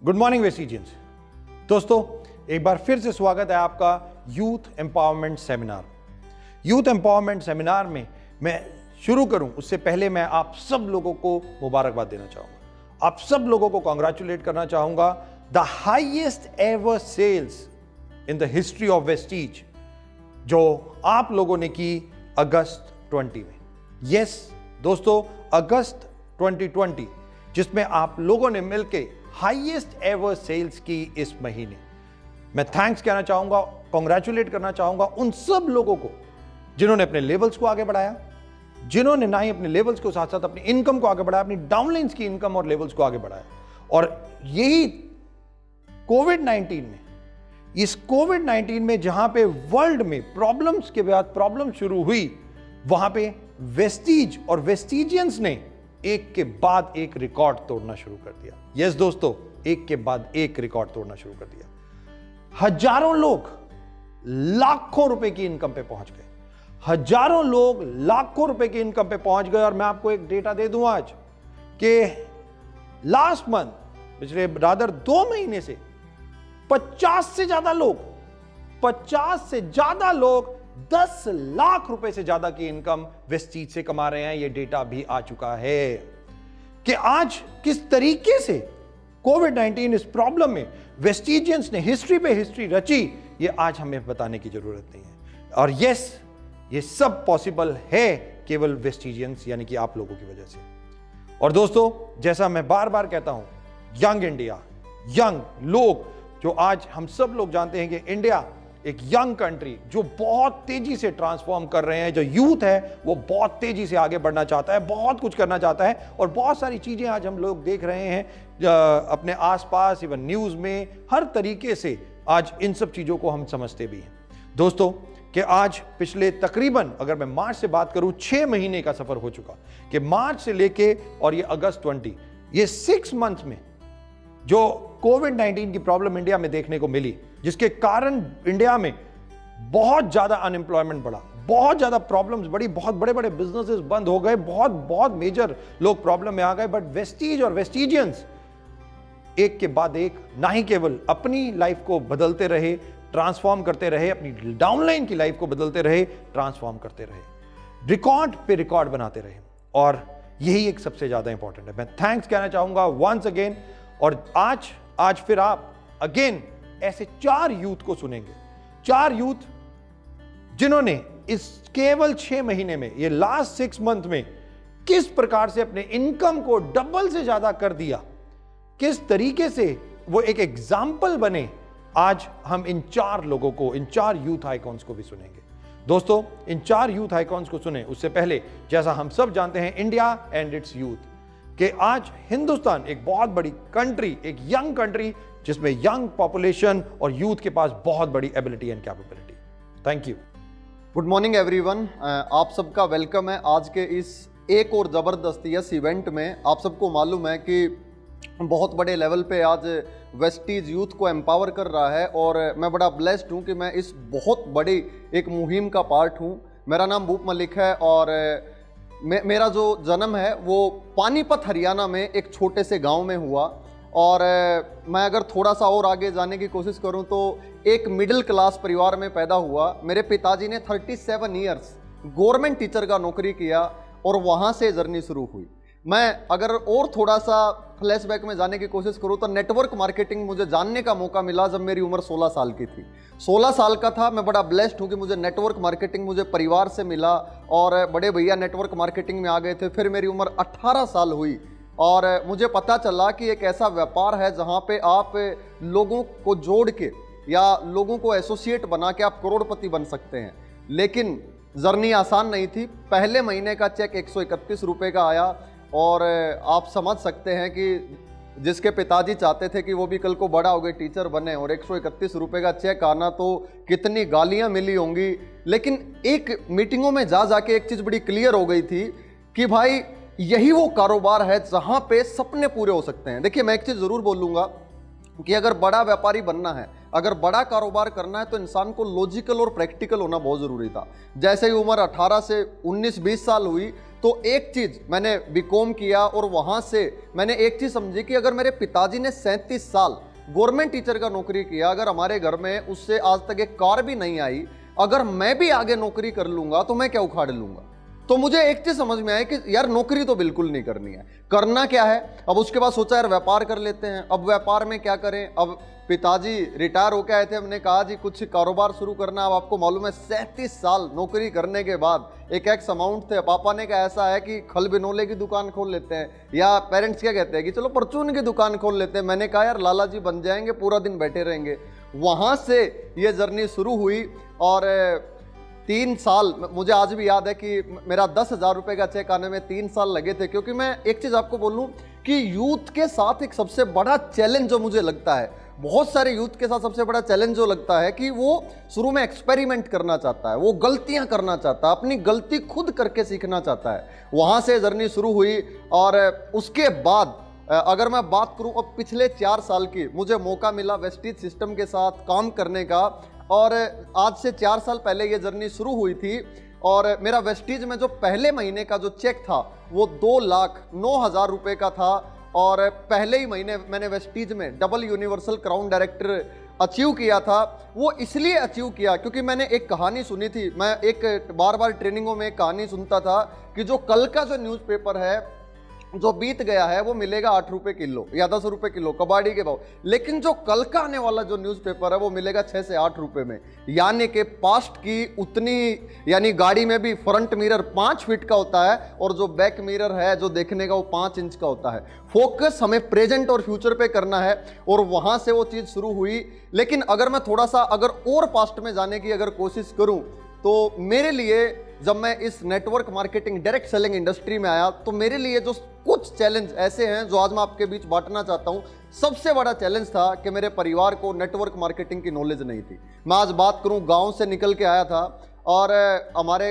Good morning वेस्टिजियंस। दोस्तों, एक बार फिर से स्वागत है आपका youth empowerment seminar. Youth empowerment seminar में मैं शुरू करूं उससे पहले मैं आप सब लोगों को मुबारकबाद देना चाहूंगा। आप सब लोगों को कॉन्ग्रेचुलेट करना चाहूंगा। The highest ever sales in the history of Vestige जो आप लोगों ने की अगस्त 20 में। यस दोस्तों, अगस्त 2020 जिसमें आप लोगों ने मिलकर हाईएस्ट एवर सेल्स की इस महीने। मैं थैंक्स कहना चाहूंगा, कॉन्ग्रेचुलेट करना चाहूंगा उन सब लोगों को जिन्होंने अपने लेवल्स को आगे बढ़ाया, जिन्होंने ना ही अपने लेवल्स को साथ साथ अपनी इनकम को आगे बढ़ाया, अपनी डाउनलाइंस की इनकम और लेवल्स को आगे बढ़ाया। और यही कोविड-19 में, इस कोविड-19 में जहां पे वर्ल्ड में प्रॉब्लम्स के बाद प्रॉब्लम शुरू हुई, वहां पे वेस्टीज और वेस्टिजियंस ने एक के बाद एक रिकॉर्ड तोड़ना शुरू कर दिया। यस दोस्तों, एक के बाद एक रिकॉर्ड तोड़ना शुरू कर दिया। हजारों लोग लाखों रुपए की इनकम पे पहुंच गए। हजारों लोग लाखों रुपए की इनकम पे पहुंच गए। और मैं आपको एक डेटा दे दूं आज कि लास्ट मंथ, पिछले रादर 2 महीने से 50 से ज्यादा लोग 10 लाख रुपए से ज्यादा की इनकम वेस्टीज से कमा रहे हैं। यह डेटा भी आ चुका है कि आज किस तरीके से कोविड-19 इस प्रॉब्लम में वेस्टिजियंस ने हिस्ट्री पे हिस्ट्री रची, ये आज हमें बताने की जरूरत नहीं है। और यस, ये सब पॉसिबल है केवल वेस्टिजियंस यानी कि आप लोगों की वजह से। और दोस्तों, जैसा मैं बार बार कहता हूं, यंग इंडिया, यंग लोग, जो आज हम सब लोग जानते हैं कि इंडिया एक यंग कंट्री जो बहुत तेजी से ट्रांसफॉर्म कर रहे हैं, जो यूथ है वो बहुत तेजी से आगे बढ़ना चाहता है, बहुत कुछ करना चाहता है। और बहुत सारी चीजें आज हम लोग देख रहे हैं अपने आसपास, इवन न्यूज में, हर तरीके से आज इन सब चीजों को हम समझते भी हैं दोस्तों कि आज पिछले तकरीबन, अगर मैं मार्च से बात करूं, 6 महीने का सफर हो चुका कि मार्च से लेके और ये अगस्त 20, ये 6 मंथ में जो कोविड-19 की प्रॉब्लम इंडिया में देखने को मिली, जिसके कारण इंडिया में बहुत ज्यादा अनएम्प्लॉयमेंट बढ़ा, बहुत ज्यादा प्रॉब्लम्स बढ़ी, बहुत बड़े बड़े बिजनेसेस बंद हो गए, बहुत मेजर लोग प्रॉब्लम में आ गए। बट वेस्टीज और वेस्टिजियंस एक के बाद एक ना ही केवल अपनी लाइफ को बदलते रहे, ट्रांसफॉर्म करते रहे, अपनी डाउनलाइन की लाइफ को बदलते रहे, ट्रांसफॉर्म करते रहे, रिकॉर्ड पे रिकॉर्ड बनाते रहे। और यही एक सबसे ज्यादा इंपॉर्टेंट है। मैं थैंक्स कहना चाहूंगा वंस अगेन। और आज फिर आप अगेन ऐसे 4 यूथ को सुनेंगे, 4 यूथ जिन्होंने इस केवल 6 महीने में, ये लास्ट 6 मंथ में किस प्रकार से अपने इनकम को डबल से ज्यादा कर दिया, किस तरीके से वो एक एग्जाम्पल बने। आज हम इन 4 लोगों को, इन 4 यूथ आइकॉन्स को भी सुनेंगे। दोस्तों, इन 4 यूथ आइकॉन्स को सुने उससे पहले, जैसा हम सब जानते हैं, इंडिया एंड इट्स यूथ, कि आज हिंदुस्तान एक बहुत बड़ी कंट्री, एक यंग कंट्री जिसमें यंग पॉपुलेशन और यूथ के पास बहुत बड़ी ability and capability. Thank you. Good morning everyone. आप सबका वेलकम है आज के इस एक और ज़बरदस्त यस इवेंट में। आप सबको मालूम है कि बहुत बड़े लेवल पे आज वेस्टीज यूथ को एम्पावर कर रहा है और मैं बड़ा ब्लेस्ड हूँ कि मैं इस बहुत बड़ी एक मुहिम का पार्ट हूँ। मेरा नाम भूप मलिक है और मेरा जो जन्म है वो पानीपत हरियाणा में एक छोटे से गांव में हुआ। और मैं अगर थोड़ा सा और आगे जाने की कोशिश करूं तो एक मिडिल क्लास परिवार में पैदा हुआ। मेरे पिताजी ने 37 ईयर्स गवर्नमेंट टीचर का नौकरी किया और वहां से जर्नी शुरू हुई। मैं अगर और थोड़ा सा फ्लैशबैक में जाने की कोशिश करूं तो नेटवर्क मार्केटिंग मुझे जानने का मौका मिला जब मेरी उम्र 16 साल की थी। 16 साल का था। मैं बड़ा ब्लेस्ड हूं कि मुझे नेटवर्क मार्केटिंग मुझे परिवार से मिला और बड़े भैया नेटवर्क मार्केटिंग में आ गए थे। फिर मेरी उम्र 18 साल हुई और मुझे पता चला कि एक ऐसा व्यापार है जहां पे आप लोगों को जोड़ के या लोगों को एसोसिएट बना के आप करोड़पति बन सकते हैं। लेकिन जर्नी आसान नहीं थी। पहले महीने का चेक 131 रुपये का आया और आप समझ सकते हैं कि जिसके पिताजी चाहते थे कि वो भी कल को बड़ा हो गए टीचर बने और 131 रुपये का चेक आना, तो कितनी गालियां मिली होंगी। लेकिन एक मीटिंगों में जाके एक चीज़ बड़ी क्लियर हो गई थी कि भाई यही वो कारोबार है जहां पे सपने पूरे हो सकते हैं। देखिए, मैं एक चीज़ ज़रूर बोलूँगा कि अगर बड़ा व्यापारी बनना है, अगर बड़ा कारोबार करना है तो इंसान को लॉजिकल और प्रैक्टिकल होना बहुत जरूरी था। जैसे ही उम्र 18 से 19-20 साल हुई तो एक चीज मैंने बीकॉम किया और वहां से मैंने एक चीज समझी कि अगर मेरे पिताजी ने 37 साल गवर्नमेंट टीचर का नौकरी किया, अगर हमारे घर में उससे आज तक एक कार भी नहीं आई, अगर मैं भी आगे नौकरी कर लूंगा तो मैं क्या उखाड़ लूंगा। तो मुझे एक चीज समझ में आई कि यार नौकरी तो बिल्कुल नहीं करनी है, करना क्या है। अब उसके बाद सोचा यार व्यापार कर लेते हैं। अब व्यापार में क्या करें, अब पिताजी रिटायर होकर आए थे, हमने कहा जी कुछ कारोबार शुरू करना। अब आपको मालूम है 37 साल नौकरी करने के बाद एक एक्स अमाउंट थे, पापा ने कहा ऐसा है कि खल बिनोले की दुकान खोल लेते हैं, या पेरेंट्स क्या कहते हैं कि चलो परचून की दुकान खोल लेते हैं। मैंने कहा यार लाला जी बन जाएंगे, पूरा दिन बैठे रहेंगे। वहां से ये जर्नी शुरू हुई और 3 साल, मुझे आज भी याद है कि मेरा 10,000 रुपए का चेक आने में 3 साल लगे थे। क्योंकि मैं एक चीज आपको बोलूं कि यूथ के साथ एक सबसे बड़ा चैलेंज जो मुझे लगता है, बहुत सारे यूथ के साथ सबसे बड़ा चैलेंज जो लगता है कि वो शुरू में एक्सपेरिमेंट करना चाहता है, वो गलतियां करना चाहता है, अपनी गलती खुद करके सीखना चाहता है। वहां से जर्नी शुरू हुई और उसके बाद अगर मैं बात करूं अब पिछले 4 साल की, मुझे मौका मिला वेस्टीज सिस्टम के साथ काम करने का। और आज से 4 साल पहले ये जर्नी शुरू हुई थी और मेरा वेस्टीज में जो पहले महीने का जो चेक था वो 2,09,000 रुपए का था। और पहले ही महीने मैंने वेस्टीज में double universal crown director achieve किया था। वो इसलिए अचीव किया क्योंकि मैंने एक कहानी सुनी थी। मैं एक बार बार ट्रेनिंगों में एक कहानी सुनता था कि जो कल का जो न्यूज़पेपर है जो बीत गया है वो मिलेगा 8 रुपए किलो या 10 रुपए किलो कबाड़ी के भाव, लेकिन जो कल का आने वाला जो न्यूज़पेपर है वो मिलेगा 6 से 8 रुपए में। यानी कि पास्ट की उतनी, यानी गाड़ी में भी फ्रंट मिरर 5 फीट का होता है और जो बैक मिरर है जो देखने का वो 5 इंच का होता है। फोकस हमें प्रेजेंट और फ्यूचर पे करना है और वहां से वो चीज शुरू हुई। लेकिन अगर मैं थोड़ा सा अगर और पास्ट में जाने की अगर कोशिश करूं तो मेरे लिए जब मैं इस network marketing direct selling industry में आया तो मेरे लिए जो कुछ चैलेंज ऐसे हैं जो आज मैं आपके बीच बांटना चाहता हूं। सबसे बड़ा चैलेंज था कि मेरे परिवार को नेटवर्क मार्केटिंग की नॉलेज नहीं थी। मैं आज बात करूं, गांव से निकल के आया था और हमारे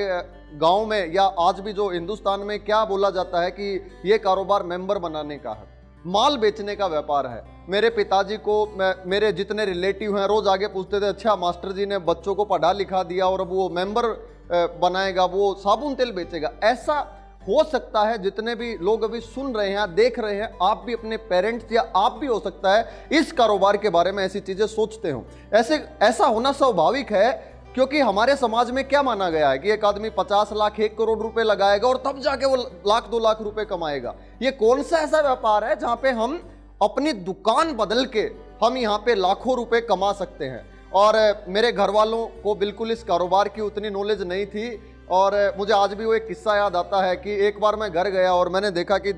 गांव में या आज भी जो हिंदुस्तान में क्या बोला जाता है कि ये कारोबार मेंबर बनाने का है, माल बेचने का व्यापार है। मेरे पिताजी को मेरे जितने रिलेटिव हैं रोज आगे पूछते थे, अच्छा मास्टर जी ने बच्चों को पढ़ा लिखा दिया और अब वो मेंबर बनाएगा, वो साबुन तेल बेचेगा। ऐसा हो सकता है जितने भी लोग अभी सुन रहे हैं देख रहे हैं, आप भी अपने पेरेंट्स या आप भी हो सकता है इस कारोबार के बारे में ऐसी चीजें सोचते हो। ऐसा होना स्वाभाविक है क्योंकि हमारे समाज में क्या माना गया है कि एक आदमी 50 लाख 1 करोड़ रुपए लगाएगा और तब जाके वो 1,00,000 2 लाख रुपए कमाएगा। ये कौन सा ऐसा व्यापार है जहां पे हम अपनी दुकान बदल के हम यहाँ पे लाखों रुपए कमा सकते हैं। और मेरे घर वालों को बिल्कुल इस कारोबार की उतनी नॉलेज नहीं थी। और मुझे आज भी वो एक किस्सा याद आता है कि एक बार मैं घर गया और मैंने देखा कि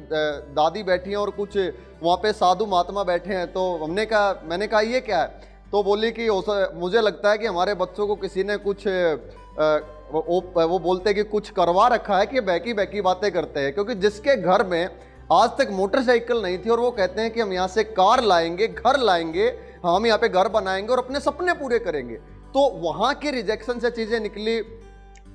दादी बैठी हैं और कुछ वहाँ पे साधु महात्मा बैठे हैं। तो मैंने कहा ये क्या है, तो बोली कि मुझे लगता है कि हमारे बच्चों को किसी ने कुछ वो बोलते कि कुछ करवा रखा है कि बैकी बैकी बातें करते हैं। क्योंकि जिसके घर में आज तक मोटरसाइकिल नहीं थी और वो कहते हैं कि हम यहाँ से कार लाएंगे, घर लाएंगे, हम यहाँ पे घर बनाएंगे और अपने सपने पूरे करेंगे, तो वहाँ के रिजेक्शन से चीज़ें निकली।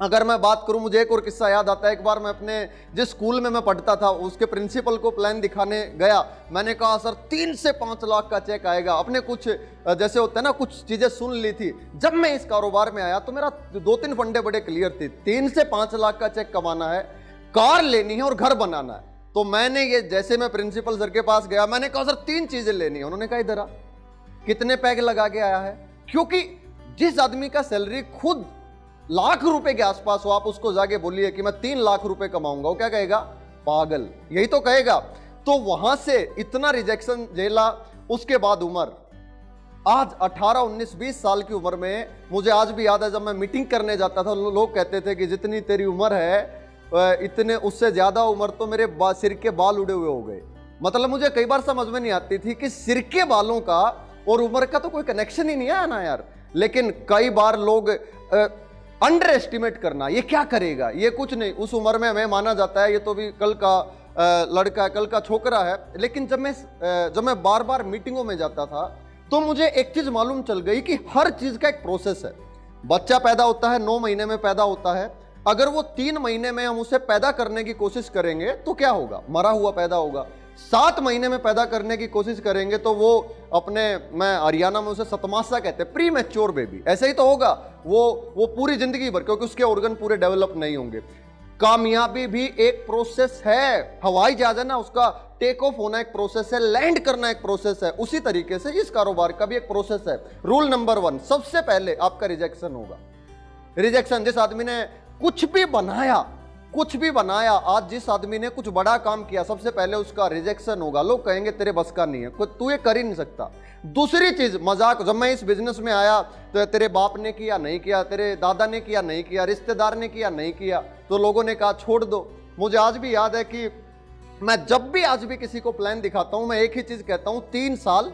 अगर मैं बात करूं, मुझे एक और किस्सा याद आता है। एक बार मैं अपने जिस स्कूल में मैं पढ़ता था उसके प्रिंसिपल को प्लान दिखाने गया। मैंने कहा सर 3 से 5 लाख का चेक आएगा। अपने कुछ जैसे होता है ना कुछ चीजें सुन ली थी। जब मैं इस कारोबार में आया तो मेरा 2-3 फंडे बड़े क्लियर थे। 3 से 5 लाख का चेक कमाना है, कार लेनी है और घर बनाना है। तो मैंने ये जैसे मैं प्रिंसिपल सर के पास गया, मैंने कहा सर 3 चीजें लेनी है। उन्होंने कहा इधर आ, कितने पैग लगा के आया है? क्योंकि जिस आदमी का सैलरी खुद लाख रुपए के आसपास हो, आप उसको जाके बोलिए कि मैं 3 लाख रुपए कमाऊंगा, वो क्या कहेगा? पागल, यही तो कहेगा। तो वहां से इतना रिजेक्शन झेला। उसके बाद उम्र आज 18, 19, 20 साल की उम्र में मुझे आज भी याद है जब मैं मीटिंग करने जाता था, लोग कहते थे कि जितनी तेरी उम्र है इतने उससे ज्यादा उम्र तो मेरे सिर के बाल उड़े हुए हो गए। मतलब मुझे कई बार समझ में नहीं आती थी कि सिर के बालों का और उम्र का तो कोई कनेक्शन ही नहीं है ना यार। लेकिन कई बार लोग अंडर एस्टिमेट करना, ये क्या करेगा, ये कुछ नहीं, उस उम्र में हमें माना जाता है ये तो भी कल का लड़का है, कल का छोकरा है। लेकिन जब मैं बार बार मीटिंगों में जाता था तो मुझे एक चीज मालूम चल गई कि हर चीज का एक प्रोसेस है। बच्चा पैदा होता है, 9 महीने में पैदा होता है। अगर वो 3 महीने में हम उसे पैदा करने की कोशिश करेंगे तो क्या होगा? मरा हुआ पैदा होगा। 7 महीने में पैदा करने की कोशिश करेंगे तो वो अपने, मैं हरियाणा में उसे सतमासा कहते हैं, प्री मैच्योर बेबी, ऐसे ही तो होगा वो पूरी जिंदगी भर, क्योंकि उसके ऑर्गन पूरे डेवलप नहीं होंगे। कामयाबी भी एक प्रोसेस है। हवाई जहाज है ना, उसका टेक ऑफ होना एक प्रोसेस है, लैंड करना एक प्रोसेस है। उसी तरीके से इस कारोबार का भी एक प्रोसेस है। रूल नंबर 1, सबसे पहले आपका रिजेक्शन होगा। रिजेक्शन, जिस आदमी ने कुछ भी बनाया, आज जिस आदमी ने कुछ बड़ा काम किया, सबसे पहले उसका रिजेक्शन होगा। लोग कहेंगे तेरे बस का नहीं है, तू ये कर ही नहीं सकता। दूसरी चीज, मजाक। जब मैं इस बिजनेस में आया तो तेरे बाप ने किया नहीं किया, तेरे दादा ने किया नहीं किया, रिश्तेदार ने किया नहीं किया, तो लोगों ने कहा छोड़ दो। मुझे आज भी याद है कि मैं जब भी आज भी किसी को प्लान दिखाता हूं, मैं एक ही चीज कहता हूं, 3 साल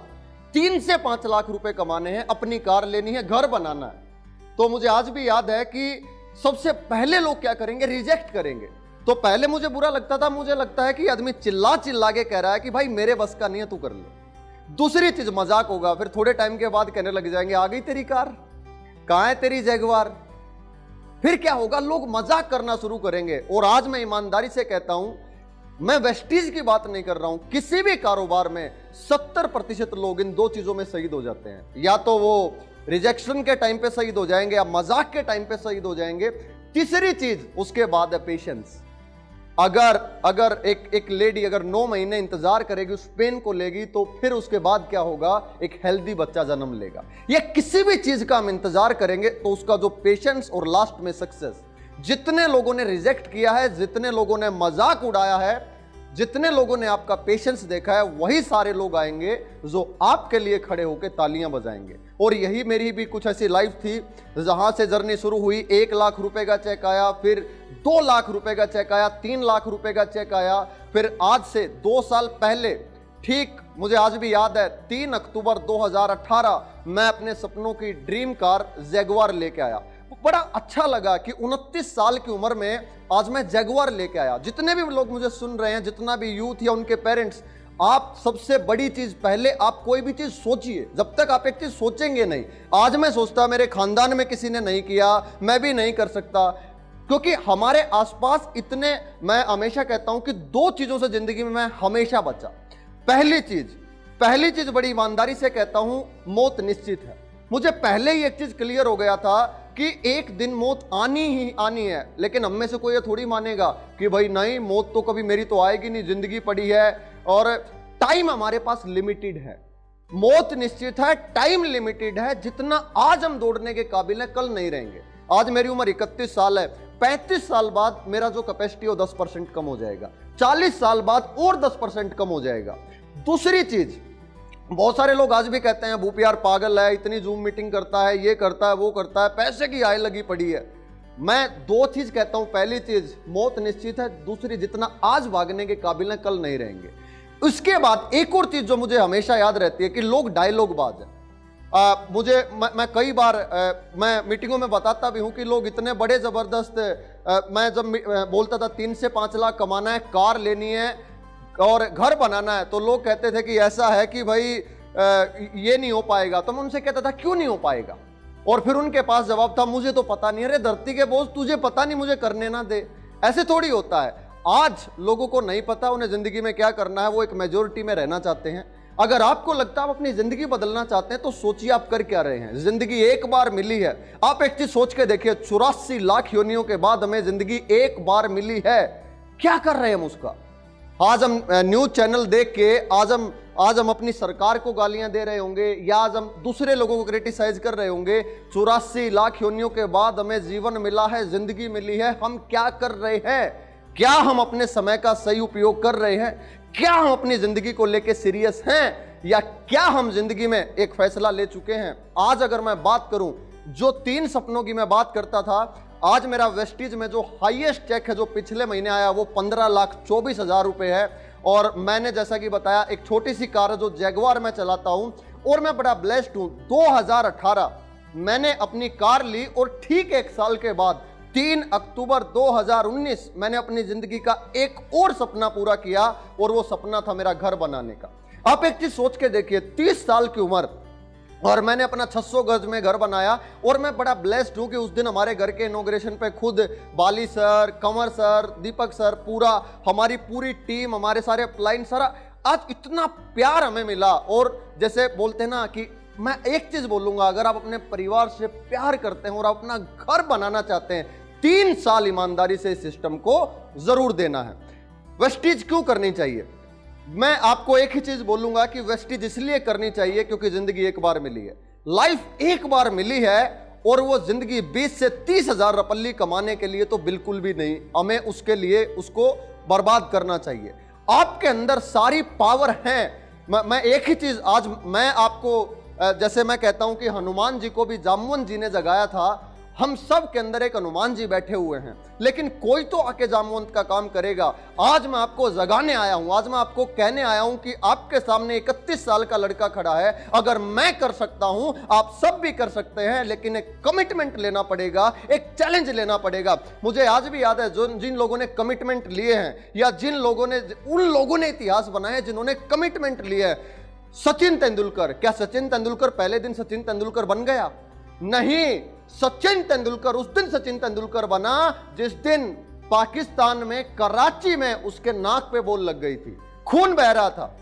3 से 5 लाख रुपए कमाने हैं, अपनी कार लेनी है, घर बनाना है। तो मुझे आज भी याद है कि सबसे पहले लोग क्या करेंगे, रिजेक्ट करेंगे। तो पहले मुझे बुरा लगता था, मुझे लगता है कि आदमी चिल्ला चिल्ला के कह रहा है कि भाई मेरे बस का नहीं है, तू कर ले। दूसरी चीज, मजाक होगा। फिर थोड़े टाइम के बाद कहने लग जाएंगे आ गई तेरी कार, कहां है तेरी जैगवार। फिर क्या होगा, लोग मजाक करना शुरू करेंगे। और आज मैं ईमानदारी से कहता हूं, मैं वेस्टीज की बात नहीं कर रहा हूं, किसी भी कारोबार में 70% लोग इन 2 चीजों में शहीद हो जाते हैं। या तो वो रिजेक्शन के टाइम पे शहीद हो जाएंगे, या मजाक के टाइम पे शहीद हो जाएंगे। तीसरी चीज उसके बाद है पेशेंस। अगर एक लेडी अगर 9 महीने इंतजार करेगी, उस पेन को लेगी, तो फिर उसके बाद क्या होगा, एक हेल्दी बच्चा जन्म लेगा। या किसी भी चीज का हम इंतजार करेंगे तो उसका जो पेशेंस और लास्ट में सक्सेस। जितने लोगों ने रिजेक्ट किया है, जितने लोगों ने मजाक उड़ाया है, जितने लोगों ने आपका पेशेंस देखा है, वही सारे लोग आएंगे जो आपके लिए खड़े होकर तालियां बजाएंगे। और यही मेरी भी कुछ ऐसी लाइफ थी, जहां से जर्नी शुरू हुई। 1 लाख रुपए का चेक आया, फिर 2 लाख रुपए का चेक आया, 3 लाख रुपए का चेक आया। फिर आज से 2 साल पहले, ठीक मुझे आज भी याद है, 3 अक्टूबर 2018 मैं अपने सपनों की ड्रीम कार जैगवार लेके आया। बड़ा अच्छा लगा कि 29 साल की उम्र में आज मैं जैगवार लेके आया। जितने भी लोग मुझे सुन रहे हैं, जितना भी यूथ या उनके पेरेंट्स, आप सबसे बड़ी चीज, पहले आप कोई भी चीज सोचिए। जब तक आप एक चीज सोचेंगे नहीं, आज मैं सोचता मेरे खानदान में किसी ने नहीं किया, मैं भी नहीं कर सकता, क्योंकि हमारे आसपास इतने, मैं हमेशा कहता हूं कि 2 चीजों से जिंदगी में मैं हमेशा बचा। पहली चीज बड़ी ईमानदारी से कहता हूं, मौत निश्चित है। मुझे पहले ही एक चीज क्लियर हो गया था कि एक दिन मौत आनी ही आनी है। लेकिन हम में से कोई ये थोड़ी मानेगा कि भाई नहीं, मौत तो कभी मेरी तो आएगी नहीं, जिंदगी पड़ी है और टाइम हमारे पास लिमिटेड है। मौत निश्चित है, टाइम लिमिटेड है। जितना आज हम दौड़ने के काबिल है, कल नहीं रहेंगे। आज मेरी उम्र 31 साल है, 35 साल बाद मेरा जो कैपेसिटी है 10% कम हो जाएगा, 40 साल बाद और 10% कम हो जाएगा। दूसरी चीज, बहुत सारे लोग आज भी कहते हैं भूपियार पागल है, इतनी जूम मीटिंग करता है, ये करता है, वो करता है, पैसे की आय लगी पड़ी है। मैं 2 चीज कहता हूं, पहली चीज मौत निश्चित है, दूसरी जितना आज भागने के काबिल है, कल नहीं रहेंगे। उसके बाद एक और चीज जो मुझे हमेशा याद रहती है कि लोग डायलॉग बाज है। मैं कई बार मैं मीटिंगों में बताता भी हूं कि लोग इतने बड़े जबरदस्त, मैं जब बोलता था 3 से 5 लाख कमाना है, कार लेनी है और घर बनाना है, तो लोग कहते थे कि ऐसा है कि भाई ये नहीं हो पाएगा। तो मैं उनसे कहता था क्यों नहीं हो पाएगा, और फिर उनके पास जवाब था मुझे तो पता नहीं। अरे धरती के बोझ, तुझे पता नहीं, मुझे करने ना दे। ऐसे थोड़ी होता है। आज लोगों को नहीं पता उन्हें जिंदगी में क्या करना है, वो एक मेजोरिटी में रहना चाहते हैं। अगर आपको लगता है आप अपनी जिंदगी बदलना चाहते हैं तो सोचिए आप कर क्या रहे हैं। जिंदगी एक बार मिली है, आप एक चीज सोच के देखिए, 84 लाख योनियों के बाद हमें जिंदगी एक बार मिली है, क्या कर रहे हैं हम उसका। आज हम न्यूज चैनल देख के आज हम अपनी सरकार को गालियां दे रहे होंगे, या आज हम दूसरे लोगों को क्रिटिसाइज कर रहे होंगे। 84 लाख योनियों के बाद हमें जीवन मिला है, जिंदगी मिली है, हम क्या कर रहे हैं? क्या हम अपने समय का सही उपयोग कर रहे हैं? क्या हम अपनी जिंदगी को लेके सीरियस हैं, या क्या हम जिंदगी में एक फैसला ले चुके हैं? आज अगर मैं बात करूं, जो 3 सपनों की मैं बात करता था, आज मेरा वेस्टीज में जो हाईएस्ट चेक है जो पिछले महीने आया वो 15,24,000 रुपए है। और मैंने जैसा कि बताया, एक छोटी सी कार है जो जैगवार मैं चलाता हूं, और मैं बड़ा ब्लेस्ड हूं। 2018 मैंने अपनी कार ली, और ठीक 1 साल के बाद 3 अक्टूबर 2019 मैंने अपनी जिंदगी का एक और सपना पूरा किया, और वो सपना था मेरा घर बनाने का। आप एक चीज सोच के देखिए, 30 साल की उम्र, और मैंने अपना 600 गज में घर बनाया। और मैं बड़ा ब्लेस्ड हूं कि उस दिन हमारे घर के इनॉग्रेशन पे खुद बाली sir, Kanwar sir, Deepak sir, पूरा हमारी पूरी टीम, हमारे सारे अपलाइन, सारा आज इतना प्यार हमें मिला। और जैसे बोलते हैं ना कि मैं एक चीज बोलूंगा, अगर आप अपने परिवार से प्यार करते हैं और आप अपना घर बनाना चाहते हैं, 3 साल ईमानदारी से इस सिस्टम को जरूर देना है। वेस्टीज क्यों करनी चाहिए? मैं आपको एक ही चीज बोलूंगा कि वेस्टीज इसलिए करनी चाहिए क्योंकि जिंदगी एक बार मिली है, लाइफ एक बार मिली है, और वो जिंदगी 20 से 30 हजार रपल्ली कमाने के लिए तो बिल्कुल भी नहीं, हमें उसके लिए उसको बर्बाद करना चाहिए। आपके अंदर सारी पावर है। मैं एक ही चीज आज मैं आपको, जैसे मैं कहता हूं कि हनुमान जी को भी जामवंत जी ने जगाया था, हम सब के अंदर एक हनुमान जी बैठे हुए हैं, लेकिन कोई तो आके जामवंत का काम करेगा। आज मैं आपको जगाने आया हूं, आज मैं आपको कहने आया हूं कि आपके सामने 31 साल का लड़का खड़ा है। अगर मैं कर सकता हूं, आप सब भी कर सकते हैं, लेकिन एक कमिटमेंट लेना पड़ेगा, एक चैलेंज लेना पड़ेगा। मुझे आज भी याद है जो जिन लोगों ने कमिटमेंट लिए हैं, या जिन लोगों ने, उन लोगों ने इतिहास बनाया है जिन्होंने कमिटमेंट लिए है। सचिन तेंदुलकर, क्या सचिन तेंदुलकर पहले दिन सचिन तेंदुलकर बन गया? नहीं, सचिन तेंदुलकर उस दिन सचिन तेंदुलकर बना जिस दिन पाकिस्तान में कराची में उसके नाक पे बॉल लग गई थी, खून बह रहा था,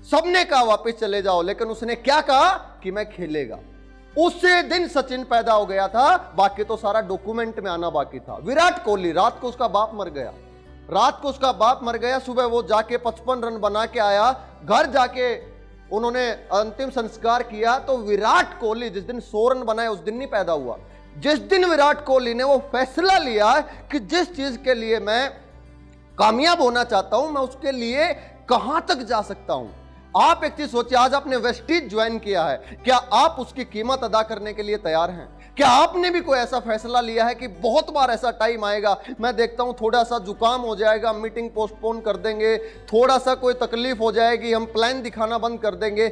सबने कहा वापस चले जाओ, लेकिन उसने क्या कहा कि मैं खेलेगा। उसी दिन सचिन पैदा हो गया था, बाकी तो सारा डॉक्यूमेंट में आना बाकी था। विराट कोहली, रात को उसका बाप मर गया, रात को उसका बाप मर गया, सुबह वो जाके 55 रन बना के आया, घर जाके उन्होंने अंतिम संस्कार किया। तो विराट कोहली जिस दिन 100 रन बनाए उस दिन नहीं पैदा हुआ। जिस दिन विराट कोहली ने वो फैसला लिया कि जिस चीज के लिए मैं कामयाब होना चाहता हूं, मैं उसके लिए कहां तक जा सकता हूं। आप एक चीज सोचिए, आज आपने वेस्टीज ज्वाइन किया है, क्या आप उसकी कीमत अदा करने के लिए तैयार हैं? क्या आपने भी कोई ऐसा फैसला लिया है कि बहुत बार ऐसा टाइम आएगा, मैं देखता हूं थोड़ा सा जुकाम हो जाएगा, मीटिंग पोस्टपोन कर देंगे, थोड़ा सा कोई तकलीफ हो जाएगी, हम प्लान दिखाना बंद कर देंगे।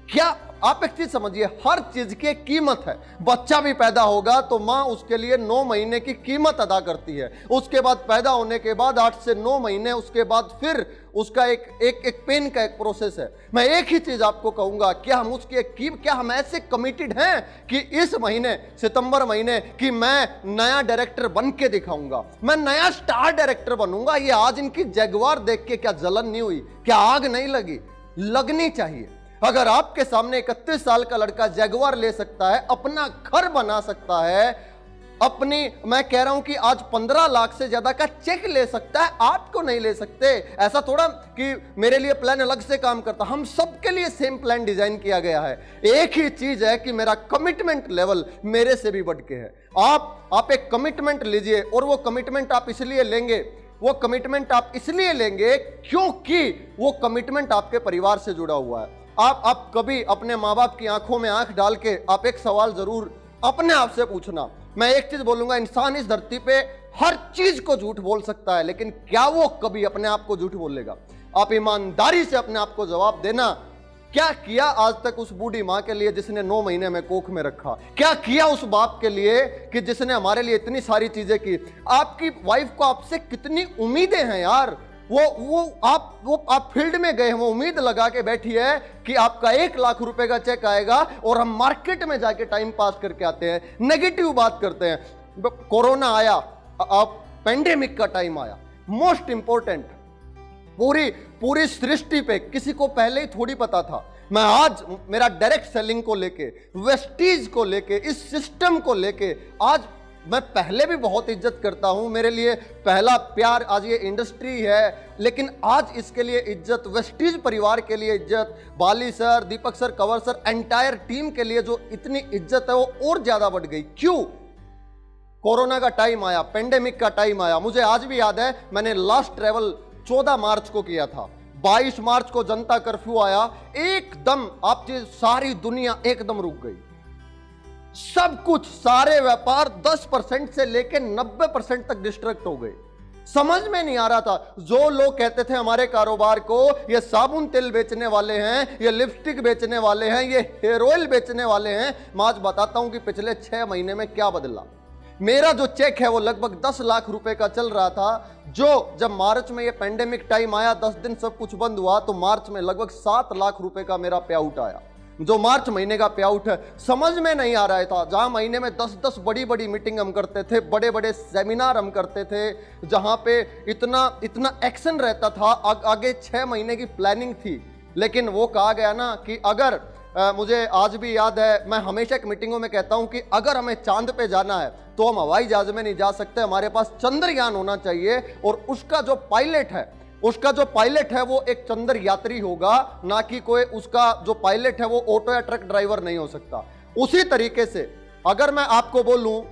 क्या आप एक चीज समझिए, हर चीज की एक कीमत है। बच्चा भी पैदा होगा तो मां उसके लिए 9 महीने की कीमत अदा करती है, उसके बाद पैदा होने के बाद 8 से 9 महीने, उसके बाद फिर उसका एक पेन का एक प्रोसेस है। मैं एक ही चीज आपको कहूंगा, क्या हम उसकी क्या हम ऐसे कमिटेड हैं कि इस महीने सितंबर महीने कि मैं नया डायरेक्टर बन के दिखाऊंगा, मैं नया स्टार डायरेक्टर बनूंगा? ये आज इनकी जगुआर देख के क्या जलन नहीं हुई, क्या आग नहीं लगी? लगनी चाहिए। अगर आपके सामने 31 साल का लड़का जगुआर ले सकता है, अपना घर बना सकता है, अपनी, मैं कह रहा हूं कि आज 15 लाख से ज्यादा का चेक ले सकता है, आपको नहीं ले सकते। ऐसा थोड़ा कि मेरे लिए प्लान अलग से काम करता, हम सबके लिए सेम प्लान डिजाइन किया गया है। एक ही चीज है कि मेरा कमिटमेंट लेवल मेरे से भी बढ़ के है। आप एक कमिटमेंट लीजिए, और वो कमिटमेंट आप इसलिए लेंगे, वो कमिटमेंट आप इसलिए लेंगे क्योंकि वो कमिटमेंट आपके परिवार से जुड़ा हुआ है। आप कभी अपने माँ बाप की आंखों में आंख डाल के आप एक सवाल जरूर अपने आप से पूछना। मैं एक चीज बोलूंगा, इंसान इस धरती पे हर चीज को झूठ बोल सकता है, लेकिन क्या वो कभी अपने आप को झूठ बोलेगा? आप ईमानदारी से अपने आप को जवाब देना, क्या किया आज तक उस बूढ़ी मां के लिए जिसने 9 महीने में कोख में रखा? क्या किया उस बाप के लिए कि जिसने हमारे लिए इतनी सारी चीजें की? आपकी वाइफ को आपसे कितनी उम्मीदें हैं यार। वो आप फील्ड में गए, वो उम्मीद लगा के बैठी है कि आपका 1 लाख रुपए का चेक आएगा, और हम मार्केट में जाके टाइम पास करके आते हैं, नेगेटिव बात करते हैं। कोरोना आया, अब पेंडेमिक का टाइम आया, मोस्ट इंपॉर्टेंट, पूरी सृष्टि पे किसी को पहले ही थोड़ी पता था। मैं आज मेरा डायरेक्ट सेलिंग को लेके, वेस्टीज को लेके, इस सिस्टम को लेके आज मैं पहले भी बहुत इज्जत करता हूं। मेरे लिए पहला प्यार आज ये इंडस्ट्री है, लेकिन आज इसके लिए इज्जत, वेस्टीज परिवार के लिए इज्जत, Bali sir, Deepak sir, Kanwar sir, entire team के लिए जो इतनी इज्जत है वो और ज्यादा बढ़ गई। क्यों? कोरोना का टाइम आया, पेंडेमिक का टाइम आया। मुझे आज भी याद है, मैंने लास्ट ट्रेवल 14 मार्च को किया था, 22 मार्च को जनता कर्फ्यू आया, एकदम आपकी सारी दुनिया एकदम रुक गई, सब कुछ, सारे व्यापार 10% से लेकर 90% तक डिस्ट्रैक्ट हो गए। समझ में नहीं आ रहा था। जो लोग कहते थे हमारे कारोबार को ये साबुन तेल बेचने वाले हैं, ये लिपस्टिक बेचने वाले हैं, ये हेयर ऑयल बेचने वाले हैं, मैं आज बताता हूं कि पिछले 6 महीने में क्या बदला। मेरा जो चेक है वो लगभग 10 लाख रुपए का चल रहा था, जो जब मार्च में ये पेंडेमिक टाइम आया, 10 दिन सब कुछ बंद हुआ, तो मार्च में लगभग 7 लाख रुपए का मेरा पे आउट आया, जो मार्च महीने का पे आउट है। समझ में नहीं आ रहा था, जहां महीने में 10-10 बड़ी मीटिंग हम करते थे, बड़े सेमिनार हम करते थे, जहां पे इतना एक्शन रहता था, आगे 6 महीने की प्लानिंग थी, लेकिन वो कहा गया ना कि अगर मुझे आज भी याद है, मैं हमेशा एक मीटिंगों में कहता हूं कि अगर हमें चांद पे जाना है तो हम हवाई जहाज में नहीं जा सकते, हमारे पास चंद्रयान होना चाहिए और उसका जो पायलट है वो एक चंद्र यात्री होगा, ना कि कोई उसका जो पायलट है वो ऑटो या ट्रक ड्राइवर नहीं हो सकता। उसी तरीके से अगर मैं आपको बोलूं,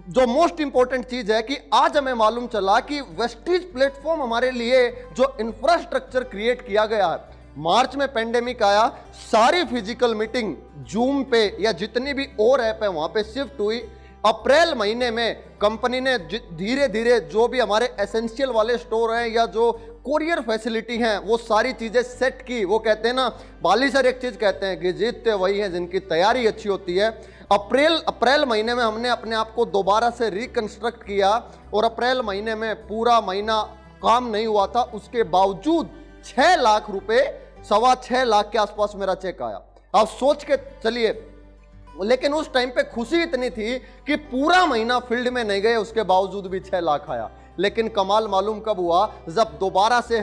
जो मोस्ट इंपॉर्टेंट चीज है कि आज हमें मालूम चला कि वेस्टीज प्लेटफॉर्म हमारे लिए जो इंफ्रास्ट्रक्चर क्रिएट किया गया है, मार्च में पेंडेमिक आया, सारी फिजिकल मीटिंग जूम पे या जितनी भी और ऐप है वहां पे शिफ्ट हुई। अप्रैल महीने में कंपनी ने धीरे धीरे जो भी हमारे एसेंशियल वाले स्टोर हैं या जो कोरियर फैसिलिटी हैं वो सारी चीजें सेट की। वो कहते हैं ना, बाली सर एक चीज कहते हैं कि जीतते वही हैं जिनकी तैयारी अच्छी होती है। अप्रैल महीने में हमने अपने आप को दोबारा से रिकंस्ट्रक्ट किया और अप्रैल महीने में पूरा महीना काम नहीं हुआ था, उसके बावजूद 6 लाख रुपए, 6.25 लाख के आसपास मेरा चेक आया। अब सोच के चलिए, लेकिन उस टाइम पे खुशी इतनी थी कि पूरा महीना फील्ड में नहीं गए, उसके बावजूद भी 6 लाख आया। लेकिन कमाल मालूम कब हुआ, जब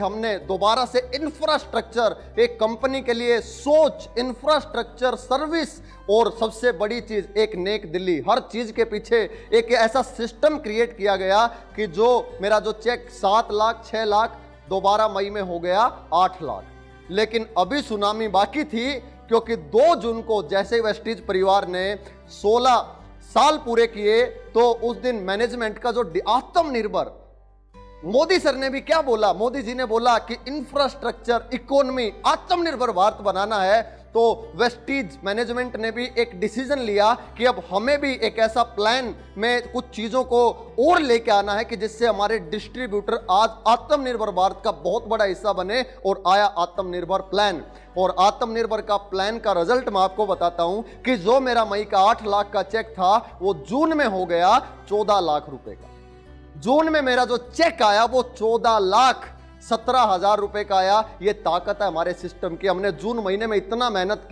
हमने दोबारा से इंफ्रास्ट्रक्चर, एक कंपनी के लिए सोच, इंफ्रास्ट्रक्चर, सर्विस और सबसे बड़ी चीज एक नेक दिल्ली, हर चीज के पीछे एक ऐसा सिस्टम क्रिएट किया गया कि जो मेरा जो चेक 7 लाख 6 लाख दोबारा मई में हो गया 8 लाख। लेकिन अभी सुनामी बाकी थी, क्योंकि 2 जून को जैसे वेस्टीज परिवार ने 16 साल पूरे किए तो उस दिन मैनेजमेंट का जो आत्मनिर्भर, मोदी सर ने भी क्या बोला, मोदी जी ने बोला कि इंफ्रास्ट्रक्चर, इकोनॉमी, आत्मनिर्भर भारत बनाना है। तो वेस्टीज मैनेजमेंट ने भी एक डिसीजन लिया कि अब हमें भी एक ऐसा प्लान में कुछ चीजों को और लेके आना है कि जिससे हमारे डिस्ट्रीब्यूटर आज आत्मनिर्भर भारत का बहुत बड़ा हिस्सा बने। और आया आत्मनिर्भर प्लान, और आत्मनिर्भर का प्लान का रिजल्ट मैं आपको बताता हूं कि जो मेरा मई का 8 लाख का चेक था वो जून में हो गया 14 लाख रुपए का। जून में मेरा जो चेक आया वो 14,17,000 रुपए का आया। ये ताकत है हमारे सिस्टम की। हमने जून महीने में इतना मेहनत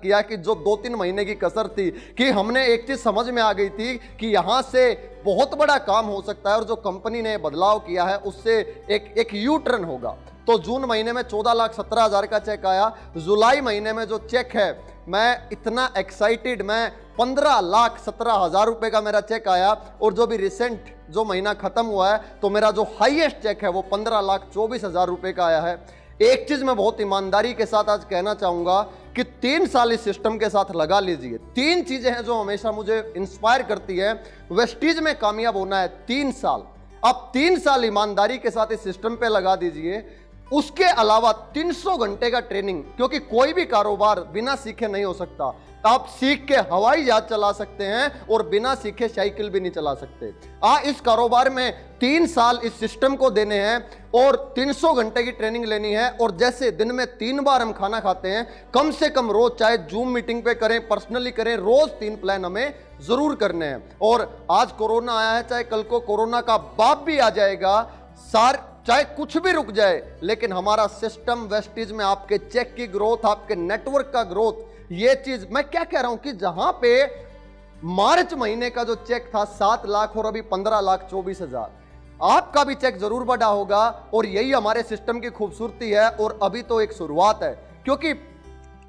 किया कि जो 2-3 महीने की कसर थी, कि हमने एक चीज समझ में आ गई थी कि यहां से बहुत बड़ा काम हो सकता है और जो कंपनी ने बदलाव किया है उससे एक यू टर्न होगा। तो जून महीने में 14,17,000 का चेक आया। जुलाई महीने में जो चेक है, मैं इतना एक्साइटेड, मैं 15,17,000 रुपए का मेरा चेक आया। और जो भी रिसेंट जो महीना खत्म हुआ है तो मेरा जो हाईएस्ट चेक है वो 15,24,000 रुपए का आया है। एक चीज मैं बहुत ईमानदारी के साथ आज कहना चाहूंगा कि 3 साल इस सिस्टम के साथ लगा लीजिए। 3 चीजें हैं जो हमेशा मुझे इंस्पायर करती है वेस्टीज में कामयाब होना है। 3 साल, अब 3 साल ईमानदारी के साथ इस सिस्टम पे लगा दीजिए। उसके अलावा 300 घंटे का ट्रेनिंग, क्योंकि कोई भी कारोबार बिना सीखे नहीं हो सकता। आप सीख के हवाई जहाज चला सकते हैं और बिना सीखे साइकिल भी नहीं चला सकते। इस कारोबार में 3 साल इस सिस्टम को देने हैं और 300 घंटे की ट्रेनिंग लेनी है। और जैसे दिन में 3 बार हम खाना खाते हैं, कम से कम रोज, चाहे जूम मीटिंग पे करें, पर्सनली करें, रोज 3 प्लान हमें जरूर करने हैं। और आज कोरोना आया है, चाहे कल को कोरोना का बाप भी आ जाएगा, चाहे कुछ भी रुक जाए, लेकिन हमारा सिस्टम वेस्टीज में आपके चेक की ग्रोथ, आपके नेटवर्क का ग्रोथ, ये चीज मैं क्या कह रहा हूं कि जहां पे मार्च महीने का जो चेक था 7 लाख और अभी 15,24,000, आपका भी चेक जरूर बढ़ा होगा। और यही हमारे सिस्टम की खूबसूरती है। और अभी तो एक शुरुआत है, क्योंकि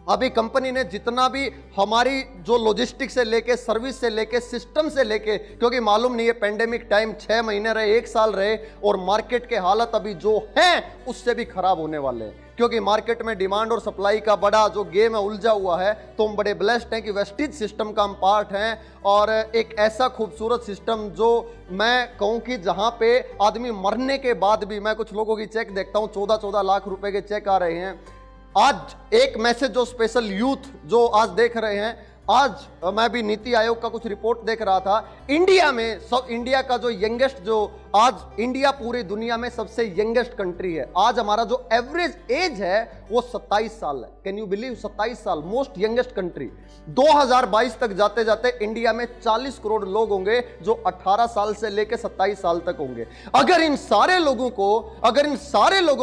अभी कंपनी ने जितना भी हमारी जो लॉजिस्टिक्स से लेके, सर्विस से लेके, सिस्टम से लेके, क्योंकि मालूम नहीं है पेंडेमिक टाइम 6 महीने रहे, 1 साल रहे, और मार्केट के हालत अभी जो हैं उससे भी खराब होने वाले हैं, क्योंकि मार्केट में डिमांड और सप्लाई का बड़ा जो गेम है उलझा हुआ है। तो हम बड़े ब्लेस्ड हैं कि वेस्टीज सिस्टम का हम पार्ट हैं, और एक ऐसा खूबसूरत सिस्टम जो मैं कहूं कि जहां पे आदमी मरने के बाद भी, मैं कुछ लोगों की चेक देखता हूं 14-14 लाख रुपए के चेक आ रहे हैं। आज एक मैसेज जो स्पेशल यूथ जो आज देख रहे हैं, आज मैं भी नीति आयोग का कुछ रिपोर्ट देख रहा था, इंडिया में इंडिया का जो यंगेस्ट, जो आज इंडिया पूरी दुनिया में सबसे यंगेस्ट कंट्री है। आज हमारा जो एवरेज एज है वो 27 साल है। कैन यू बिलीव, 27 साल, मोस्ट यंगेस्ट कंट्री। 2022 तक जाते जाते इंडिया में 40 करोड़ लोग होंगे जो 18 साल से लेकर 27 साल तक होंगे। अगर इन सारे लोगों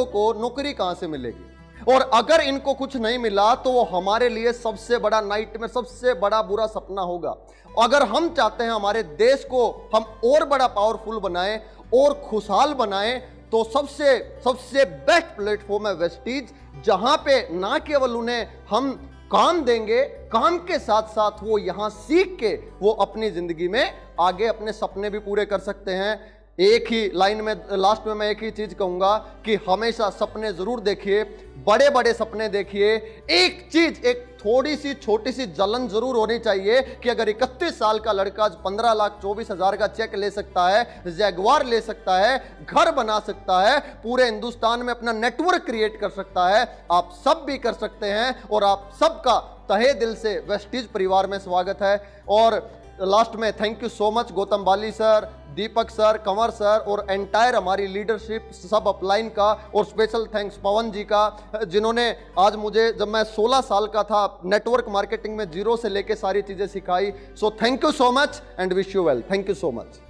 को नौकरी कहां से मिलेगी, और अगर इनको कुछ नहीं मिला तो वो हमारे लिए सबसे बड़ा नाइटमेयर, सबसे बड़ा बुरा सपना होगा। अगर हम चाहते हैं हमारे देश को हम और बड़ा पावरफुल बनाएं और खुशहाल बनाएं, तो सबसे बेस्ट प्लेटफॉर्म है वेस्टीज, जहां पे ना केवल उन्हें हम काम देंगे, काम के साथ साथ वो यहां सीख के वो अपनी जिंदगी में आगे अपने सपने भी पूरे कर सकते हैं। एक ही लाइन में लास्ट में मैं एक ही चीज कहूंगा कि हमेशा सपने जरूर देखिए, बड़े बड़े सपने देखिए। एक चीज, एक थोड़ी सी छोटी सी जलन जरूर होनी चाहिए कि अगर 31 साल का लड़का आज 15,24,000 का चेक ले सकता है, जैगवार ले सकता है, घर बना सकता है, पूरे हिंदुस्तान में अपना नेटवर्क क्रिएट कर सकता है, आप सब भी कर सकते हैं। और आप सबका तहे दिल से वेस्टीज परिवार में स्वागत है। और लास्ट में thank you so much Gautam Bali sir, Deepak sir, Kanwar sir और एंटायर हमारी लीडरशिप सब अपलाइन का, और स्पेशल थैंक्स पवन जी का, जिन्होंने आज मुझे जब मैं 16 साल का था नेटवर्क मार्केटिंग में जीरो से लेके सारी चीजें सिखाई। So thank you so much and wish you well. Thank you so much.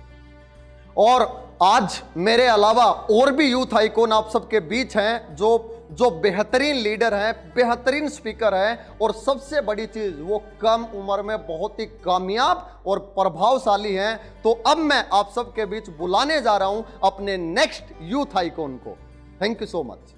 और आज मेरे अलावा और भी यूथ आइकॉन आप सबके बीच हैं जो बेहतरीन लीडर हैं, बेहतरीन स्पीकर हैं, और सबसे बड़ी चीज वो कम उम्र में बहुत ही कामयाब और प्रभावशाली हैं। तो अब मैं आप सबके बीच बुलाने जा रहा हूं अपने नेक्स्ट यूथ आइकॉन को। Thank you so much.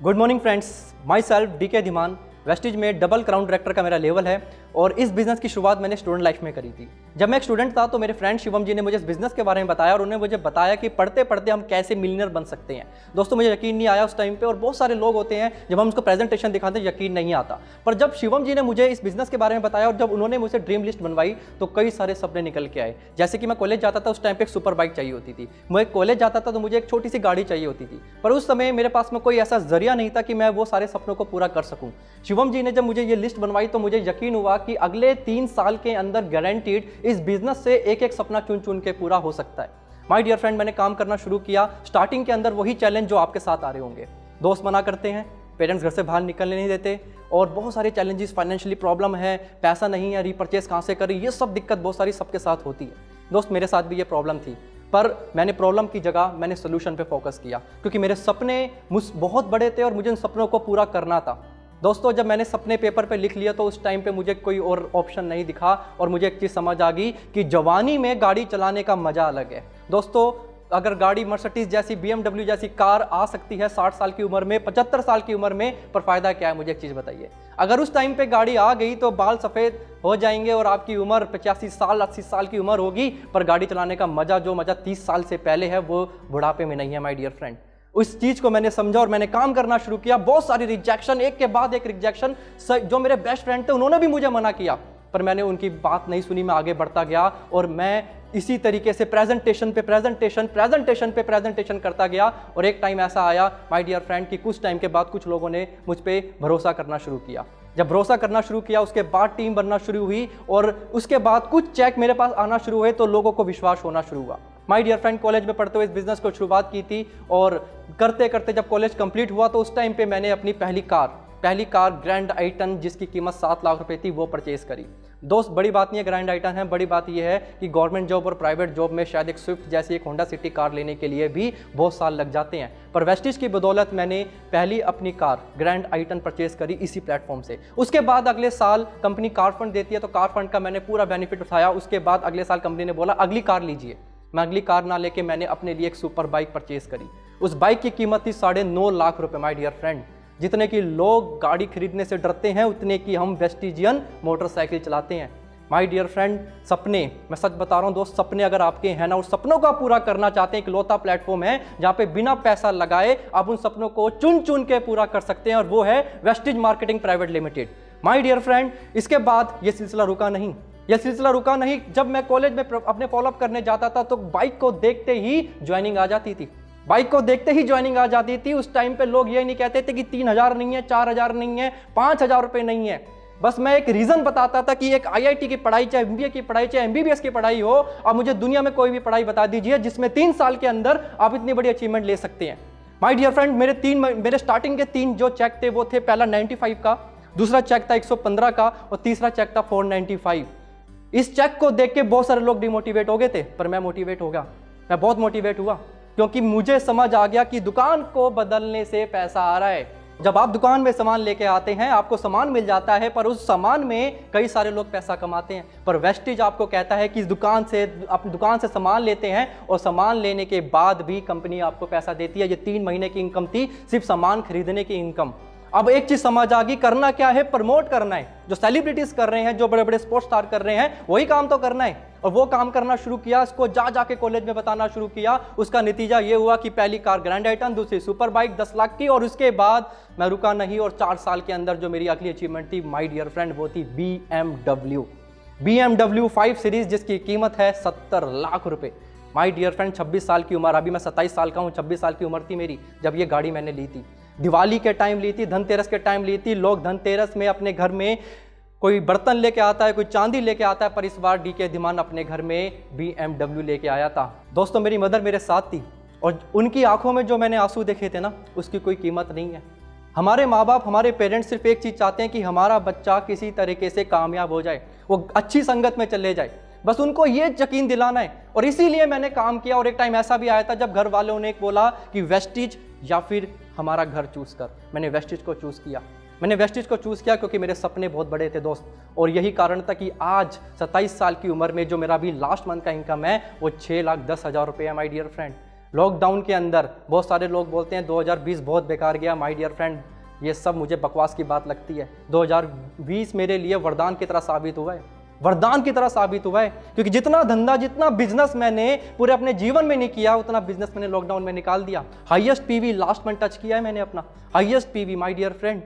Good morning friends, my self DK Dhiman. Vestige में डबल क्राउन डायरेक्टर का मेरा लेवल है और इस बिजनेस की शुरुआत मैंने स्टूडेंट लाइफ में करी थी। जब मैं एक स्टूडेंट था तो मेरे फ्रेंड शिवम जी ने मुझे इस बिजनेस के बारे में बताया और उन्होंने मुझे बताया कि पढ़ते पढ़ते हम कैसे मिलियनर बन सकते हैं। दोस्तों मुझे यकीन नहीं आया उस टाइम पे, और बहुत सारे लोग होते हैं जब हम उसको प्रेजेंटेशन दिखाते हैं यकीन नहीं आता। पर जब शिवम जी ने मुझे इस बिजनेस के बारे में बताया और जब उन्होंने मुझे ड्रीम लिस्ट बनवाई तो कई सारे सपने निकल के आए। जैसे कि मैं कॉलेज जाता था, उस टाइम पे एक सुपर बाइक चाहिए होती थी। मैं कॉलेज जाता था तो मुझे एक छोटी सी गाड़ी चाहिए होती थी, पर उस समय मेरे पास में कोई ऐसा जरिया नहीं था कि मैं वो सारे सपनों को पूरा कर सकूं। शिवम जी ने जब मुझे ये लिस्ट बनवाई तो मुझे यकीन हुआ कि अगले 3 साल के अंदर गारंटीड इस बिजनेस से एक एक सपना चुन चुन के पूरा हो सकता है। माय डियर फ्रेंड, मैंने काम करना शुरू किया। स्टार्टिंग के अंदर वही चैलेंज जो आपके साथ आ रहे होंगे। दोस्त मना करते हैं, पेरेंट्स घर से बाहर निकलने नहीं देते, और बहुत सारे चैलेंजेस, फाइनेंशियली प्रॉब्लम है, पैसा नहीं है, रीपर्चेस कहाँ से करें, ये सब दिक्कत बहुत सारी सबके साथ होती है। दोस्त मेरे साथ भी ये प्रॉब्लम थी, पर मैंने प्रॉब्लम की जगह मैंने सोल्यूशन पे फोकस किया, क्योंकि मेरे सपने बहुत बड़े थे और मुझे उन सपनों को पूरा करना था। दोस्तों जब मैंने सपने पेपर पे लिख लिया तो उस टाइम पे मुझे कोई और ऑप्शन नहीं दिखा, और मुझे एक चीज़ समझ आ गई कि जवानी में गाड़ी चलाने का मज़ा अलग है। दोस्तों अगर गाड़ी मर्सिडीज जैसी, BMW जैसी कार आ सकती है 60 साल की उम्र में, 75 साल की उम्र में, पर फायदा क्या है? मुझे एक चीज़ बताइए। अगर उस टाइम पे गाड़ी आ गई तो बाल सफ़ेद हो जाएंगे और आपकी उम्र 85 साल 80 साल की उम्र होगी, पर गाड़ी चलाने का मज़ा जो मज़ा 30 साल से पहले है वो बुढ़ापे में नहीं है माय डियर फ्रेंड। उस चीज़ को मैंने समझा और मैंने काम करना शुरू किया। बहुत सारी रिजेक्शन, एक के बाद एक रिजेक्शन। जो मेरे बेस्ट फ्रेंड थे उन्होंने भी मुझे मना किया, पर मैंने उनकी बात नहीं सुनी। मैं आगे बढ़ता गया और मैं इसी तरीके से प्रेजेंटेशन पे प्रेजेंटेशन करता गया। और एक टाइम ऐसा आया माय डियर फ्रेंड कि कुछ टाइम के बाद कुछ लोगों ने मुझ पे भरोसा करना शुरू किया। जब भरोसा करना शुरू किया उसके बाद टीम बनना शुरू हुई, और उसके बाद कुछ चेक मेरे पास आना शुरू हुए तो लोगों को विश्वास होना शुरू हुआ। माय डियर फ्रेंड, कॉलेज में पढ़ते हुए इस बिजनेस को शुरुआत की थी, और करते करते जब कॉलेज कंप्लीट हुआ तो उस टाइम पे मैंने अपनी पहली कार ग्रैंड आइटन जिसकी कीमत 7 लाख रुपए थी वो परचेज करी। दोस्त बड़ी बात नहीं है ग्रैंड आइटन है, बड़ी बात यह है कि गवर्नमेंट जॉब और प्राइवेट जॉब में शायद एक स्विफ्ट जैसी एक होंडा सिटी कार लेने के लिए भी बहुत साल लग जाते हैं, पर वेस्टीज की बदौलत मैंने पहली अपनी कार ग्रैंड आइटन परचेज करी इसी प्लेटफॉर्म से। उसके बाद अगले साल कंपनी कार फंड देती है तो कार फंड का मैंने पूरा बेनिफिट उठाया। उसके बाद अगले साल कंपनी ने बोला अगली कार लीजिए। मैं अगली कार ना लेके मैंने अपने लिए एक सुपर बाइक परचेज करी। उस बाइक की कीमत थी 9.5 लाख रुपए माय डियर फ्रेंड। जितने की लोग गाड़ी खरीदने से डरते हैं उतने की हम वेस्टिजियन मोटरसाइकिल चलाते हैं। माय डियर फ्रेंड, सपने, मैं सच बता रहा हूँ दोस्त, सपने अगर आपके हैं ना, उस सपनों का पूरा करना चाहते हैं, इकलौता प्लेटफॉर्म है जहाँ पे बिना पैसा लगाए आप उन सपनों को चुन चुन के पूरा कर सकते हैं, और वो है Vestige marketing private limited. My dear friend, इसके बाद ये सिलसिला रुका नहीं। जब मैं कॉलेज में अपने फॉलोअप करने जाता था तो बाइक को देखते ही ज्वाइनिंग आ जाती थी। उस टाइम पे लोग ये नहीं कहते थे कि 3,000 नहीं है, 4,000 नहीं है, 5,000 रुपए नहीं है। बस मैं एक रीजन बताता था कि एक IIT की पढ़ाई, चाहे MBA की पढ़ाई, चाहे MBBS की पढ़ाई हो, अब मुझे दुनिया में कोई भी पढ़ाई बता दीजिए जिसमें 3 साल के अंदर आप इतनी बड़ी अचीवमेंट ले सकते हैं। माय डियर फ्रेंड, मेरे स्टार्टिंग के 3 जो चेक थे वो थे, पहला 95 का, दूसरा चेक था 115 का, और तीसरा चेक था 495। इस चेक को देख के बहुत सारे लोग डिमोटिवेट हो गए थे, पर मैं मोटिवेट हो गया। मैं बहुत मोटिवेट हुआ क्योंकि मुझे समझ आ गया कि दुकान को बदलने से पैसा आ रहा है। जब आप दुकान में सामान लेके आते हैं आपको सामान मिल जाता है, पर उस सामान में कई सारे लोग पैसा कमाते हैं। पर वेस्टीज आपको कहता है कि इस दुकान से सामान लेते हैं और सामान लेने के बाद भी कंपनी आपको पैसा देती है। ये 3 महीने की इनकम थी, सिर्फ सामान खरीदने की इनकम। अब एक चीज समझ आ गई, करना क्या है, प्रमोट करना है। जो सेलिब्रिटीज कर रहे हैं, जो बड़े बड़े स्पोर्ट्स स्टार कर रहे हैं, वही काम तो करना है। और वो काम करना शुरू किया, इसको जा जाके कॉलेज में बताना शुरू किया। उसका नतीजा ये हुआ कि पहली कार ग्रैंड आइटन, दूसरी सुपर बाइक 10 लाख की, और उसके बाद मैं रुका नहीं और 4 साल के अंदर जो मेरी अगली अचीवमेंट थी माय डियर फ्रेंड, वो थी BMW 5 सीरीज, जिसकी कीमत है 70 लाख रुपए। माय डियर फ्रेंड, 26 साल की उम्र, अभी मैं 27 साल का हूँ, 26 साल की उम्र थी मेरी जब ये गाड़ी मैंने ली थी। दिवाली के टाइम ली थी, धनतेरस के टाइम ली थी। लोग धनतेरस में अपने घर में कोई बर्तन लेके आता है, कोई चांदी लेके आता है, पर इस बार डीके धीमान अपने घर में BMW लेके आया था। दोस्तों, मेरी मदर मेरे साथ थी और उनकी आंखों में जो मैंने आंसू देखे थे ना, उसकी कोई कीमत नहीं है। हमारे माँ बाप, हमारे पेरेंट्स सिर्फ एक चीज़ चाहते हैं कि हमारा बच्चा किसी तरीके से कामयाब हो जाए, वो अच्छी संगत में चले जाए, बस उनको ये यकीन दिलाना है। और इसीलिए मैंने काम किया। और एक टाइम ऐसा भी आया था जब घर वालों ने बोला कि वेस्टिज या फिर हमारा घर चूज कर। मैंने वेस्टिज को चूज़ किया। मैंने वेस्टिज को चूज़ किया क्योंकि मेरे सपने बहुत बड़े थे दोस्त, और यही कारण था कि आज 27 साल की उम्र में जो मेरा अभी लास्ट मंथ का इनकम है वो 6,10,000 रुपये है माय डियर फ्रेंड। लॉकडाउन के अंदर बहुत सारे लोग बोलते हैं 2020 बहुत बेकार गया। माय डियर फ्रेंड, ये सब मुझे बकवास की बात लगती है। 2020 मेरे लिए वरदान की तरह साबित हुआ है, वरदान की तरह साबित हुआ है, क्योंकि जितना धंधा, जितना बिजनेस मैंने पूरे अपने जीवन में नहीं किया, उतना बिजनेस मैंने लॉकडाउन में निकाल दिया। Highest PV last month touch किया है मैंने अपना, highest PV my dear friend.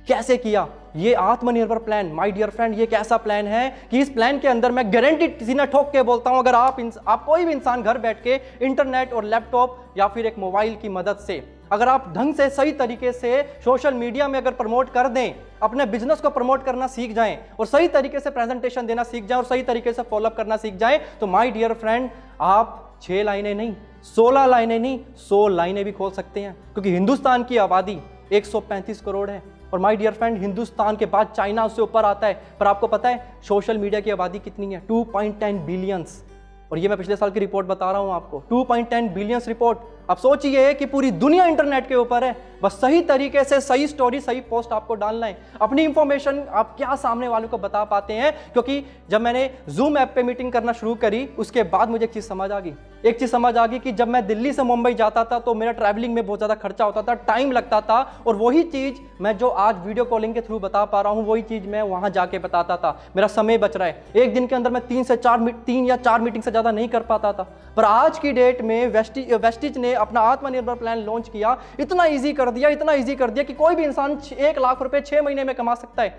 कैसे किया? ये आत्मनिर्भर प्लान माय डियर फ्रेंड, ये एक ऐसा प्लान है कि इस प्लान के अंदर मैं गारंटी सीना ठोक के बोलता हूं, अगर आप कोई भी इंसान घर बैठ के इंटरनेट और लैपटॉप या फिर एक मोबाइल की मदद से अगर आप ढंग से सही तरीके से सोशल मीडिया में अगर प्रमोट कर दें, अपने बिजनेस को प्रमोट करना सीख जाएं और सही तरीके से प्रेजेंटेशन देना सीख जाएं और सही तरीके से फॉलोअप करना सीख जाएं, तो माय डियर फ्रेंड आप 6 लाइनें नहीं, 16 लाइनें नहीं, 100 लाइनें भी खोल सकते हैं। क्योंकि हिंदुस्तान की आबादी 135 करोड़ है और माय डियर फ्रेंड हिंदुस्तान के बाद चाइना उससे ऊपर आता है। पर आपको पता है सोशल मीडिया की आबादी कितनी है? 2.10 बिलियंस। और ये मैं पिछले साल की रिपोर्ट बता रहा हूं आपको, 2.10 बिलियंस रिपोर्ट। अब सोचिए कि पूरी दुनिया इंटरनेट के ऊपर है, बस सही तरीके से सही स्टोरी, सही पोस्ट आपको डालना है। अपनी इंफॉर्मेशन आप क्या सामने वालों को बता पाते हैं? क्योंकि जब मैंने जूम ऐप पे मीटिंग करना शुरू करी, उसके बाद मुझे एक चीज़ समझ आ गई। एक चीज़ समझ आ गई कि जब मैं दिल्ली से मुंबई जाता था तो मेरा ट्रैवलिंग में बहुत ज़्यादा खर्चा होता था, टाइम लगता था, और वही चीज़ मैं जो आज वीडियो कॉलिंग के थ्रू बता पा रहा हूँ, वही चीज़ मैं वहाँ जाके बताता था। मेरा समय बच रहा है। एक दिन के अंदर मैं 3 या 4 मीटिंग से ज़्यादा नहीं कर पाता था। पर आज की डेट में वेस्टिज ने अपना आत्मनिर्भर प्लान लॉन्च किया, इतना ईजी कर दिया, इतना ईजी कर दिया कि कोई भी इंसान 1 लाख रुपए 6 महीने में कमा सकता है।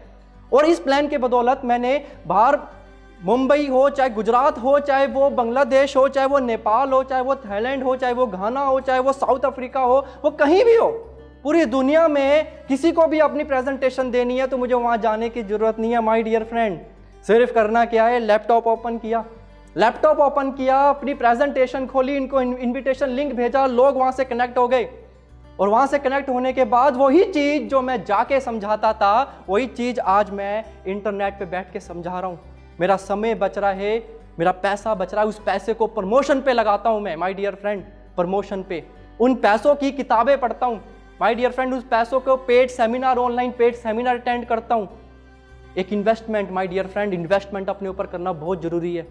और इस प्लान के बदौलत मैंने बाहर, मुंबई हो, चाहे गुजरात हो, चाहे वो बांग्लादेश हो, चाहे वो नेपाल हो, चाहे वो थाईलैंड हो, चाहे वो घाना हो, चाहे वो साउथ अफ्रीका हो, वो कहीं भी हो, पूरी दुनिया में किसी को भी अपनी प्रेजेंटेशन देनी है तो मुझे वहां जाने की जरूरत नहीं है माय डियर फ्रेंड। सिर्फ करना क्या है? लैपटॉप ओपन किया, अपनी प्रेजेंटेशन खोली, इनको इनविटेशन लिंक भेजा, लोग वहां से कनेक्ट हो गए। और वहां से कनेक्ट होने के बाद वही चीज जो मैं जाके समझाता था, वही चीज आज मैं इंटरनेट पे बैठ के समझा रहा हूं। मेरा समय बच रहा है, मेरा पैसा बच रहा है, उस पैसे को प्रमोशन पे लगाता हूं मैं माय डियर फ्रेंड, प्रमोशन पे। उन पैसों की किताबें पढ़ता हूं माय डियर फ्रेंड, उस पैसों को paid seminar, online paid seminar attend करता हूं। एक investment my dear friend, investment अपने ऊपर करना बहुत जरूरी है।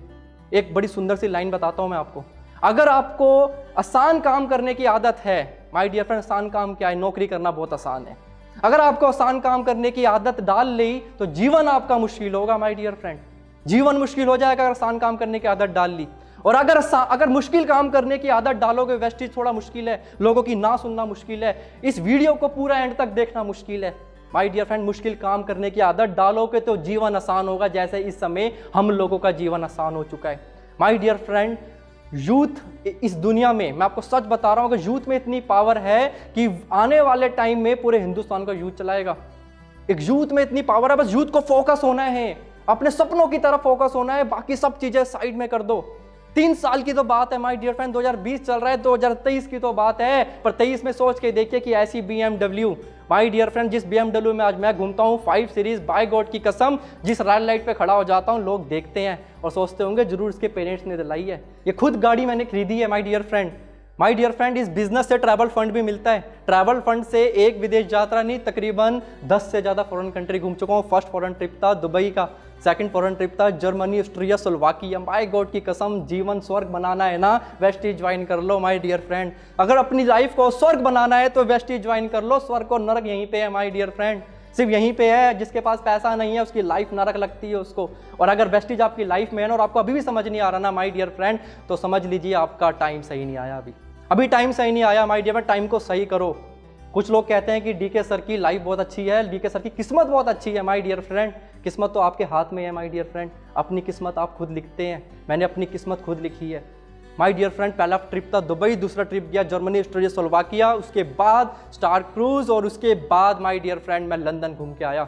एक बड़ी सुंदर सी लाइन बताता हूं मैं आपको। अगर आपको आसान काम करने की आदत है माय डियर फ्रेंड, आसान काम क्या है? नौकरी करना बहुत आसान है। अगर आपको आसान काम करने की आदत डाल ली तो जीवन आपका मुश्किल होगा माय डियर फ्रेंड, जीवन मुश्किल हो जाएगा अगर आसान काम करने की आदत डाल ली। और अगर मुश्किल काम करने की आदत डालोगे, वेस्टिज थोड़ा मुश्किल है, लोगों की ना सुनना मुश्किल है, इस वीडियो को पूरा एंड तक देखना मुश्किल है माय डियर फ्रेंड। मुश्किल काम करने की आदत डालोगे तो जीवन आसान होगा, जैसे इस समय हम लोगों का जीवन आसान हो चुका है माय डियर फ्रेंड। यूथ इस दुनिया में, मैं आपको सच बता रहा हूं कि यूथ में इतनी पावर है कि आने वाले टाइम में पूरे हिंदुस्तान का यूथ चलाएगा। एक यूथ में इतनी पावर है, बस यूथ को फोकस होना है, अपने सपनों की तरफ फोकस होना है, बाकी सब चीजें साइड में कर दो। 3 साल की तो बात है माय डियर फ्रेंड, 2020 चल रहा है, 2023 की तो बात है, पर 23 में सोच के देखिए कि ऐसी BMW माय डियर फ्रेंड, जिस BMW में आज मैं घूमता हूँ 5 सीरीज, बाय गॉड की कसम, जिस रेड लाइट पे खड़ा हो जाता हूँ, लोग देखते हैं और सोचते होंगे जरूर इसके पेरेंट्स ने दिलाई है। ये खुद गाड़ी मैंने खरीदी है my dear friend. My dear friend, इस बिजनेस से ट्रैवल फंड भी मिलता है। ट्रैवल फंड से एक विदेश यात्रा नहीं, तकरीबन 10 से ज़्यादा फॉरेन कंट्री घूम चुका हूँ। फर्स्ट फॉरेन ट्रिप था दुबई का, सेकंड फॉरेन ट्रिप था Germany, Austria, Slovakia. My God की कसम, जीवन स्वर्ग बनाना है ना, वेस्टीज ज्वाइन कर लो माय डियर फ्रेंड। अगर अपनी लाइफ को स्वर्ग बनाना है तो वेस्टीज ज्वाइन कर लो। स्वर्ग और नरक यहीं पे है माय डियर फ्रेंड, सिर्फ यहीं पे है। जिसके पास पैसा नहीं है उसकी लाइफ नरक लगती है उसको। और अगर वेस्टीज आपकी लाइफ में है ना और आपको अभी भी समझ नहीं आ रहा ना माय डियर फ्रेंड, तो समझ लीजिए आपका टाइम सही नहीं आया। अभी टाइम सही नहीं आया माय डियर फ्रेंड, टाइम को सही करो। कुछ लोग कहते हैं कि डीके सर की लाइफ बहुत अच्छी है, डीके सर की किस्मत बहुत अच्छी है माय डियर फ्रेंड। किस्मत तो आपके हाथ में है माय डियर फ्रेंड, अपनी किस्मत आप खुद लिखते हैं। मैंने अपनी किस्मत खुद लिखी है माय डियर फ्रेंड। पहला ट्रिप था दुबई, दूसरा ट्रिप गया जर्मनी, ऑस्ट्रेलिया, स्लोवाकिया, उसके बाद स्टार क्रूज और उसके बाद माय डियर फ्रेंड मैं लंदन घूम के आया।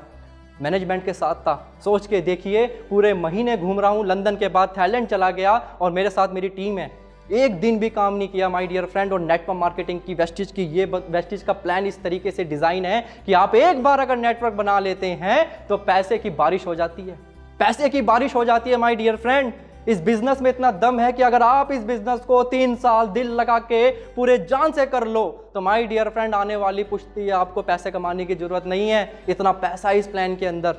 मैनेजमेंट के साथ था, सोच के देखिए पूरे महीने घूम रहा हूँ। लंदन के बाद थाईलैंड चला गया और मेरे साथ मेरी टीम है। एक दिन भी काम नहीं किया माय डियर फ्रेंड। और नेटवर्क मार्केटिंग की वेस्टीज की ये वेस्टीज का प्लान इस तरीके से डिजाइन है कि आप एक बार अगर नेटवर्क बना लेते हैं तो पैसे की बारिश हो जाती है, पैसे की बारिश हो जाती है माय डियर फ्रेंड। इस बिजनेस में इतना दम है कि अगर आप इस बिजनेस को 3 साल दिल लगा के पूरे जान से कर लो तो माय डियर फ्रेंड आने वाली पुश्ती है, आपको पैसे कमाने की जरूरत नहीं है, इतना पैसा है इस प्लान के अंदर।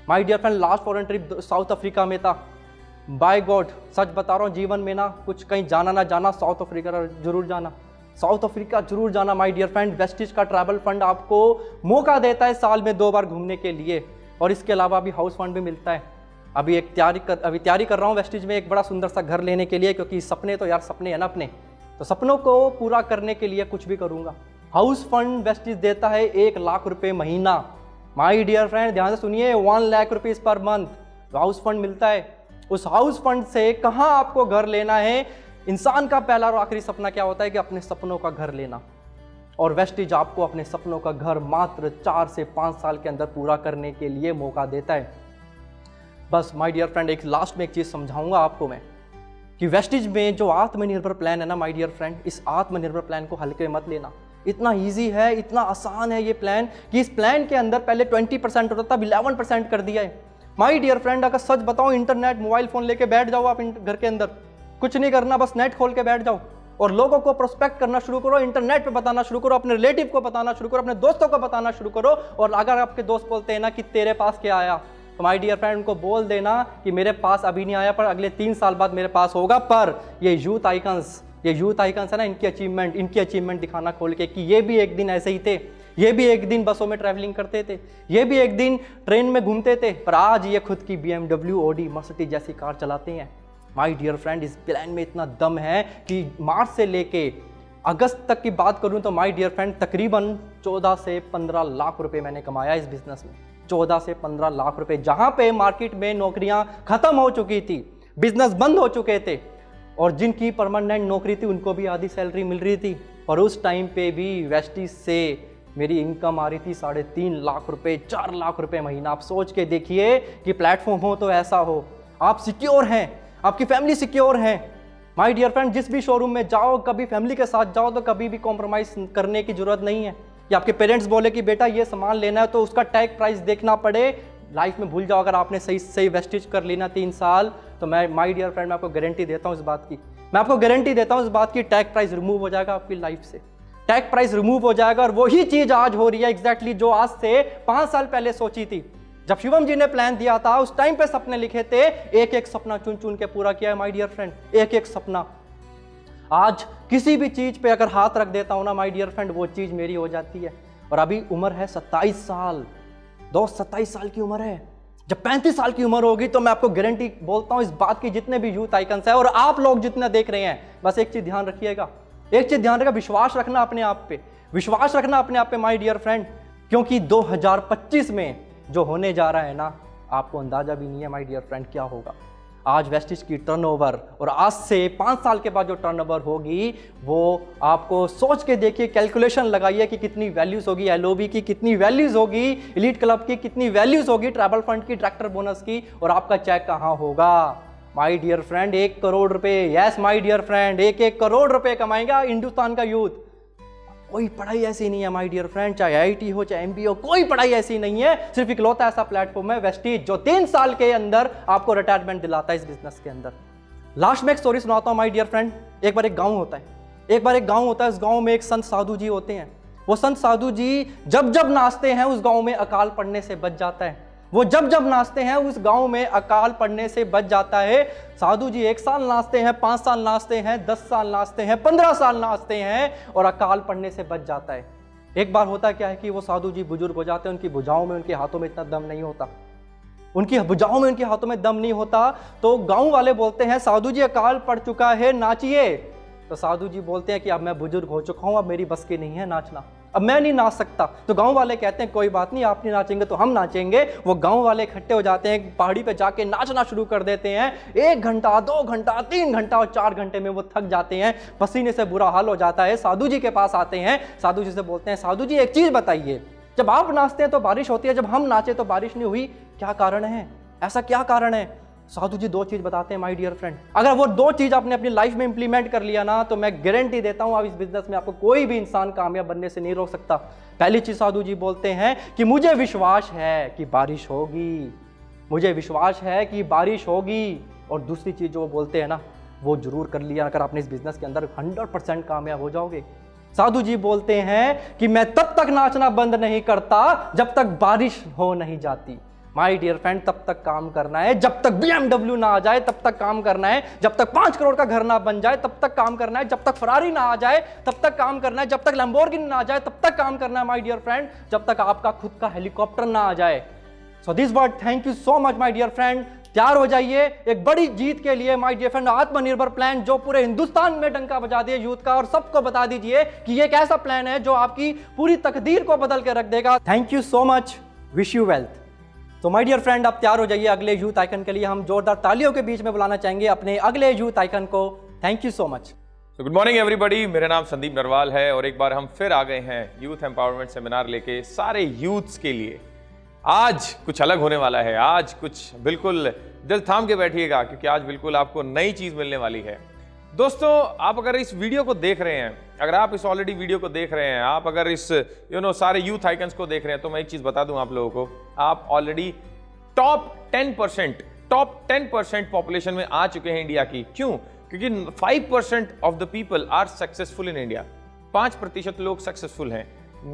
My dear friend last foreign trip South Africa में था। बाय गॉड सच बता रहा हूँ, जीवन में ना कुछ कहीं जाना ना जाना, साउथ अफ्रीका जरूर जाना, साउथ अफ्रीका जरूर जाना माय डियर फ्रेंड। वेस्टीज का ट्रैवल फंड आपको मौका देता है साल में 2 बार घूमने के लिए, और इसके अलावा अभी हाउस फंड भी मिलता है। अभी तैयारी कर रहा हूँ वेस्टीज में एक बड़ा सुंदर सा घर लेने के लिए, क्योंकि सपने तो यार सपने हैं ना अपने, तो सपनों को पूरा करने के लिए कुछ भी करूँगा। हाउस फंड वेस्टीज देता है 1 लाख रुपये महीना माय डियर फ्रेंड, ध्यान से सुनिए, 1 lakh rupees per month house fund मिलता है। उस हाउस फंड से कहाँ आपको घर लेना है, इंसान का पहला और आखिरी सपना क्या होता है कि अपने सपनों का घर लेना, और वेस्टीज आपको अपने सपनों का घर मात्र 4 से 5 साल के अंदर पूरा करने के लिए मौका देता है। बस माय डियर फ्रेंड एक लास्ट में एक चीज़ समझाऊंगा आपको मैं कि वेस्टीज में जो आत्मनिर्भर प्लान है ना माय डियर फ्रेंड, इस आत्मनिर्भर प्लान को हल्के मत लेना। इतना इजी है, इतना आसान है ये प्लान कि इस प्लान के अंदर पहले 20% होता था, अब 11% कर दिया है माय डियर फ्रेंड। अगर सच बताओ, इंटरनेट मोबाइल फोन लेके बैठ जाओ आप घर के अंदर, कुछ नहीं करना, बस नेट खोल के बैठ जाओ और लोगों को प्रोस्पेक्ट करना शुरू करो, इंटरनेट पे बताना शुरू करो, अपने रिलेटिव को बताना शुरू करो, अपने दोस्तों को बताना शुरू करो। और अगर आपके दोस्त बोलते हैं ना कि तेरे पास क्या आया, तो माय डियर फ्रेंड उनको बोल देना कि मेरे पास अभी नहीं आया पर अगले 3 साल बाद मेरे पास होगा। पर ये यूथ आइकन्स है ना, इनकी अचीवमेंट दिखाना खोल के कि ये भी एक दिन ऐसे ही थे, ये भी एक दिन बसों में ट्रैवलिंग करते थे, ये भी एक दिन ट्रेन में घूमते थे, पर आज ये खुद की BMW, ऑडी, मर्सिडीज जैसी कार चलाते हैं। माय डियर फ्रेंड इस प्लान में इतना दम है कि मार्च से लेके अगस्त तक की बात करूं तो माय डियर फ्रेंड तकरीबन 14 से 15 लाख रुपए मैंने कमाया इस बिजनेस में। 14 से 15 लाख रुपए, जहां पे मार्केट में नौकरियां खत्म हो चुकी थी, बिजनेस बंद हो चुके थे, और जिनकी परमानेंट नौकरी थी उनको भी आधी सैलरी मिल रही थी। और उस टाइम पे भी वेस्टीज से मेरी इनकम आ रही थी 3.5 लाख रुपए, 4 लाख रुपए महीना। आप सोच के देखिए कि प्लेटफॉर्म हो तो ऐसा हो, आप सिक्योर हैं, आपकी फैमिली सिक्योर है। माय डियर फ्रेंड जिस भी शोरूम में जाओ, कभी फैमिली के साथ जाओ तो कभी भी कॉम्प्रोमाइज करने की जरूरत नहीं है। कि आपके पेरेंट्स बोले कि बेटा ये सामान लेना है तो उसका टैग प्राइस देखना पड़े, लाइफ में भूल जाओ। अगर आपने सही वेस्टेज कर लेना 3 साल, तो मैं माय डियर फ्रेंड मैं आपको गारंटी देता हूँ इस बात की, मैं आपको गारंटी देता हूँ इस बात की, टैग प्राइस रिमूव हो जाएगा आपकी लाइफ से, टैग प्राइस रिमूव हो जाएगा। और वही चीज आज हो रही है एग्जैक्टली जो आज से 5 साल पहले सोची थी। जब शिवम जी ने प्लान दिया था उस टाइम पे सपने लिखे थे, एक एक सपना चुन चुन के पूरा किया है माय डियर फ्रेंड, एक एक सपना। आज किसी भी चीज पे अगर हाथ रख देता हूं ना माय डियर फ्रेंड, वो चीज मेरी हो जाती है। और अभी उम्र है 27 साल, 27 साल की उम्र है। जब 35 साल की उम्र होगी तो मैं आपको गारंटी बोलता हूं इस बात की, जितने भी यूथ आइकन्स है और आप लोग जितना देख रहे हैं, बस एक चीज ध्यान रखिएगा, एक चीज ध्यान रखिएगा, विश्वास रखना अपने आप पे, विश्वास रखना अपने आप पे माय डियर फ्रेंड। क्योंकि 2025 में जो होने जा रहा है ना, आपको अंदाजा भी नहीं है माय डियर फ्रेंड क्या होगा। आज वेस्टीज की टर्नओवर और आज से 5 साल के बाद जो टर्नओवर होगी, वो आपको सोच के देखिए, कैलकुलेशन लगाइए कि कितनी वैल्यूज होगी, LOB की कितनी वैल्यूज होगी, एलीट क्लब की कितनी वैल्यूज होगी, ट्रैवल फंड की, ट्रैक्टर बोनस की, और आपका चेक कहाँ होगा माय डियर फ्रेंड। 1 करोड़ रुपए, yes my dear friend, 1 crore रुपए कमाएगा हिंदुस्तान का यूथ। कोई पढ़ाई ऐसी नहीं है माय डियर फ्रेंड, चाहे IIT हो चाहे MBA हो, कोई पढ़ाई ऐसी नहीं है। सिर्फ इकलौता ऐसा प्लेटफॉर्म है वेस्टीज जो 3 साल के अंदर आपको रिटायरमेंट दिलाता है इस बिजनेस के अंदर। लास्ट में एक स्टोरी सुनाता हूँ माय डियर फ्रेंड। एक बार एक गांव होता है, उस गांव में एक संत साधु जी होते हैं। वो संत साधु जी जब जब नाचते हैं उस गांव में अकाल पड़ने से बच जाता है। वो जब जब नाचते हैं उस गांव में अकाल पड़ने से बच जाता है। साधु जी 1 साल नाचते हैं, 5 साल नाचते हैं, 10 साल नाचते हैं, 15 साल नाचते हैं और अकाल पड़ने से बच जाता है। एक बार होता क्या है कि वो साधु जी बुजुर्ग हो जाते हैं, उनकी भुजाओं में, उनके हाथों में इतना दम नहीं होता, उनकी भुजाओं में, उनके हाथों में दम नहीं होता। तो गांव वाले बोलते हैं साधु जी अकाल पड़ चुका है, नाचिए। तो साधु जी बोलते हैं कि अब मैं बुजुर्ग हो चुका हूं, अब मेरी बस की नहीं है नाचना, अब मैं नहीं नाच सकता। तो गांव वाले कहते हैं कोई बात नहीं, आप नहीं नाचेंगे तो हम नाचेंगे। वो गांव वाले इकट्ठे हो जाते हैं, पहाड़ी पे जाके नाचना शुरू कर देते हैं। 1 घंटा, 2 घंटा, 3 घंटा और 4 घंटे में वो थक जाते हैं, पसीने से बुरा हाल हो जाता है। साधु जी के पास आते हैं, साधु जी से बोलते हैं साधु जी एक चीज बताइए, जब आप नाचते हैं तो बारिश होती है, जब हम नाचे तो बारिश नहीं हुई, क्या कारण है, ऐसा क्या कारण है? साधु जी 2 चीज बताते हैं माय डियर फ्रेंड। अगर वो 2 चीज आपने अपनी लाइफ में इंप्लीमेंट कर लिया ना, तो मैं गारंटी देता हूं आप इस बिजनेस में आपको कोई भी इंसान कामयाब बनने से नहीं रोक सकता। पहली चीज साधु जी बोलते हैं कि मुझे विश्वास है कि बारिश होगी, मुझे विश्वास है कि बारिश होगी। और दूसरी चीज जो वो बोलते हैं ना, वो जरूर कर लिया अगर आपने इस बिजनेस के अंदर 100% कामयाब हो जाओगे। साधु जी बोलते हैं कि मैं तब तक नाचना बंद नहीं करता जब तक बारिश हो नहीं जाती। माय डियर फ्रेंड, तब तक काम करना है जब तक BMW ना आ जाए, तब तक काम करना है जब तक 5 करोड़ का घर ना बन जाए, तब तक काम करना है जब तक फरारी ना आ जाए, तब तक काम करना है जब तक लैम्बोर्गिनी ना आ जाए, तब तक काम करना है माय डियर फ्रेंड, जब तक आपका खुद का हेलीकॉप्टर ना आ जाए। So this word, thank you so much my dear friend. तैयार हो जाइए एक बड़ी जीत के लिए माय डियर फ्रेंड, आत्मनिर्भर प्लान जो पूरे हिंदुस्तान में डंका बजा दिए यूथ का, और सबको बता दीजिए कि ये एक ऐसा प्लान है जो आपकी पूरी तकदीर को बदल के रख देगा। Thank you so much, wish you wealth. तो माय डियर फ्रेंड, आप तैयार हो जाइए अगले यूथ आइकन के लिए। हम जोरदार तालियों के बीच में बुलाना चाहेंगे अपने अगले यूथ आइकन को। Thank you so much. Good morning everybody, मेरा नाम संदीप नरवाल है और एक बार हम फिर आ गए हैं यूथ एम्पावरमेंट सेमिनार लेके सारे यूथ्स के लिए। आज कुछ अलग होने वाला है, आज कुछ बिल्कुल दिल थाम के बैठिएगा क्योंकि आज बिल्कुल आपको नई चीज मिलने वाली है। दोस्तों, आप अगर इस वीडियो को देख रहे हैं, अगर आप इस ऑलरेडी वीडियो को देख रहे हैं, आप अगर इस सारे यूथ आइकन्स को देख रहे हैं, तो मैं एक चीज बता दूं आप लोगों को, आप ऑलरेडी टॉप 10% पॉपुलेशन में आ चुके हैं इंडिया की। क्यों? क्योंकि 5% of the people are successful in India. 5% लोग सक्सेसफुल हैं,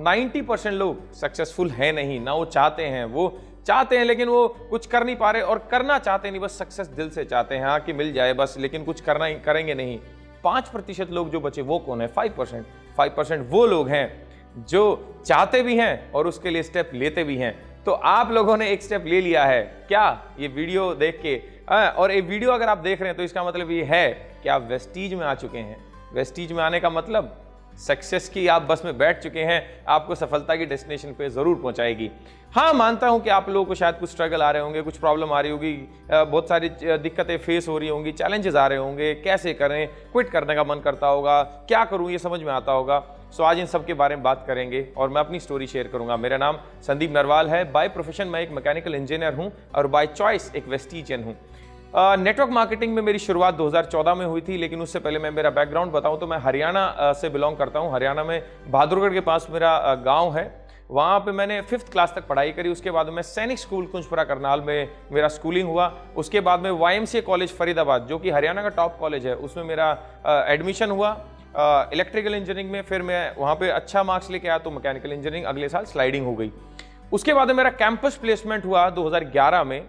90% लोग सक्सेसफुल हैं नहीं, ना वो चाहते हैं, वो चाहते हैं लेकिन वो कुछ कर नहीं पा रहे, और करना चाहते नहीं, बस सक्सेस दिल से चाहते हैं, हाँ कि मिल जाए बस, लेकिन कुछ करना ही करेंगे नहीं। 5% लोग जो बचे वो कौन है? 5% वो लोग हैं जो चाहते भी हैं और उसके लिए स्टेप लेते भी हैं। तो आप लोगों ने एक स्टेप ले लिया है क्या ये वीडियो देख के? और ये वीडियो अगर आप देख रहे हैं तो इसका मतलब ये है कि आप वेस्टीज में आ चुके हैं। वेस्टीज में आने का मतलब सक्सेस की आप बस में बैठ चुके हैं, आपको सफलता की डेस्टिनेशन पे जरूर पहुंचाएगी। हाँ, मानता हूं कि आप लोगों को शायद कुछ स्ट्रगल आ रहे होंगे, कुछ प्रॉब्लम आ रही होगी, बहुत सारी दिक्कतें फेस हो रही होंगी, चैलेंजेस आ रहे होंगे, कैसे करें, क्विट करने का मन करता होगा, क्या करूं ये समझ में आता होगा। सो आज इन सब के बारे में बात करेंगे और मैं अपनी स्टोरी शेयर करूंगा। मेरा नाम संदीप नरवाल है, बाय प्रोफेशन मैं एक मैकेनिकल इंजीनियर हूं और बाय चॉइस एक वेस्टीजियन हूं। नेटवर्क मार्केटिंग में मेरी शुरुआत 2014 में हुई थी, लेकिन उससे पहले मैं मेरा बैकग्राउंड बताऊं तो मैं हरियाणा से बिलोंग करता हूं। हरियाणा में बहादुरगढ़ के पास मेरा गांव है, वहाँ पे मैंने 5th क्लास तक पढ़ाई करी। उसके बाद में सैनिक स्कूल कुंजपुरा करनाल में मेरा स्कूलिंग हुआ। उसके बाद में YMCA कॉलेज फरीदाबाद, जो कि हरियाणा का टॉप कॉलेज है, उसमें मेरा एडमिशन हुआ इलेक्ट्रिकल इंजीनियरिंग में। फिर मैं वहाँ पे अच्छा मार्क्स लेके आया तो मैकेनिकल इंजीनियरिंग अगले साल स्लाइडिंग हो गई। उसके बाद मेरा कैंपस प्लेसमेंट हुआ 2011 में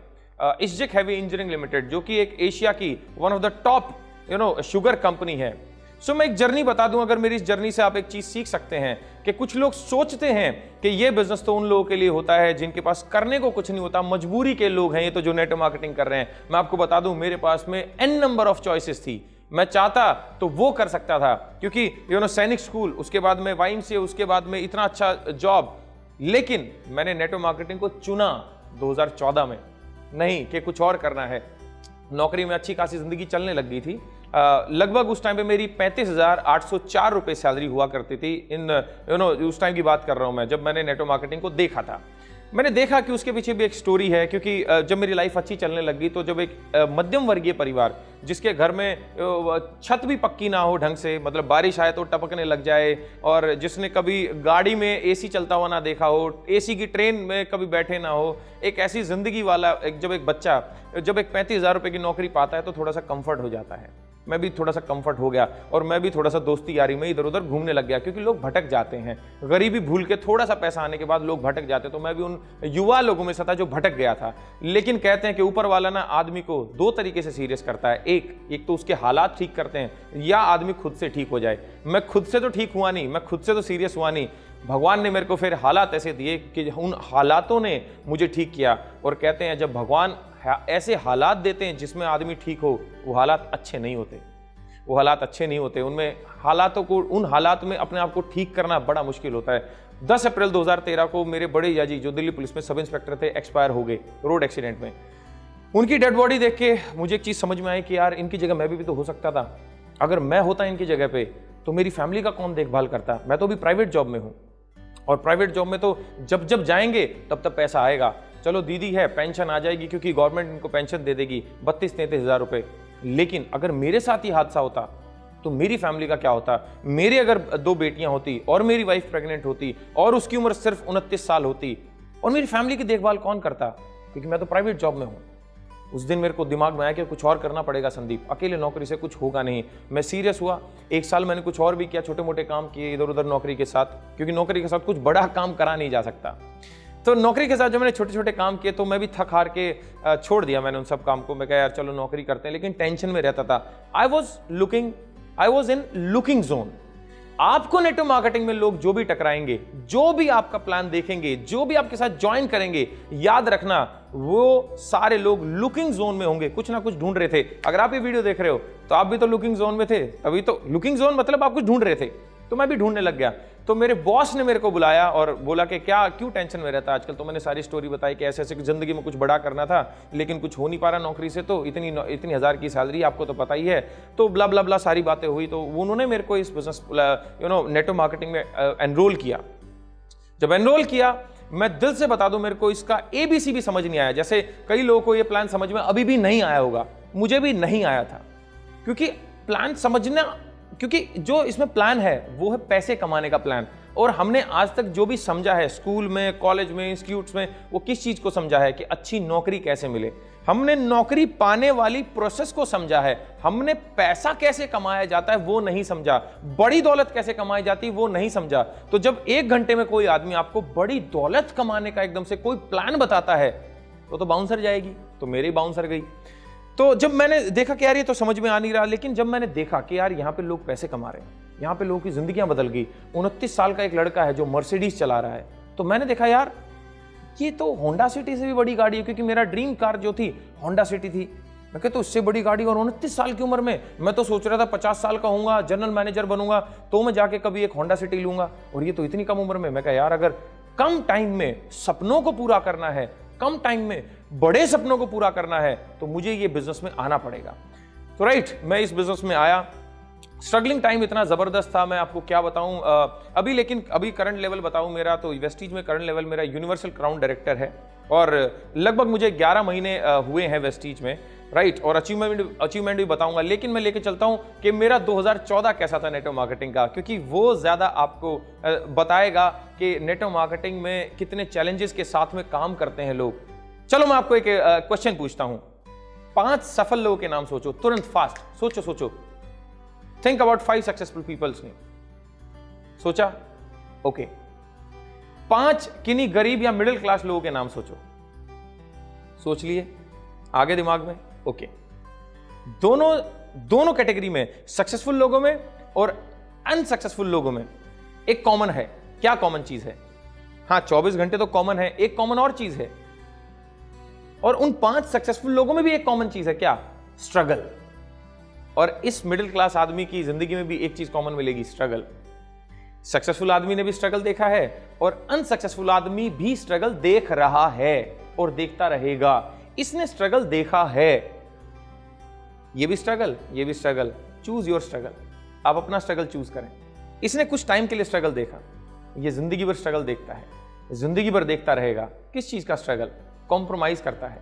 इसजेक हैवी इंजीनियरिंग लिमिटेड, जो कि एक एशिया की one of the top sugar company है। सो मैं एक जर्नी बता दूं, अगर मेरी इस जर्नी से आप एक चीज सीख सकते हैं कि कुछ लोग सोचते हैं कि ये बिजनेस तो उन लोगों के लिए होता है जिनके पास करने को कुछ नहीं होता, मजबूरी के लोग हैं ये तो जो नेटवर्क मार्केटिंग कर रहे हैं। मैं आपको बता दूं, मेरे पास में n नंबर ऑफ चॉइसेस थी, मैं चाहता तो वो कर सकता था, क्योंकि सैनिक स्कूल, उसके बाद में YMCA, उसके बाद में इतना अच्छा जॉब, लेकिन मैंने नेटवर्क मार्केटिंग को चुना 2014 में, नहीं कि कुछ और करना है। नौकरी में अच्छी खासी जिंदगी चलने लग गई थी। लगभग उस टाइम पे मेरी 35,804 रुपये सैलरी हुआ करती थी। उस टाइम की बात कर रहा हूं मैं, जब मैंने नेटवर्क मार्केटिंग को देखा था। मैंने देखा कि उसके पीछे भी एक स्टोरी है, क्योंकि जब मेरी लाइफ अच्छी चलने लगी तो जब एक मध्यम वर्गीय परिवार, जिसके घर में छत भी पक्की ना हो ढंग से, मतलब बारिश आए तो टपकने लग जाए, और जिसने कभी गाड़ी में AC चलता हुआ ना देखा हो, AC की ट्रेन में कभी बैठे ना हो, एक ऐसी जिंदगी वाला जब एक बच्चा जब एक 35,000 रुपये की नौकरी पाता है तो थोड़ा सा कंफर्ट हो जाता है। मैं भी थोड़ा सा कंफर्ट हो गया और मैं भी थोड़ा सा दोस्ती यारी में इधर उधर घूमने लग गया, क्योंकि लोग भटक जाते हैं, गरीबी भूल के थोड़ा सा पैसा आने के बाद लोग भटक जाते हैं। तो मैं भी उन युवा लोगों में से था जो भटक गया था। लेकिन कहते हैं कि ऊपर वाला ना आदमी को दो तरीके से सीरियस करता है, एक तो उसके हालात ठीक करते हैं या आदमी खुद से ठीक हो जाए। मैं खुद से तो ठीक हुआ नहीं, मैं खुद से तो सीरियस हुआ नहीं, भगवान ने मेरे को फिर हालात ऐसे दिए कि उन हालातों ने मुझे ठीक किया। और कहते हैं जब भगवान ऐसे हालात देते हैं जिसमें आदमी ठीक हो, वो हालात अच्छे नहीं होते, वो हालात अच्छे नहीं होते। उनमें हालातों को, उन हालात में अपने आप को ठीक करना बड़ा मुश्किल होता है। 10 अप्रैल 2013 को मेरे बड़े याजी जो दिल्ली पुलिस में सब इंस्पेक्टर थे, एक्सपायर हो गए रोड एक्सीडेंट में। उनकी डेड बॉडी देख के मुझे एक चीज़ समझ में आई कि यार इनकी जगह मैं भी तो हो सकता था। अगर मैं होता इनकी जगह पे तो मेरी फैमिली का कौन देखभाल करता। मैं तो अभी प्राइवेट जॉब में हूँ और प्राइवेट जॉब में तो जब जब जाएंगे तब तब पैसा आएगा। चलो दीदी है, पेंशन आ जाएगी क्योंकि गवर्नमेंट इनको पेंशन दे देगी 32-33 हज़ार रुपये। लेकिन अगर मेरे साथ ही हादसा होता तो मेरी फैमिली का क्या होता। मेरे अगर 2 बेटियां होती और मेरी वाइफ प्रेग्नेंट होती और उसकी उम्र सिर्फ 29 साल होती, और मेरी फैमिली की देखभाल कौन करता, क्योंकि मैं तो प्राइवेट जॉब में हूँ। उस दिन मेरे को दिमाग में आया कि कुछ और करना पड़ेगा संदीप, अकेले नौकरी से कुछ होगा नहीं। मैं सीरियस हुआ। 1 साल मैंने कुछ और भी किया, छोटे मोटे काम किए इधर उधर नौकरी के साथ, क्योंकि नौकरी के साथ कुछ बड़ा काम करा नहीं जा सकता। तो नौकरी के साथ जो मैंने छोटे छोटे काम किए तो मैं भी थक हार के छोड़ दिया मैंने उन सब काम को। मैं कहा यार चलो नौकरी करते हैं, लेकिन टेंशन में रहता था। I was in looking zone. आपको नेटवर्क मार्केटिंग में लोग जो भी टकराएंगे, जो भी आपका प्लान देखेंगे, जो भी आपके साथ ज्वाइन करेंगे, याद रखना वो सारे लोग लुकिंग जोन में होंगे, कुछ ना कुछ ढूंढ रहे थे। अगर आप ये वीडियो देख रहे हो तो आप भी तो लुकिंग जोन में थे, तभी तो लुकिंग जोन मतलब आप कुछ ढूंढ रहे थे, तो मैं भी ढूंढने लग गया। तो मेरे बॉस ने मेरे को बुलाया और बोला कि क्यों टेंशन में रहता है आजकल। तो मैंने सारी स्टोरी बताई कि ऐसे ऐसे जिंदगी में कुछ बड़ा करना था लेकिन कुछ हो नहीं पा रहा नौकरी से, तो इतनी हज़ार की सैलरी आपको तो पता ही है, तो ब्ला ब्ला ब्ला सारी बातें हुई। तो उन्होंने मेरे को इस बिजनेस नेटवर्क मार्केटिंग में एनरोल किया। जब एनरोल किया, मैं दिल से बता दूं मेरे को इसका ABC भी समझ नहीं आया। जैसे कई लोगों को ये प्लान समझ में अभी भी नहीं आया होगा, मुझे भी नहीं आया था, क्योंकि प्लान समझना, क्योंकि जो इसमें प्लान है वो है पैसे कमाने का प्लान। और हमने आज तक जो भी समझा है स्कूल में, कॉलेज में, इंस्टीट्यूट्स में, वो किस चीज़ को समझा है कि अच्छी नौकरी कैसे मिले। हमने नौकरी पाने वाली प्रोसेस को समझा है, हमने पैसा कैसे कमाया जाता है वो नहीं समझा, बड़ी दौलत कैसे कमाई जाती है वो नहीं समझा। तो जब 1 घंटे में कोई आदमी आपको बड़ी दौलत कमाने का एकदम से कोई प्लान बताता है तो बाउंसर जाएगी। तो मेरी बाउंसर गई। तो जब मैंने देखा कि यार ये तो समझ में आ नहीं रहा, लेकिन जब मैंने देखा कि यार यहाँ पे लोग पैसे कमा रहे हैं, यहाँ पे लोगों की जिंदगियां बदल गई। 29 साल का एक लड़का है जो मर्सिडीज चला रहा है, तो मैंने देखा यार ये तो होंडा सिटी से भी बड़ी गाड़ी है, क्योंकि मेरा ड्रीम कार जो थी होंडा सिटी थी। मैं कहता तो उससे बड़ी गाड़ी, और 29 साल की उम्र में। मैं तो सोच रहा था 50 साल का होऊंगा, जनरल मैनेजर बनूंगा तो मैं जाके कभी एक होंडा सिटी लूंगा, और ये तो इतनी कम उम्र में। मैं कहा यार अगर कम टाइम में सपनों को पूरा करना है, कम टाइम में बड़े सपनों को पूरा करना है, तो मुझे ये बिजनेस में आना पड़ेगा। तो राइट, मैं इस बिजनेस में आया। स्ट्रगलिंग टाइम इतना जबरदस्त था, मैं आपको क्या बताऊं अभी। लेकिन अभी करंट लेवल बताऊं मेरा, तो वेस्टीज में करंट लेवल मेरा यूनिवर्सल क्राउन डायरेक्टर है, और लगभग मुझे 11 महीने हुए हैं वेस्टीज में, राइट। और अचीवमेंट भी बताऊंगा, लेकिन मैं लेके चलता हूं कि मेरा 2014 कैसा था नेटवर्क मार्केटिंग का, क्योंकि वो ज्यादा आपको बताएगा कि नेटवर्क मार्केटिंग में कितने चैलेंजेस के साथ में काम करते हैं लोग। चलो मैं आपको एक क्वेश्चन पूछता हूं। 5 सफल लोगों के नाम सोचो, तुरंत फास्ट सोचो। थिंक अबाउट 5 सक्सेसफुल पीपल्स ने। सोचा? ओके। 5 किन्हीं गरीब या मिडिल क्लास लोगों के नाम सोच लिए? आगे दिमाग में? ओके। दोनों कैटेगरी में, सक्सेसफुल लोगों में और अनसक्सेसफुल लोगों में एक कॉमन है। क्या कॉमन चीज है? हाँ, 24 घंटे तो कॉमन है, एक कॉमन और चीज है। और उन 5 सक्सेसफुल लोगों में भी एक कॉमन चीज है। क्या? स्ट्रगल। और इस मिडिल क्लास आदमी की जिंदगी में भी एक चीज कॉमन मिलेगी, स्ट्रगल। सक्सेसफुल आदमी ने भी स्ट्रगल देखा है और अनसक्सेसफुल आदमी भी स्ट्रगल देख रहा है और देखता रहेगा। इसने स्ट्रगल देखा है, ये भी स्ट्रगल। Choose your struggle. आप अपना स्ट्रगल चूज करें। इसने कुछ टाइम के लिए स्ट्रगल देखा, ये जिंदगी भर स्ट्रगल देखता है, जिंदगी भर देखता रहेगा। किस चीज का स्ट्रगल? कॉम्प्रोमाइज करता है।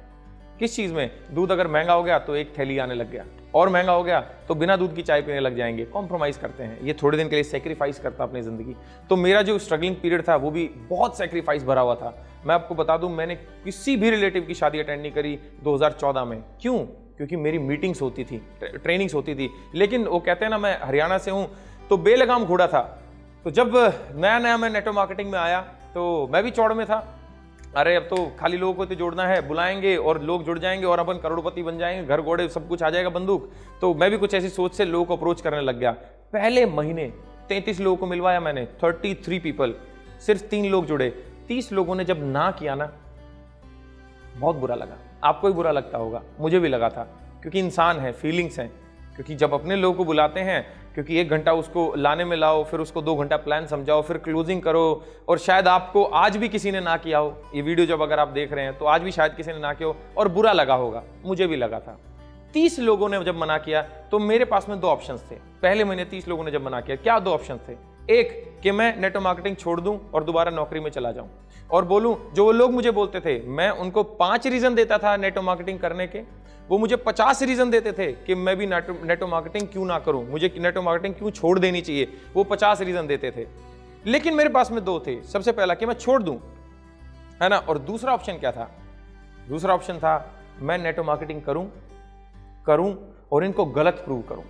किस चीज में? दूध अगर महंगा हो गया तो एक थैली आने लग गया, और महंगा हो गया तो बिना दूध की चाय पीने लग जाएंगे। कॉम्प्रोमाइज करते हैं। ये थोड़े दिन के लिए सेक्रीफाइस करता अपनी जिंदगी। तो मेरा जो स्ट्रगलिंग पीरियड था वो भी बहुत सेक्रीफाइस भरा हुआ था। मैं आपको बता दूं, मैंने किसी भी रिलेटिव की शादी अटेंड नहीं करी 2014 में। क्यों? क्योंकि मेरी मीटिंग्स होती थी, ट्रेनिंग्स होती थी। लेकिन वो कहते हैं ना, मैं हरियाणा से हूँ तो बेलगाम घोड़ा था। तो जब नया नया मैं नेटवर्क मार्केटिंग में आया तो मैं भी चौड़ में था, अरे अब तो खाली लोगों को तो जोड़ना है, बुलाएंगे और लोग जुड़ जाएंगे और अपन करोड़पति बन जाएंगे, घर घोड़े सब कुछ आ जाएगा बंदूक। तो मैं भी कुछ ऐसी सोच से लोगों को अप्रोच करने लग गया। पहले महीने 33 लोगों को मिलवाया मैंने, 33 पीपल, सिर्फ 3 लोग जुड़े। 30 लोगों ने जब ना किया ना, बहुत बुरा लगा। आपको भी बुरा लगता होगा, मुझे भी लगा था, क्योंकि इंसान है, फीलिंग्स हैं। क्योंकि जब अपने लोगों को बुलाते हैं, क्योंकि 1 घंटा उसको लाने में लाओ, फिर उसको 2 घंटा प्लान समझाओ, फिर क्लोजिंग करो, और शायद आपको आज भी किसी ने ना किया हो। ये वीडियो जब अगर आप देख रहे हैं तो आज भी शायद किसी ने ना किया हो और बुरा लगा होगा, मुझे भी लगा था। 30 लोगों ने जब मना किया तो मेरे पास में 2 ऑप्शंस थे। पहले महीने 30 लोगों ने जब मना किया, क्या 2 ऑप्शंस थे? एक कि मैं नेटवर्क मार्केटिंग छोड़ दूं और दोबारा नौकरी में चला जाऊं और बोलूं, जो वो लोग मुझे बोलते थे, मैं उनको 5 रीजन देता था नेटवर्क मार्केटिंग करने के, वो मुझे 50 रीजन देते थे कि मैं भी नेटवर्क मार्केटिंग क्यों ना करूं, मुझे नेटवर्क मार्केटिंग क्यों छोड़ देनी चाहिए, वो 50 रीजन देते थे। लेकिन मेरे पास में 2 थे। सबसे पहला कि मैं छोड़ दूं, है ना, और दूसरा ऑप्शन क्या था? दूसरा ऑप्शन था मैं नेटवर्क मार्केटिंग करूं और इनको गलत प्रूव करूं।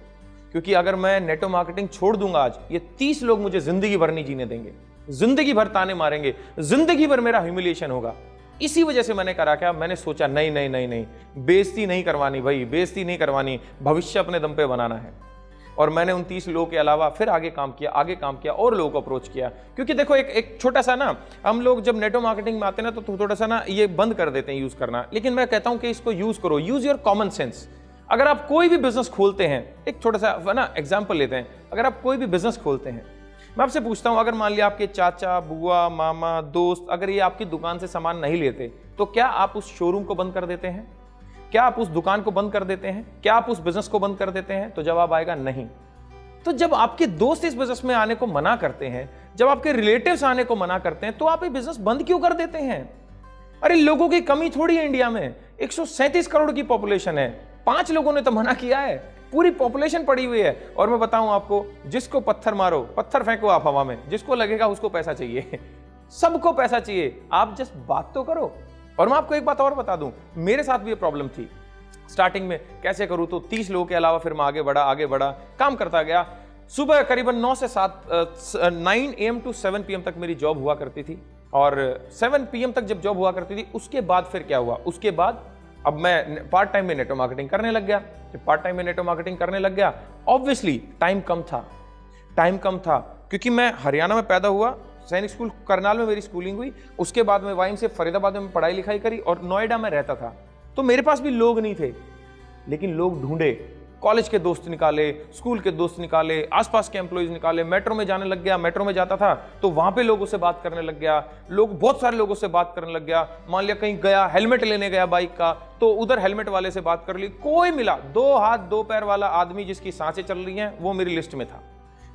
क्योंकि अगर मैं नेटवर्क मार्केटिंग छोड़ दूंगा आज, ये 30 लोग मुझे जिंदगी भर नहीं जीने देंगे, जिंदगी भर ताने मारेंगे, जिंदगी भर मेरा ह्यूमिलिएशन होगा। इसी वजह से मैंने करा क्या, मैंने सोचा नहीं नहीं नहीं नहीं, बेइज्जती नहीं करवानी भाई, बेइज्जती नहीं करवानी, भविष्य अपने दम पे बनाना है। और मैंने उन 30 लोगों के अलावा फिर आगे काम किया और लोगों को अप्रोच किया। क्योंकि देखो एक छोटा सा ना, हम लोग जब नेटवर्क मार्केटिंग में आते हैं ना तो थोड़ा सा ना ये बंद कर देते हैं यूज करना। लेकिन मैं कहता हूं कि इसको यूज करो, यूज योर कॉमन सेंस। अगर आप कोई भी बिजनेस खोलते हैं, एक छोटा सा ना एग्जाम्पल लेते हैं, अगर आप कोई भी बिजनेस खोलते हैं, मैं आपसे पूछता हूं, अगर मान लिया आपके चाचा, बुआ, मामा, दोस्त अगर ये आपकी दुकान से सामान नहीं लेते, तो क्या आप उस शोरूम को बंद कर देते हैं? क्या आप उस दुकान को बंद कर देते हैं? क्या आप उस बिजनेस को बंद कर देते हैं? तो जवाब आएगा नहीं। तो जब आपके दोस्त इस बिजनेस में आने को मना करते हैं, जब आपके रिलेटिव्स आने को मना करते हैं, तो आप ये बिजनेस बंद क्यों कर देते हैं? अरे लोगों की कमी थोड़ी है इंडिया में, 137 करोड़ की पॉपुलेशन है, 5 लोगों ने तो मना किया है, पूरी पॉपुलेशन पड़ी हुई है। और मैं बताऊं आपको, जिसको पत्थर मारो, पत्थर फेंको आप हवा में, जिसको लगेगा उसको पैसा चाहिए, सबको पैसा चाहिए, आप जस्ट बात तो करो। और मैं आपको एक बात और बता दूं, मेरे साथ भी ये प्रॉब्लम थी स्टार्टिंग में, कैसे करूं? तो 30 लोगों के अलावा फिर मैं आगे बढ़ा, काम करता गया। सुबह करीबन 9 से 9 AM to 7 PM तक मेरी जॉब हुआ करती थी, और 7 PM तक जब जॉब हुआ करती थी, उसके बाद फिर क्या हुआ? उसके बाद अब मैं पार्ट टाइम में नेटवर्क मार्केटिंग करने लग गया। जब पार्ट टाइम में नेटवर्क मार्केटिंग करने लग गया, ऑब्वियसली टाइम कम था, क्योंकि मैं हरियाणा में पैदा हुआ, सैनिक स्कूल करनाल में मेरी स्कूलिंग हुई, उसके बाद में वाइम से फरीदाबाद में पढ़ाई लिखाई करी और नोएडा में रहता था। तो मेरे पास भी लोग नहीं थे, लेकिन लोग ढूंढे, कॉलेज के दोस्त निकाले, स्कूल के दोस्त निकाले, आसपास के एम्प्लॉइज निकाले, मेट्रो में जाने लग गया, मेट्रो में जाता था तो वहां पे लोगों से बात करने लग गया, बहुत सारे लोगों से बात करने लग गया। मान लिया कहीं गया, हेलमेट लेने गया बाइक का, तो उधर हेलमेट वाले से बात कर ली, कोई मिला 2 हाथ 2 पैर वाला आदमी जिसकी सांसें चल रही हैं, वो मेरी लिस्ट में था।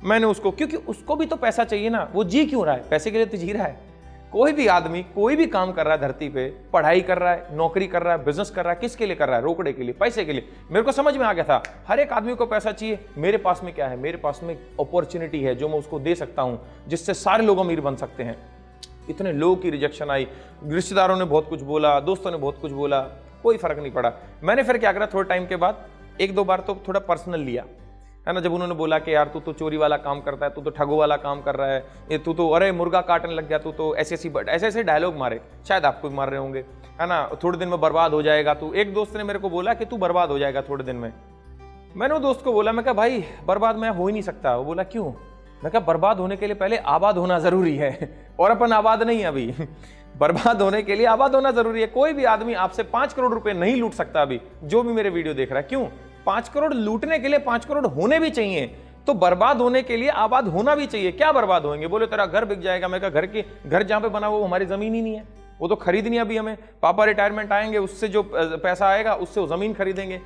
मैंने उसको, क्योंकि उसको भी तो पैसा चाहिए ना, वो जी क्यों रहा है? पैसे के लिए तो जी रहा है। कोई भी आदमी कोई भी काम कर रहा है धरती पे, पढ़ाई कर रहा है, नौकरी कर रहा है, बिजनेस कर रहा है, किसके लिए कर रहा है? रोकड़े के लिए, पैसे के लिए। मेरे को समझ में आ गया था, हर एक आदमी को पैसा चाहिए। मेरे पास में क्या है? मेरे पास में अपॉर्चुनिटी है जो मैं उसको दे सकता हूं, जिससे सारे लोग अमीर बन सकते हैं। इतने लोगों की रिजेक्शन आई, रिश्तेदारों ने बहुत कुछ बोला, दोस्तों ने बहुत कुछ बोला, कोई फर्क नहीं पड़ा। मैंने फिर क्या करा, थोड़े टाइम के बाद 1-2 बार तो थोड़ा पर्सनल लिया, है ना। जब उन्होंने बोला कि यार तू तो चोरी वाला काम करता है, तू तो ठगो वाला काम कर रहा है, ये तू तो अरे मुर्गा काटने लग गया, तू तो ऐसे डायलॉग मारे, शायद आपको भी मार रहे होंगे, है ना। थोड़े दिन में बर्बाद हो जाएगा तू। एक दोस्त ने मेरे को बोला कि तू बर्बाद हो जाएगा थोड़े दिन में। मैंने वो दोस्त को बोला, मैं कहा भाई बर्बाद मैं हो ही नहीं सकता। वो बोला क्यों? मैं कहा बर्बाद होने के लिए पहले आबाद होना जरूरी है, और अपन आबाद नहीं अभी। बर्बाद होने के लिए आबाद होना जरूरी है। कोई भी आदमी आपसे 5 करोड़ रुपए नहीं लूट सकता अभी, जो भी मेरे वीडियो देख रहा है। क्यों? 5 करोड़ लूटने के लिए 5 करोड़ होने भी चाहिए, तो बर्बाद होने के लिए आबाद होना भी चाहिए। क्या बर्बाद होंगे? बोले तेरा घर बिक जाएगा। मैं कहा घर जहां पे बना वो हमारी जमीन ही नहीं है, वो तो खरीदनी अभी हमें। पापा रिटायरमेंट आएंगे, उससे जो पैसा आएगा उससे वो जमीन खरीदेंगे।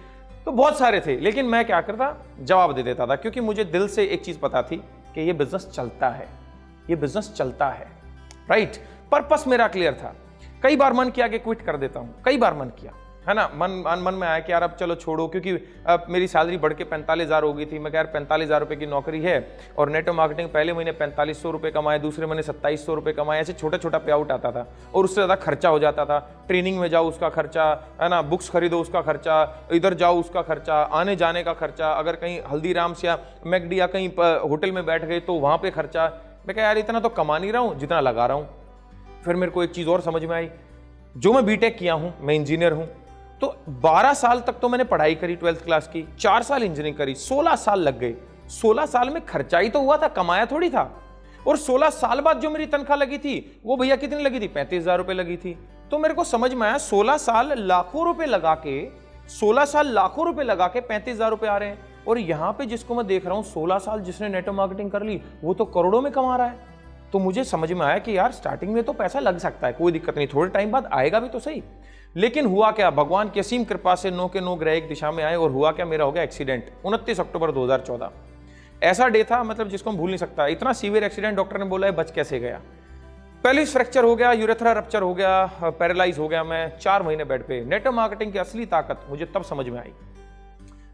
तो बहुत सारे थे, लेकिन मैं क्या करता, जवाब दे देता था, क्योंकि मुझे दिल से एक चीज पता थी कि ये बिजनेस चलता है, ये बिजनेस चलता है, राइट। पर्पस मेरा क्लियर था। कई बार मन किया कि क्विट कर देता हूं, कई बार मन किया, है ना, मन में आया कि यार अब चलो छोड़ो, क्योंकि अब मेरी सैलरी बढ़ के 45,000 हो गई थी। मैं कह यार 45,000 रुपये की नौकरी है और नेटवर्क मार्केटिंग पहले महीने 4500 रुपये कमाए, दूसरे महीने 2700 रुपये कमाए, ऐसे छोटा छोटा पे आउट आता था और उससे ज़्यादा खर्चा हो जाता था। ट्रेनिंग में जाओ उसका खर्चा, है ना, बुक्स खरीदो उसका खर्चा, इधर जाओ उसका खर्चा, आने जाने का खर्चा, अगर कहीं हल्दीराम्स या मैकडी या कहीं होटल में बैठ गए तो वहाँ पे खर्चा। मैं कह यार इतना तो कमा नहीं रहा हूँ जितना लगा रहा हूँ। फिर मेरे को एक चीज़ और समझ में आई, जो मैं बीटेक किया हूँ, मैं इंजीनियर हूँ, तो 12 साल तक तो मैंने पढ़ाई करी 12th क्लास की, 4 साल इंजीनियरिंग करी, 16 साल लग गए। 16 साल में खर्चा ही तो हुआ था, कमाया थोड़ी था। और 16 साल बाद जो मेरी तनख्वाह लगी थी वो भैया कितनी लगी थी, 35,000 रुपए लगी थी। तो मेरे को समझ में आया 16 साल लाखों रुपए लगा के 35,000 रुपए आ रहे हैं। और यहां पे जिसको मैं देख रहा हूं 16 साल जिसने नेटवर्क मार्केटिंग कर ली वो तो करोड़ों में कमा रहा है। तो मुझे समझ में आया कि यार स्टार्टिंग में तो पैसा लग सकता है, कोई दिक्कत नहीं, थोड़े टाइम बाद आएगा भी तो सही। लेकिन हुआ क्या, भगवान की असीम कृपा से नो के नो ग्रह एक दिशा में आए और हुआ क्या, मेरा हो गया एक्सीडेंट 29 अक्टूबर 2014। ऐसा डे था मतलब जिसको हम भूल नहीं सकता। इतना सीवियर एक्सीडेंट, डॉक्टर ने बोला है बच कैसे गया। पहले फ्रैक्चर हो गया, यूरेथ्रा रप्चर हो गया, पैरालाइज हो गया मैं, 4 महीने बेड पे। नेटवर्क मार्केटिंग की असली ताकत मुझे तब समझ में आई।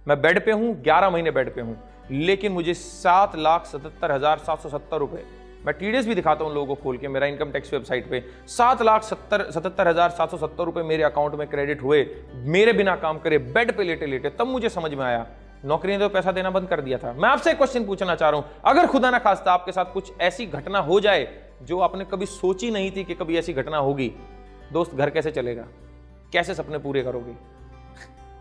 मैं बेड पे हूं, 11 महीने बेड पे हूं, लेकिन मुझे 7,77,770 रुपए, मैं टीडीएस भी दिखाता हूं लोगों को खोल के मेरा इनकम टैक्स वेबसाइट पे, 7,77,770 रुपए मेरे अकाउंट में क्रेडिट हुए, मेरे बिना काम करे, बेड पे लेटे लेटे। तब मुझे समझ में आया नौकरी ने तो पैसा देना बंद कर दिया था। मैं आपसे एक क्वेश्चन पूछना चाह रहा हूं, अगर खुदा ना खास्ता आपके साथ कुछ ऐसी घटना हो जाए जो आपने कभी सोची नहीं थी कि कभी ऐसी घटना होगी, दोस्त घर कैसे चलेगा, कैसे सपने पूरे करोगे?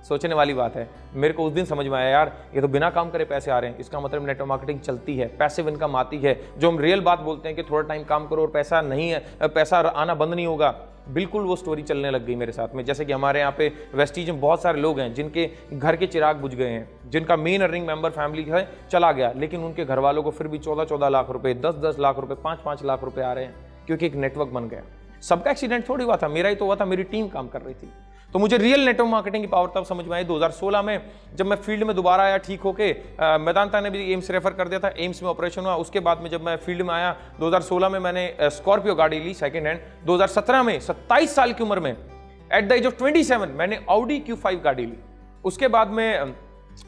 सोचने वाली बात है। मेरे को उस दिन समझ में आया यार ये तो बिना काम करे पैसे आ रहे हैं, इसका मतलब नेटवर्क मार्केटिंग चलती है, पैसिव इनकम आती है। जो हम रियल बात बोलते हैं कि थोड़ा टाइम काम करो और पैसा नहीं है, पैसा आना बंद नहीं होगा, बिल्कुल वो स्टोरी चलने लग गई मेरे साथ में। जैसे कि हमारे यहाँ पे वेस्टीज में बहुत सारे लोग हैं जिनके घर के चिराग बुझ गए हैं, जिनका मेन अर्निंग मेंबर फैमिली है चला गया, लेकिन उनके घर वालों को फिर भी 14-14 लाख रुपए, 10-10 लाख रुपए, 5-5 लाख रुपए आ रहे हैं, क्योंकि एक नेटवर्क बन गया। सबका एक्सीडेंट थोड़ी हुआ था, मेरा ही तो हुआ था, मेरी टीम काम कर रही थी। तो मुझे रियल नेटवर्क मार्केटिंग की पावर तब समझ में आई 2016 में, जब मैं फील्ड में दोबारा आया ठीक होके। मैदानता ने भी एम्स रेफर कर दिया था, एम्स में ऑपरेशन हुआ। उसके बाद में जब मैं फील्ड में आया 2016 में, मैंने स्कॉर्पियो गाड़ी ली सेकंड हैंड। 2017 में 27 साल की उम्र में एट द एज ऑफ 27 मैंने ऑडी Q5 गाड़ी ली। उसके बाद में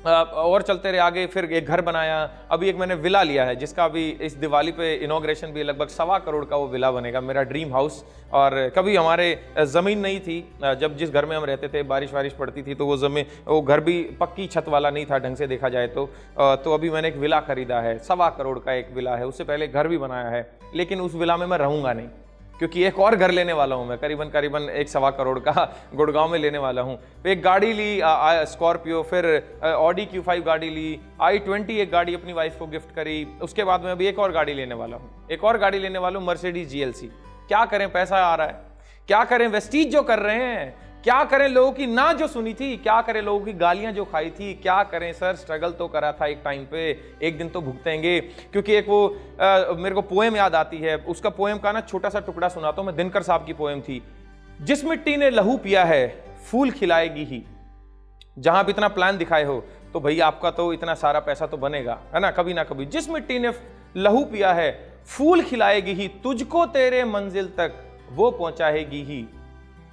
और चलते रहे आगे, फिर एक घर बनाया, अभी एक मैंने विला लिया है जिसका अभी इस दिवाली पे इनॉग्रेशन भी, लगभग 1.25 करोड़ का वो विला बनेगा, मेरा ड्रीम हाउस। और कभी हमारे ज़मीन नहीं थी, जब जिस घर में हम रहते थे बारिश वारिश पड़ती थी तो वो घर भी पक्की छत वाला नहीं था ढंग से देखा जाए तो अभी मैंने एक विला खरीदा है, 1.25 करोड़ का एक विला है। उससे पहले घर भी बनाया है, लेकिन उस विला में मैं रहूँगा नहीं, क्योंकि एक और घर लेने वाला हूं मैं, करीबन 1.25 करोड़ का गुड़गांव में लेने वाला हूं। एक गाड़ी ली स्कॉर्पियो, फिर ऑडी Q5 गाड़ी ली, i20 एक गाड़ी अपनी वाइफ को गिफ्ट करी। उसके बाद में अभी एक और गाड़ी लेने वाला हूं, मर्सिडीज GLC। क्या करें, पैसा आ रहा है, क्या करें, वेस्टीज जो कर रहे हैं, क्या करें, लोगों की ना जो सुनी थी, क्या करें, लोगों की गालियां जो खाई थी, क्या करें सर, स्ट्रगल तो करा था एक टाइम पे, एक दिन तो भुगतेंगे। क्योंकि एक वो मेरे को पोएम याद आती है, उसका पोएम का ना छोटा सा टुकड़ा सुनाता हूं मैं, दिनकर साहब की पोएम थी। जिस मिट्टी ने लहू पिया है फूल खिलाएगी ही। जहां आप इतना प्लान दिखाए हो तो भैया आपका तो इतना सारा पैसा तो बनेगा, है ना, कभी ना कभी। जिस मिट्टी ने लहू पिया है फूल खिलाएगी ही, तुझको तेरे मंजिल तक वो पहुंचाएगी ही।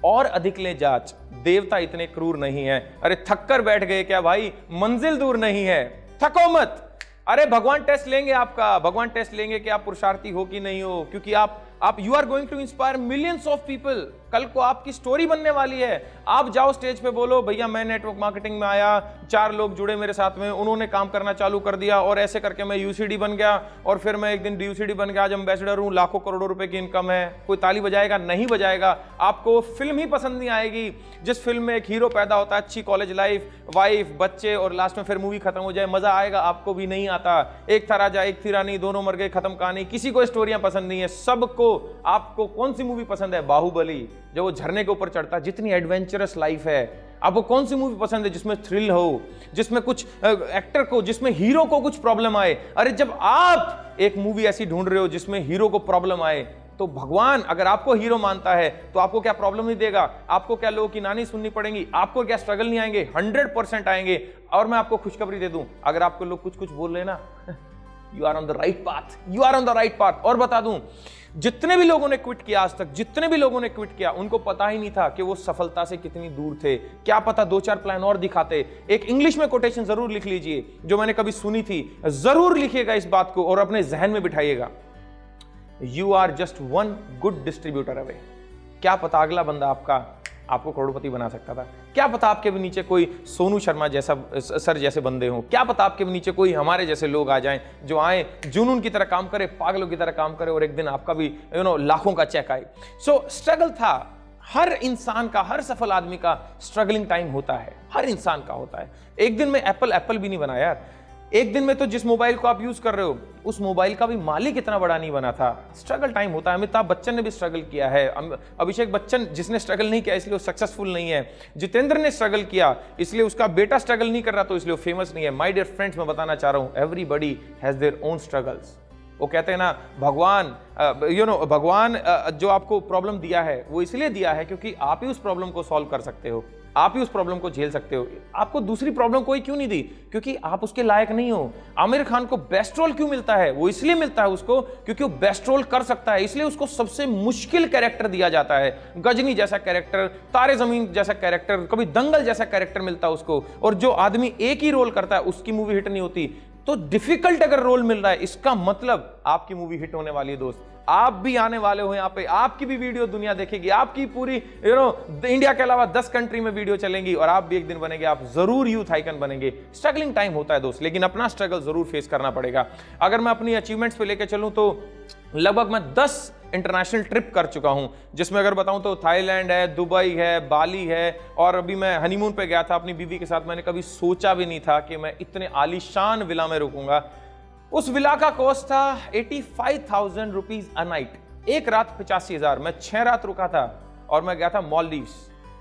और अधिक ले जांच, देवता इतने क्रूर नहीं है। अरे थक कर बैठ गए क्या भाई, मंजिल दूर नहीं है, थको मत। अरे भगवान टेस्ट लेंगे आपका, भगवान टेस्ट लेंगे कि आप पुरुषार्थी हो कि नहीं हो, क्योंकि आप you are going to inspire millions of people. कल को आपकी स्टोरी बनने वाली है। आप जाओ स्टेज पे बोलो भैया मैं नेटवर्क मार्केटिंग में आया, 4 लोग जुड़े मेरे साथ में, उन्होंने काम करना चालू कर दिया और ऐसे करके मैं UCD बन गया और फिर मैं एक दिन DUCD बन गया, आज एम्बेसडर हूं, लाखों करोड़ों रुपए की इनकम है। कोई ताली बजाएगा? नहीं बजाएगा। आपको फिल्म ही पसंद नहीं आएगी जिस फिल्म में एक हीरो पैदा होता है, अच्छी कॉलेज लाइफ, वाइफ, बच्चे, और लास्ट में फिर मूवी खत्म हो जाए, मजा आएगा? आपको भी नहीं आता। एक था राजा एक थी रानी, दोनों मर गए, खत्म कहानी। किसी को स्टोरियां पसंद नहीं है, सबको। आपको कौन सी मूवी पसंद है? बाहुबली, जो वो झरने के ऊपर चढ़ता है, जितनी एडवेंचरस लाइफ है। आपको कौन सी मूवी पसंद है जिसमें थ्रिल हो, जिसमें कुछ एक्टर को, जिसमें हीरो को कुछ प्रॉब्लम आए? अरे जब आप एक मूवी ऐसी ढूंढ रहे हो जिसमें हीरो को प्रॉब्लम आए, तो भगवान अगर आपको हीरो मानता है तो आपको क्या प्रॉब्लम नहीं देगा? आपको क्या लोगों की नानी सुननी पड़ेगी? आपको क्या स्ट्रगल नहीं आएंगे? 100% आएंगे। और मैं आपको खुशखबरी दे दूं, अगर आपको लोग कुछ कुछ बोल रहे ना you are on the right path, you are on the right path. और बता दूं, जितने भी लोगों ने क्विट किया आज तक, जितने भी लोगों ने क्विट किया, उनको पता ही नहीं था कि वो सफलता से कितनी दूर थे। क्या पता 2-4 प्लान और दिखाते। एक इंग्लिश में कोटेशन जरूर लिख लीजिए जो मैंने कभी सुनी थी, जरूर लिखिएगा इस बात को और अपने जहन में बिठाइएगा, you are just one good distributor away. क्या पता अगला बंदा आपको करोड़पति बना सकता था। क्या पता आपके भी नीचे कोई सोनू शर्मा जैसा सर जैसे बंदे हों। क्या पता आपके भी नीचे कोई हमारे जैसे लोग आ जाएं जो आए, जुनून की तरह काम करे, पागलों की तरह काम करे और एक दिन आपका भी लाखों का चेक आए। सो स्ट्रगल था। हर इंसान का, हर सफल आदमी का स्ट्रगलिंग टाइम होता है, हर इंसान का होता है। एक दिन में एप्पल भी नहीं बना यार। एक दिन में तो जिस मोबाइल को आप यूज कर रहे हो उस मोबाइल का भी मालिक इतना बड़ा नहीं बना था। स्ट्रगल टाइम होता है। अमिताभ बच्चन ने भी स्ट्रगल किया है। अभिषेक बच्चन जिसने स्ट्रगल नहीं किया इसलिए वो सक्सेसफुल नहीं है। जितेंद्र ने स्ट्रगल किया इसलिए उसका बेटा स्ट्रगल नहीं कर रहा तो इसलिए वो फेमस नहीं है। माय डियर फ्रेंड्स, मैं बताना चाह रहा हूं, everybody has their own struggles. वो कहते हैं ना, भगवान जो आपको प्रॉब्लम दिया है वो इसलिए दिया है क्योंकि आप ही उस प्रॉब्लम को सॉल्व कर सकते हो, आप ही उस प्रॉब्लम को झेल सकते हो। आपको दूसरी प्रॉब्लम कोई क्यों नहीं दी? क्योंकि आप उसके लायक नहीं हो। आमिर खान को बेस्ट रोल क्यों मिलता है? वो इसलिए मिलता है उसको क्योंकि वो बेस्ट रोल कर सकता है, इसलिए उसको सबसे मुश्किल कैरेक्टर दिया जाता है। गजनी जैसा कैरेक्टर, तारे जमीन जैसा कैरेक्टर, कभी दंगल जैसा कैरेक्टर मिलता है उसको। और जो आदमी एक ही रोल करता है उसकी मूवी हिट नहीं होती। तो डिफिकल्ट अगर रोल मिल रहा है इसका मतलब आपकी मूवी हिट होने वाली है दोस्त। आप भी आने वाले हो यहाँ पे, आपकी भी वीडियो दुनिया देखेगी, आपकी पूरी इंडिया के अलावा 10 कंट्री में वीडियो चलेंगी और आप भी एक दिन बनेंगे, आप जरूर यूथ आइकन बनेंगे। स्ट्रगलिंग टाइम होता है दोस्त, लेकिन अपना स्ट्रगल जरूर फेस करना पड़ेगा। अगर मैं अपनी अचीवमेंट्स पे लेके चलूं तो लगभग मैं 10 इंटरनेशनल ट्रिप कर चुका हूं, जिसमें अगर बताऊं तो थाईलैंड है, दुबई है, बाली है, और अभी मैं हनीमून पे गया था अपनी बीवी के साथ। मैंने कभी सोचा भी नहीं था कि मैं इतने आलीशान विला में रुकूंगा। उस विला का कॉस्ट था 85,000 रुपीज अ नाइट, एक रात 85,000। मैं 6 रात रुका था और मैं गया था मालदीव्स।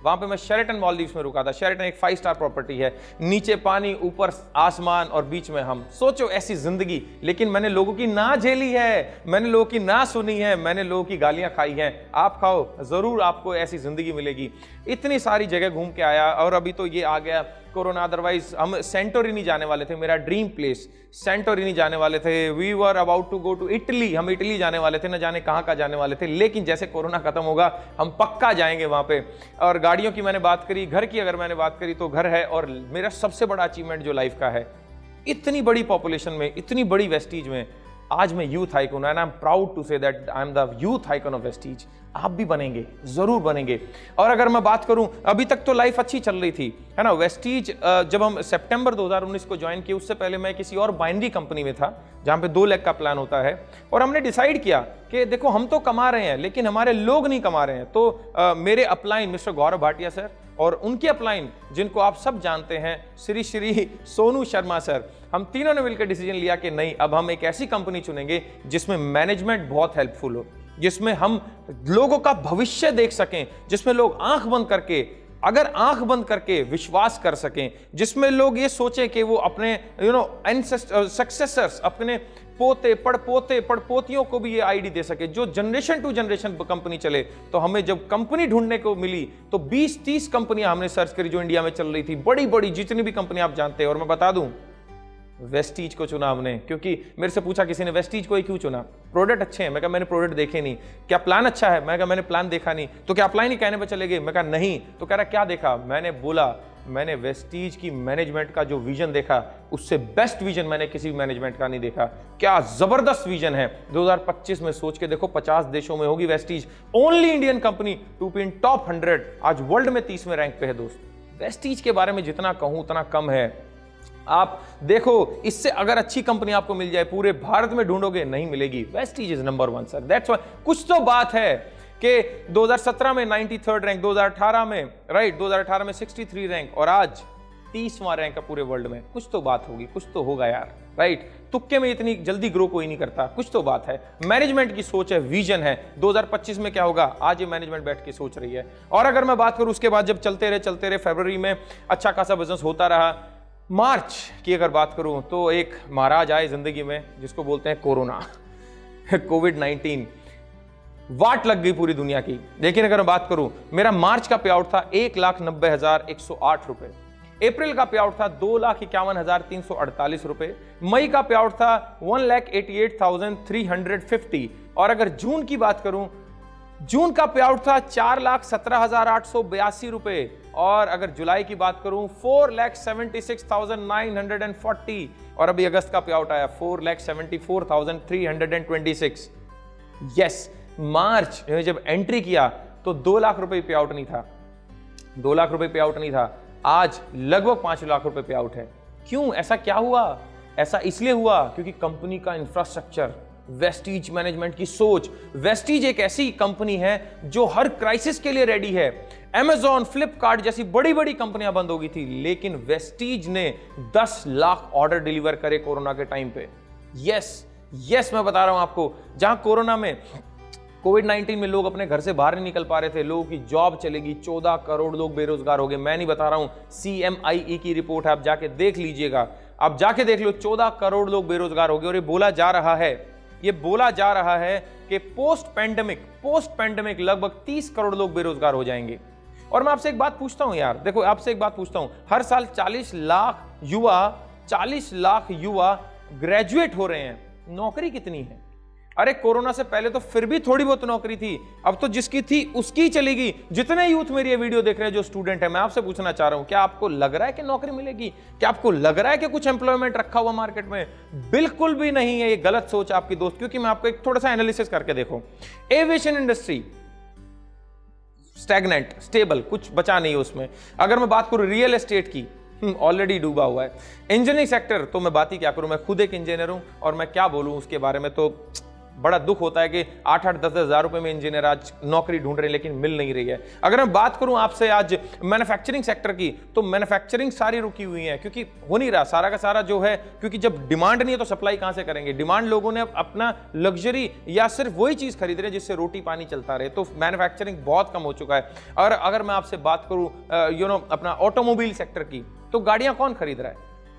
वहां पे मैं शेरेटन मालदीव्स में रुका था। शेरेटन एक 5 स्टार प्रॉपर्टी है, नीचे पानी, ऊपर आसमान और बीच में हम। सोचो ऐसी जिंदगी। लेकिन मैंने लोगों की ना झेली है, मैंने लोगों की ना सुनी है, मैंने लोगों की गालियां खाई हैं। आप खाओ, जरूर आपको ऐसी जिंदगी मिलेगी। इतनी सारी जगह घूम के आया और अभी तो ये आ गया कोरोना। अदरवाइज हम सेंटोरिनी जाने वाले थे, मेरा ड्रीम प्लेस सेंटोरिनी जाने वाले थे। We were about to go to Italy, हम इटली जाने वाले थे, न जाने कहां का जाने वाले थे। लेकिन जैसे कोरोना खत्म होगा हम पक्का जाएंगे वहां पे। और गाड़ियों की मैंने बात करी, घर की अगर मैंने बात करी तो घर है। और मेरा सबसे बड़ा अचीवमेंट जो लाइफ का है, इतनी बड़ी पॉपुलेशन में, इतनी बड़ी वेस्टीज में आज मैं यूथ आइकन हूं, and I am proud to say that I am the youth icon of Vestige. आप भी बनेंगे, जरूर बनेंगे। और अगर मैं बात करूं, अभी तक तो लाइफ अच्छी चल रही थी, है ना। वेस्टीज जब हम सितंबर 2019 को ज्वाइन किए, उससे पहले मैं किसी और बाइनरी कंपनी में था जहां पे 2 लाख का प्लान होता है। और हमने डिसाइड किया कि देखो हम तो कमा रहे हैं लेकिन हमारे लोग नहीं कमा रहे हैं। तो मेरे upline mister Gaurav Bhatia sir और उनके अपलाइन जिनको आप सब जानते हैं, श्री सोनू शर्मा सर, हम तीनों ने मिलकर डिसीजन लिया कि नहीं, अब हम एक ऐसी कंपनी चुनेंगे जिसमें मैनेजमेंट बहुत हेल्पफुल हो, जिसमें हम लोगों का भविष्य देख सकें, जिसमें लोग आंख बंद करके विश्वास कर सकें, जिसमें लोग ये सोचें कि वो अपने सक्सेसर्स, अपने पोते पड़पोतियों को भी ये आईडी दे सके, जो जनरेशन टू जनरेशन कंपनी चले। तो हमें जब कंपनी ढूंढने को मिली तो 20-30 कंपनियां हमने सर्च करी जो इंडिया में चल रही थी, बड़ी बड़ी जितनी भी कंपनी आप जानते हैं। और मैं बता दूं, वेस्टीज को चुना हमने, क्योंकि मेरे से पूछा किसी ने वेस्टीज को ही क्यों चुना? प्रोडक्ट अच्छे हैं। मैं कहा मैंने प्रोडक्ट देखे नहीं। क्या प्लान अच्छा है? मैं कहा मैंने प्लान देखा नहीं। तो क्या अप्लाई नहीं कहने पे चले गए? मैं कहा नहीं। तो कह रहा क्या देखा? मैंने बोला मैंने वेस्टीज की मैनेजमेंट का जो विजन देखा, उससे बेस्ट विजन मैंने किसी भी मैनेजमेंट का नहीं देखा। क्या जबरदस्त विजन है। 2025 में सोच के देखो, 50 देशों में होगी Vestige, only Indian company to be in top 100, आज वर्ल्ड में 30वें रैंक पे है दोस्त। वेस्टीज के बारे में जितना कहूं उतना कम है। आप देखो, इससे अगर अच्छी कंपनी आपको मिल जाए पूरे भारत में ढूंढोगे, नहीं मिलेगी। Vestige is number 1 sir, that's why. कुछ तो बात है कि 2017 में 93rd रैंक, 2018 में 2018 में 63 रैंक और आज 30वां रैंक है पूरे वर्ल्ड में। कुछ तो बात होगी, कुछ तो होगा यार, राइट। तुक्के में इतनी जल्दी ग्रो कोई नहीं करता, कुछ तो बात है। मैनेजमेंट की सोच है, विजन है। 2025 में क्या होगा, आज ये मैनेजमेंट बैठ के सोच रही है। और अगर मैं बात करूं उसके बाद जब चलते रहे, फरवरी में अच्छा खासा बिजनेस होता रहा। मार्च की अगर बात करूं तो एक महाराज आए जिंदगी में जिसको बोलते हैं कोरोना, कोविड-19। वाट लग गई पूरी दुनिया की। लेकिन अगर मैं बात करूं, मेरा मार्च का पे आउट था 1,90,108 रुपए। अप्रैल का पे आउट था 2,51,348 रुपए, मई का पे आउट था 1,88,350 और अगर जून की बात करूं, जून का पे आउट था 4,17,882 रुपए और अगर जुलाई की बात करूं 4,76,940 और अभी अगस्त का पे आउट आया 4,74,326। यस, मार्च में जब एंट्री किया तो 2 लाख रुपए पे आउट नहीं था, 2 लाख रुपए पे आउट नहीं था, आज लगभग 5 लाख रुपए पे आउट है। क्यों, ऐसा क्या हुआ? ऐसा इसलिए हुआ क्योंकि कंपनी का इंफ्रास्ट्रक्चर, वेस्टीज मैनेजमेंट की सोच। वेस्टीज एक ऐसी कंपनी है जो हर क्राइसिस के लिए रेडी है। Amazon, फ्लिपकार्ट जैसी बड़ी बड़ी कंपनियां बंद हो गई थी, लेकिन वेस्टीज ने 10 लाख ऑर्डर डिलीवर करे कोरोना के टाइम पे। यस, मैं बता रहा हूं आपको, जहां कोरोना में कोविड-19 में लोग अपने घर से बाहर नहीं निकल पा रहे थे, लोगों की जॉब चलेगी, 14 करोड़ लोग बेरोजगार हो गए। मैं नहीं बता रहा हूं, CMIE की रिपोर्ट है, आप जाके देख लीजिएगा, आप जाके देख लो, 14 करोड़ लोग बेरोजगार हो गए। और ये बोला जा रहा है कि पोस्ट पैंडेमिक लगभग 30 करोड़ लोग बेरोजगार हो जाएंगे। और मैं आपसे एक बात पूछता हूं यार, देखो आपसे एक बात पूछता हूं, हर साल 40 लाख युवा ग्रेजुएट हो रहे हैं, नौकरी कितनी है? अरे कोरोना से पहले तो फिर भी थोड़ी बहुत नौकरी थी, अब तो जिसकी थी उसकी ही चलेगी। जितने यूथ मेरी ये वीडियो देख रहे हैं जो स्टूडेंट है, मैं आपसे पूछना चाह रहा हूं, क्या आपको लग रहा है कि नौकरी मिलेगी? क्या आपको लग रहा है कि कुछ एम्प्लॉयमेंट रखा हुआ मार्केट में? बिल्कुल भी नहीं है, ये गलत सोच आपकी दोस्त। क्योंकि मैं आपको एक थोड़ा सा एनालिसिस करके देखो, एविएशन इंडस्ट्री स्टैग्नेंट, स्टेबल, कुछ बचा नहीं है उसमें। अगर मैं बात करूं रियल एस्टेट की, ऑलरेडी डूबा हुआ है। इंजीनियरिंग सेक्टर तो मैं बात ही क्या करूं, मैं खुद एक इंजीनियर हूं और मैं क्या बोलूं उसके बारे में, तो बड़ा दुख होता है कि 8-8, 10-10 हज़ार रुपए में इंजीनियर आज नौकरी ढूंढ रहे हैं लेकिन मिल नहीं रही है। अगर मैं बात करूं आपसे आज मैन्युफैक्चरिंग सेक्टर की, तो मैन्युफैक्चरिंग सारी रुकी हुई है क्योंकि हो नहीं रहा सारा का सारा जो है, क्योंकि जब डिमांड नहीं है तो सप्लाई कहां से करेंगे? डिमांड, लोगों ने अपना लग्जरी या सिर्फ वही चीज खरीद रहे हैं जिससे रोटी पानी चलता रहे, तो मैन्युफैक्चरिंग बहुत कम हो चुका है। और अगर मैं आपसे बात करूं अपना ऑटोमोबाइल सेक्टर की, तो गाड़ियां कौन खरीद रहा है?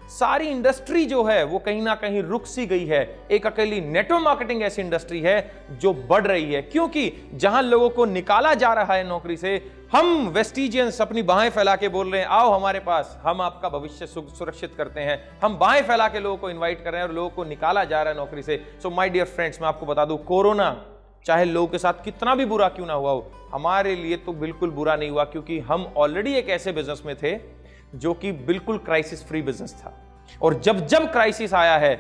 सारी इंडस्ट्री जो है वो कहीं ना कहीं रुक सी गई है। एक अकेली नेटवर्क मार्केटिंग ऐसी इंडस्ट्री है जो बढ़ रही है, क्योंकि जहां लोगों को निकाला जा रहा है नौकरी से, हम वेस्टिजियंस अपनी बाहें फैला के बोल रहे हैं आओ हमारे पास, हम आपका भविष्य सुरक्षित करते हैं। हम बाहें फैला के लोगों को इन्वाइट कर रहे हैं और लोगों को निकाला जा रहा है नौकरी से। सो माय डियर फ्रेंड्स, मैं आपको बता दूं, कोरोना चाहे लोगों के साथ कितना भी बुरा क्यों ना हुआ हो, हमारे लिए तो बिल्कुल बुरा नहीं हुआ, क्योंकि हम ऑलरेडी एक ऐसे बिजनेस में थे जो कि बिल्कुल क्राइसिस फ्री बिजनेस था। और जब जब क्राइसिस आया है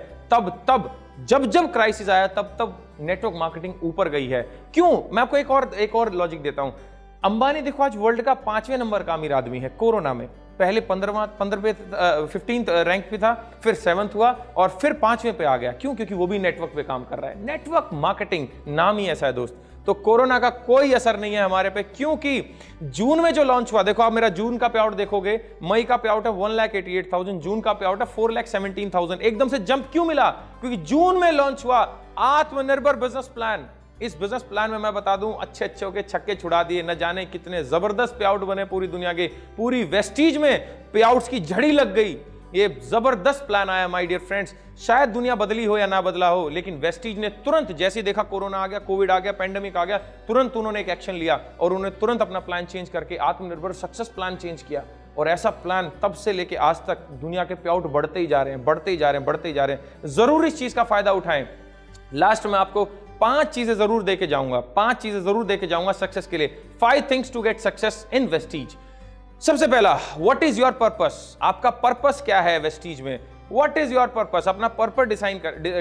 जब क्राइसिस आया तब नेटवर्क मार्केटिंग ऊपर गई है। क्यों? मैं आपको एक और लॉजिक देता हूं। अंबानी देखो आज वर्ल्ड का 5वें नंबर का अमीर आदमी है। कोरोना में पहले 15th रैंक पे था, फिर 7th हुआ और फिर 5वें पे आ गया। क्यों? क्योंकि वो भी नेटवर्क पे काम कर रहा है। नेटवर्क मार्केटिंग नाम ही ऐसा है दोस्त। तो कोरोना का कोई असर नहीं है हमारे पे, क्योंकि जून में जो लॉन्च हुआ, देखो आप मेरा जून का पे आउट देखोगे, मई का पे आउट है 1,88,000, जून का पे आउट है 4,17,000। एकदम से जंप क्यों मिला? क्योंकि जून में लॉन्च हुआ आत्मनिर्भर बिजनेस प्लान। इस बिजनेस प्लान में मैं बता दूं, अच्छे होके छक्के छुड़ा दिए, न जाने कितने जबरदस्त पे आउट बने पूरी दुनिया के। पूरी वेस्टीज में पे आउट्स की झड़ी लग गई। ये जबरदस्त प्लान आया माय डियर फ्रेंड्स। शायद दुनिया बदली हो या ना बदला हो, लेकिन वेस्टीज ने तुरंत, जैसे देखा कोरोना आ गया, कोविड आ गया, पैंडेमिक आ गया, तुरंत उन्होंने एक एक्शन लिया और उन्होंने तुरंत अपना प्लान चेंज करके आत्मनिर्भर सक्सेस प्लान चेंज किया। और ऐसा प्लान तब से लेके आज तक दुनिया के पे आउट बढ़ते ही जा रहे हैं। जरूर इस चीज का फायदा उठाएं। लास्ट में आपको 5 चीजें जरूर देके जाऊंगा सक्सेस के लिए। 5 things to get success in Vestige. सबसे पहला, व्हाट इज योर पर्पस? आपका पर्पस क्या है वेस्टीज में? What is your purpose? अपना पर्पस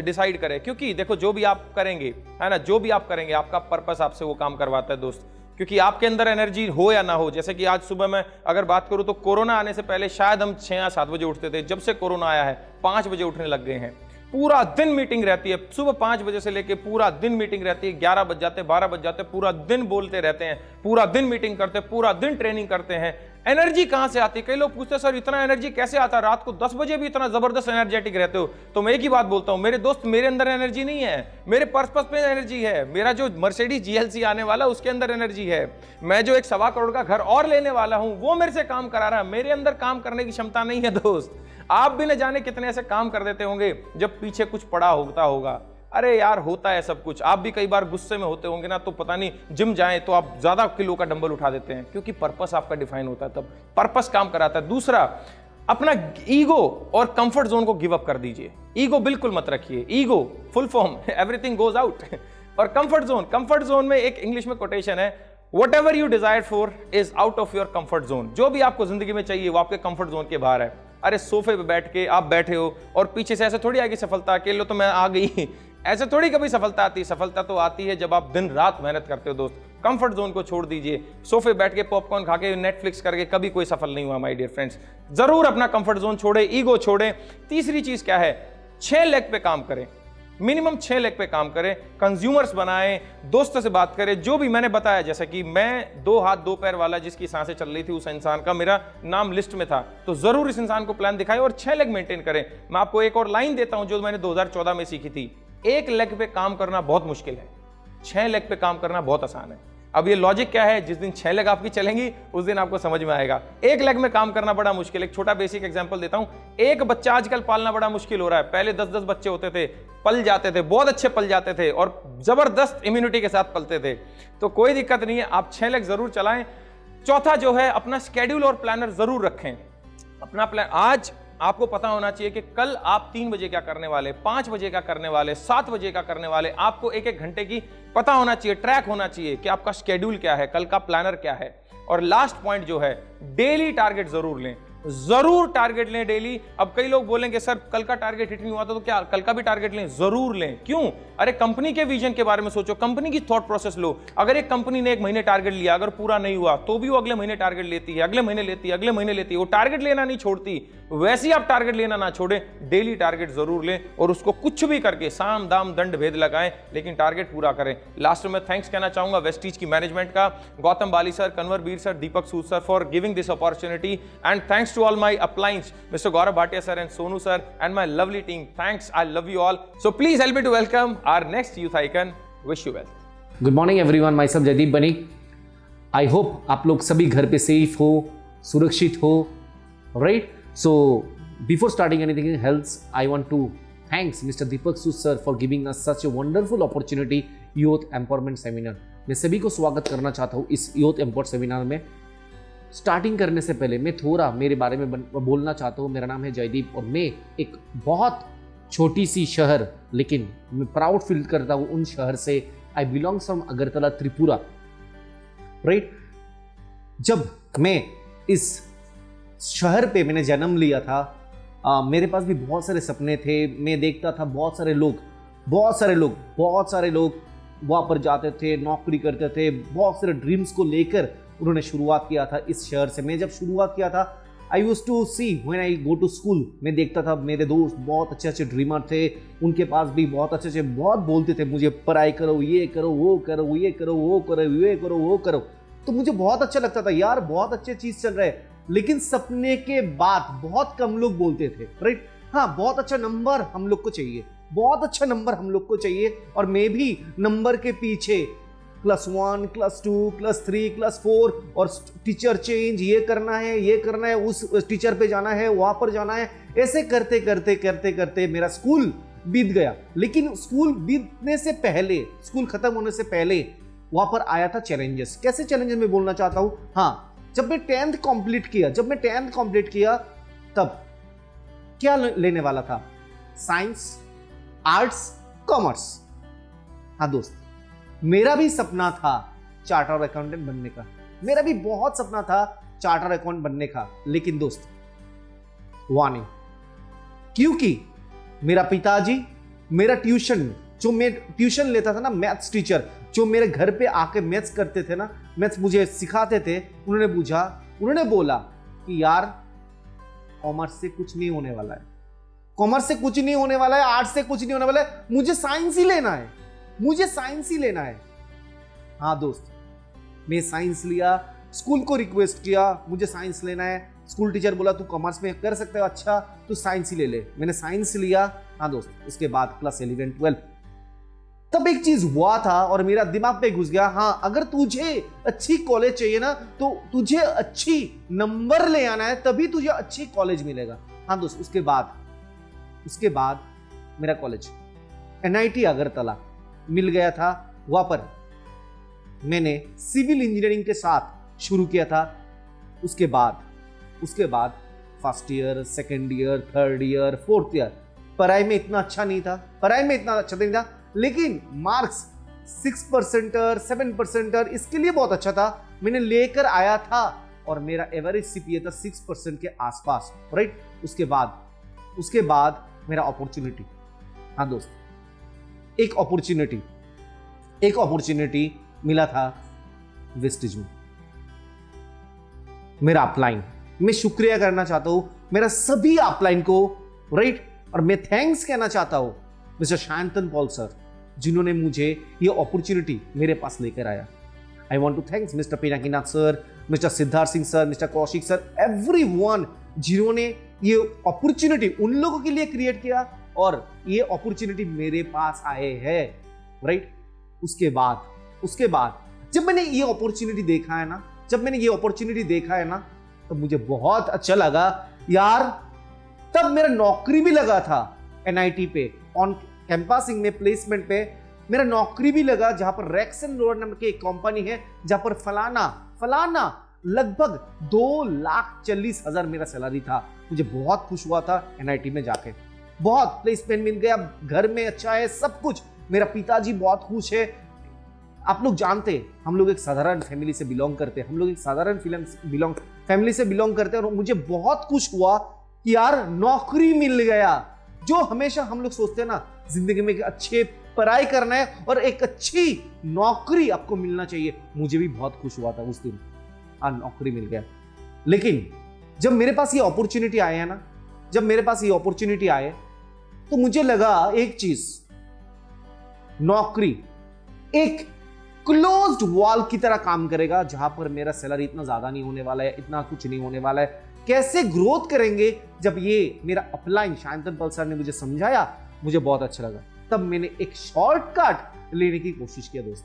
डिसाइड करें, क्योंकि देखो जो भी आप करेंगे, है ना, जो भी आप करेंगे आपका पर्पस आपसे वो काम करवाता है दोस्त। क्योंकि आपके अंदर एनर्जी हो या ना हो, जैसे कि आज सुबह मैं अगर बात करूं तो कोरोना आने से पहले शायद हम 6 या 7 बजे उठते थे। जब से कोरोना आया है 5 बजे उठने लग गए हैं। पूरा दिन मीटिंग रहती है, सुबह 5 बजे से लेके पूरा दिन मीटिंग रहती है। 11 बज जाते, 12 बज जाते, पूरा दिन बोलते रहते हैं, पूरा दिन मीटिंग करते, पूरा दिन ट्रेनिंग करते हैं। एनर्जी कहां से आती है? कई लोग पूछते हैं सर इतना एनर्जी कैसे आता है, रात को 10 बजे भी इतना जबरदस्त एनर्जेटिक रहते हो? तो मैं एक ही बात बोलता हूं मेरे दोस्त, मेरे अंदर एनर्जी नहीं है, मेरे पर्पस पे एनर्जी है। मेरा जो मर्सिडीज GLC आने वाला उसके अंदर एनर्जी है। मैं जो एक 1.25 करोड़ का घर और लेने वाला हूं वो मेरे से काम करा रहा है। मेरे अंदर काम करने की क्षमता नहीं है दोस्त। आप भी न जाने कितने ऐसे काम कर देते होंगे जब पीछे कुछ पड़ा होगा। अरे यार होता है सब कुछ। आप भी कई बार गुस्से में होते होंगे ना, तो पता नहीं जिम जाएं तो आप ज्यादा किलो का डंबल उठा देते हैं, क्योंकि पर्पस आपका डिफाइन होता है, तब पर्पस काम कराता है। दूसरा, अपना ईगो और कंफर्ट जोन को गिव अप कर दीजिए। ईगो बिल्कुल मत रखिए। Ego full form everything goes out. और कंफर्ट जोन में एक इंग्लिश में कोटेशन है, Whatever you desire for is out of your comfort zone। जो भी आपको जिंदगी में चाहिए वो आपके कंफर्ट जोन के बाहर है। अरे सोफे पे बैठ के आप बैठे हो और पीछे से ऐसे थोड़ी आएगी सफलता, अकेले तो मैं आ गई, ऐसे थोड़ी कभी सफलता आती है। सफलता तो आती है जब आप दिन रात मेहनत करते हो दोस्त। कंफर्ट जोन को छोड़ दीजिए। सोफे बैठ के पॉपकॉर्न खा के नेटफ्लिक्स करके कभी कोई सफल नहीं हुआ माय डियर फ्रेंड्स। जरूर अपना कंफर्ट जोन छोड़े, ईगो छोड़े। तीसरी चीज क्या है, 6 लेग पे काम करें, मिनिमम 6 लेग पे काम करें। कंज्यूमर्स बनाएं, दोस्तों से बात करें। जो भी मैंने बताया, जैसे कि मैं 2 हाथ 2 पैर वाला जिसकी सांसें चल रही थी, उस इंसान का मेरा नाम लिस्ट में था, तो जरूर इस इंसान को प्लान दिखाएं और 6 लेग मेंटेन करें। मैं आपको एक और लाइन देता हूं जो मैंने 2014 में सीखी थी, 1 लेग पे काम करना बहुत मुश्किल है, 6 लेग पे काम करना बहुत आसान है। अब ये लॉजिक क्या है, जिस दिन 6 लेग आपकी चलेंगी उस दिन आपको समझ में आएगा। 1 लेग में काम करना बड़ा मुश्किल है। एक छोटा बेसिक एग्जांपल देता हूं। एक बच्चा आजकल पालना बड़ा मुश्किल हो रहा है। पहले 10-10 बच्चे होते थे, पल जाते थे, बहुत अच्छे पल जाते थे और जबरदस्त इम्यूनिटी के साथ पलते थे। तो कोई दिक्कत नहीं है, आप 6 लेग जरूर चलाएं। चौथा जो है, अपना स्केड्यूल और प्लानर जरूर रखें। अपना प्लान आज आपको पता होना चाहिए कि कल आप 3 बजे क्या करने वाले, 5 बजे क्या करने वाले, 7 बजे क्या करने वाले। आपको एक एक घंटे की पता होना चाहिए, ट्रैक होना चाहिए कि आपका शेड्यूल क्या है, कल का प्लानर क्या है। और लास्ट पॉइंट जो है, डेली टारगेट जरूर लें, जरूर टारगेट लें डेली। अब कई लोग बोलेंगे सर कल का टारगेट हिट नहीं हुआ तो क्या, कल का भी टारगेट लें, जरूर लें। क्यों? अरे कंपनी के विजन के बारे में सोचो, कंपनी की थॉट प्रोसेस लो। अगर एक कंपनी ने 1 महीने टारगेट लिया, अगर पूरा नहीं हुआ तो भी वो अगले महीने टारगेट लेती है, अगले महीने लेती है, अगले महीने लेती है। वो टारगेट लेना नहीं छोड़ती। वैसे ही आप टारगेट लेना ना छोड़ें, डेली टारगेट जरूर लें और उसको कुछ भी करके साम दाम दंड भेद लगाएं, लेकिन टारगेट पूरा करें। लास्ट में थैंक्स कहना चाहूंगा वेस्टीज की मैनेजमेंट का, Gautam Bali sir, Kanwar Bir sir, Deepak Sood sir for giving this opportunity, and thanks to all my uplines Mr. Gaurav Bhatia sir and Sonu sir and my lovely team. Thanks, I love you all. So please help me to welcome our next youth icon. Wish you well. Good morning everyone, myself Jaydeep Banik. I hope आप लोग सभी घर पे safe हो, सुरक्षित हो, right. So before starting anything health, I want to thanks mister Deepak Sood sir for giving us such a wonderful opportunity, youth empowerment seminar. मैं सभी को स्वागत करना चाहता हूँ इस यूथ एम्पावर सेमिनार में। स्टार्टिंग करने से पहले मैं थोड़ा मेरे बारे में बोलना चाहता हूँ। मेरा नाम है जयदीप और मैं एक बहुत छोटी सी शहर, लेकिन मैं प्राउड फील करता हूँ उन शहर से। I belongs from Agartala, Tripura, right. जब मैं इस शहर पे मैंने जन्म लिया था, मेरे पास भी बहुत सारे सपने थे। मैं देखता था बहुत सारे लोग वहाँ पर जाते थे, नौकरी करते थे, बहुत सारे ड्रीम्स को लेकर उन्होंने शुरुआत किया था इस शहर से। मैं जब शुरुआत किया था, I used to see when I go to school, मैं देखता था मेरे दोस्त बहुत अच्छे ड्रीमर थे, उनके पास भी बहुत अच्छे बहुत बोलते थे मुझे पढ़ाई करो, ये करो, वो करो, ये करो, वो करो, ये करो, वो करो। तो मुझे बहुत अच्छा लगता था, यार बहुत अच्छे चीज़ चल रहा है। लेकिन सपने के बाद बहुत कम लोग बोलते थे, राइट। हाँ, बहुत अच्छा नंबर हम लोग को चाहिए, बहुत अच्छा नंबर हम लोग को चाहिए। और मैं भी नंबर के पीछे +1, +2, +3, +4 और टीचर चेंज, ये करना है, उस टीचर पे जाना है, वहाँ पर जाना है। ऐसे करते मेरा स्कूल बीत गया। लेकिन स्कूल बीतने से पहले, स्कूल खत्म होने से पहले वहाँ पर आया था चैलेंजेस। कैसे चैलेंजेस मैं बोलना चाहता हूँ। हाँ, जब मैं 10th कंप्लीट किया तब क्या लेने वाला था, साइंस, आर्ट्स, कॉमर्स। हाँ दोस्त, मेरा भी सपना था चार्टर्ड अकाउंटेंट बनने का, मेरा भी बहुत सपना था चार्टर्ड अकाउंटेंट बनने का। लेकिन दोस्त हुआ नहीं, क्योंकि मेरा पिताजी, मेरा ट्यूशन, जो मैं ट्यूशन लेता था ना, मैथ्स टीचर जो मेरे घर पे आके मैथ्स करते थे ना, मैथ्स मुझे सिखाते थे, उन्होंने बोला कि यार कॉमर्स से कुछ नहीं होने वाला है, आर्ट्स से कुछ नहीं होने वाला है, मुझे साइंस ही लेना है। हाँ दोस्त, मैं साइंस लिया, स्कूल को रिक्वेस्ट किया मुझे साइंस लेना है। स्कूल टीचर बोला तू कॉमर्स में कर सकते हो, अच्छा तू साइंस ही ले ले। मैंने साइंस लिया। हाँ दोस्त, उसके बाद क्लास 11, 12 तब एक चीज हुआ था और मेरा दिमाग पे घुस गया। हाँ, अगर तुझे अच्छी कॉलेज चाहिए ना, तो तुझे अच्छी नंबर ले आना है, तभी तुझे अच्छी कॉलेज मिलेगा। हाँ दोस्त, उसके बाद मेरा कॉलेज NIT अगरतला मिल गया था। वहां पर मैंने सिविल इंजीनियरिंग के साथ शुरू किया था। उसके बाद first year, second year, third year, fourth year पढ़ाई में इतना अच्छा नहीं था, लेकिन मार्क्स 6%, 7% इसके लिए बहुत अच्छा था, मैंने लेकर आया था और मेरा एवरेज सीपीए था 6% के आसपास, राइट। उसके बाद मेरा अपॉर्चुनिटी, हाँ दोस्त, एक अपॉर्चुनिटी मिला था वेस्टिज में, मेरा अपलाइन। मैं शुक्रिया करना चाहता हूं मेरा सभी अपलाइन को, राइट। और मैं थैंक्स कहना चाहता हूं मिस्टर शांतन पॉल सर, जिन्होंने मुझे ये अपॉर्चुनिटी मेरे पास लेकर आया। I want to thanks mister Pinakinath sir, mister Siddharth Singh sir, mister Kaushik sir, everyone जिन्होंने ये अपॉर्चुनिटी उन लोगों के लिए क्रिएट किया और ये अपॉर्चुनिटी मेरे पास आए हैं, राइट। उसके बाद जब मैंने ये अपॉर्चुनिटी देखा है ना, तो मुझे बहुत अच्छा लगा यार। तब मेरा नौकरी भी लगा था एनआईटी पे, ऑन कैंपसिंग में, प्लेसमेंट पे मेरा नौकरी भी लगा, जहां पर रेक्सन रोड नाम की एक कंपनी है, जहां पर फलाना लगभग 2,40,000 मेरा सैलरी था। मुझे बहुत खुश हुआ था एनआईटी में जाके, बहुत प्लेसमेंट मिल गया, घर में अच्छा है, सब कुछ। मेरा पिताजी बहुत खुश है। आप लोग जानते हैं हम लोग एक साधारण फैमिली से बिलोंग करते हैं, फैमिली से बिलोंग करते हैं, और मुझे बहुत खुश हुआ कि यार नौकरी मिल गया। जो हमेशा हम लोग सोचते हैं ना जिंदगी में, अच्छे पढ़ाई करना है और एक अच्छी नौकरी आपको मिलना चाहिए। मुझे भी बहुत खुश हुआ था उस दिन, नौकरी मिल गया। लेकिन जब मेरे पास ये अपॉर्चुनिटी आए तो मुझे लगा एक चीज, नौकरी एक क्लोज्ड वॉल की तरह काम करेगा, जहां पर मेरा सैलरी इतना ज्यादा नहीं होने वाला है, इतना कुछ नहीं होने वाला है। कैसे ग्रोथ करेंगे? जब ये मेरा अपलाइन शांतन पल सर ने मुझे समझाया, मुझे बहुत अच्छा लगा। तब मैंने एक शॉर्टकट लेने की कोशिश किया दोस्त।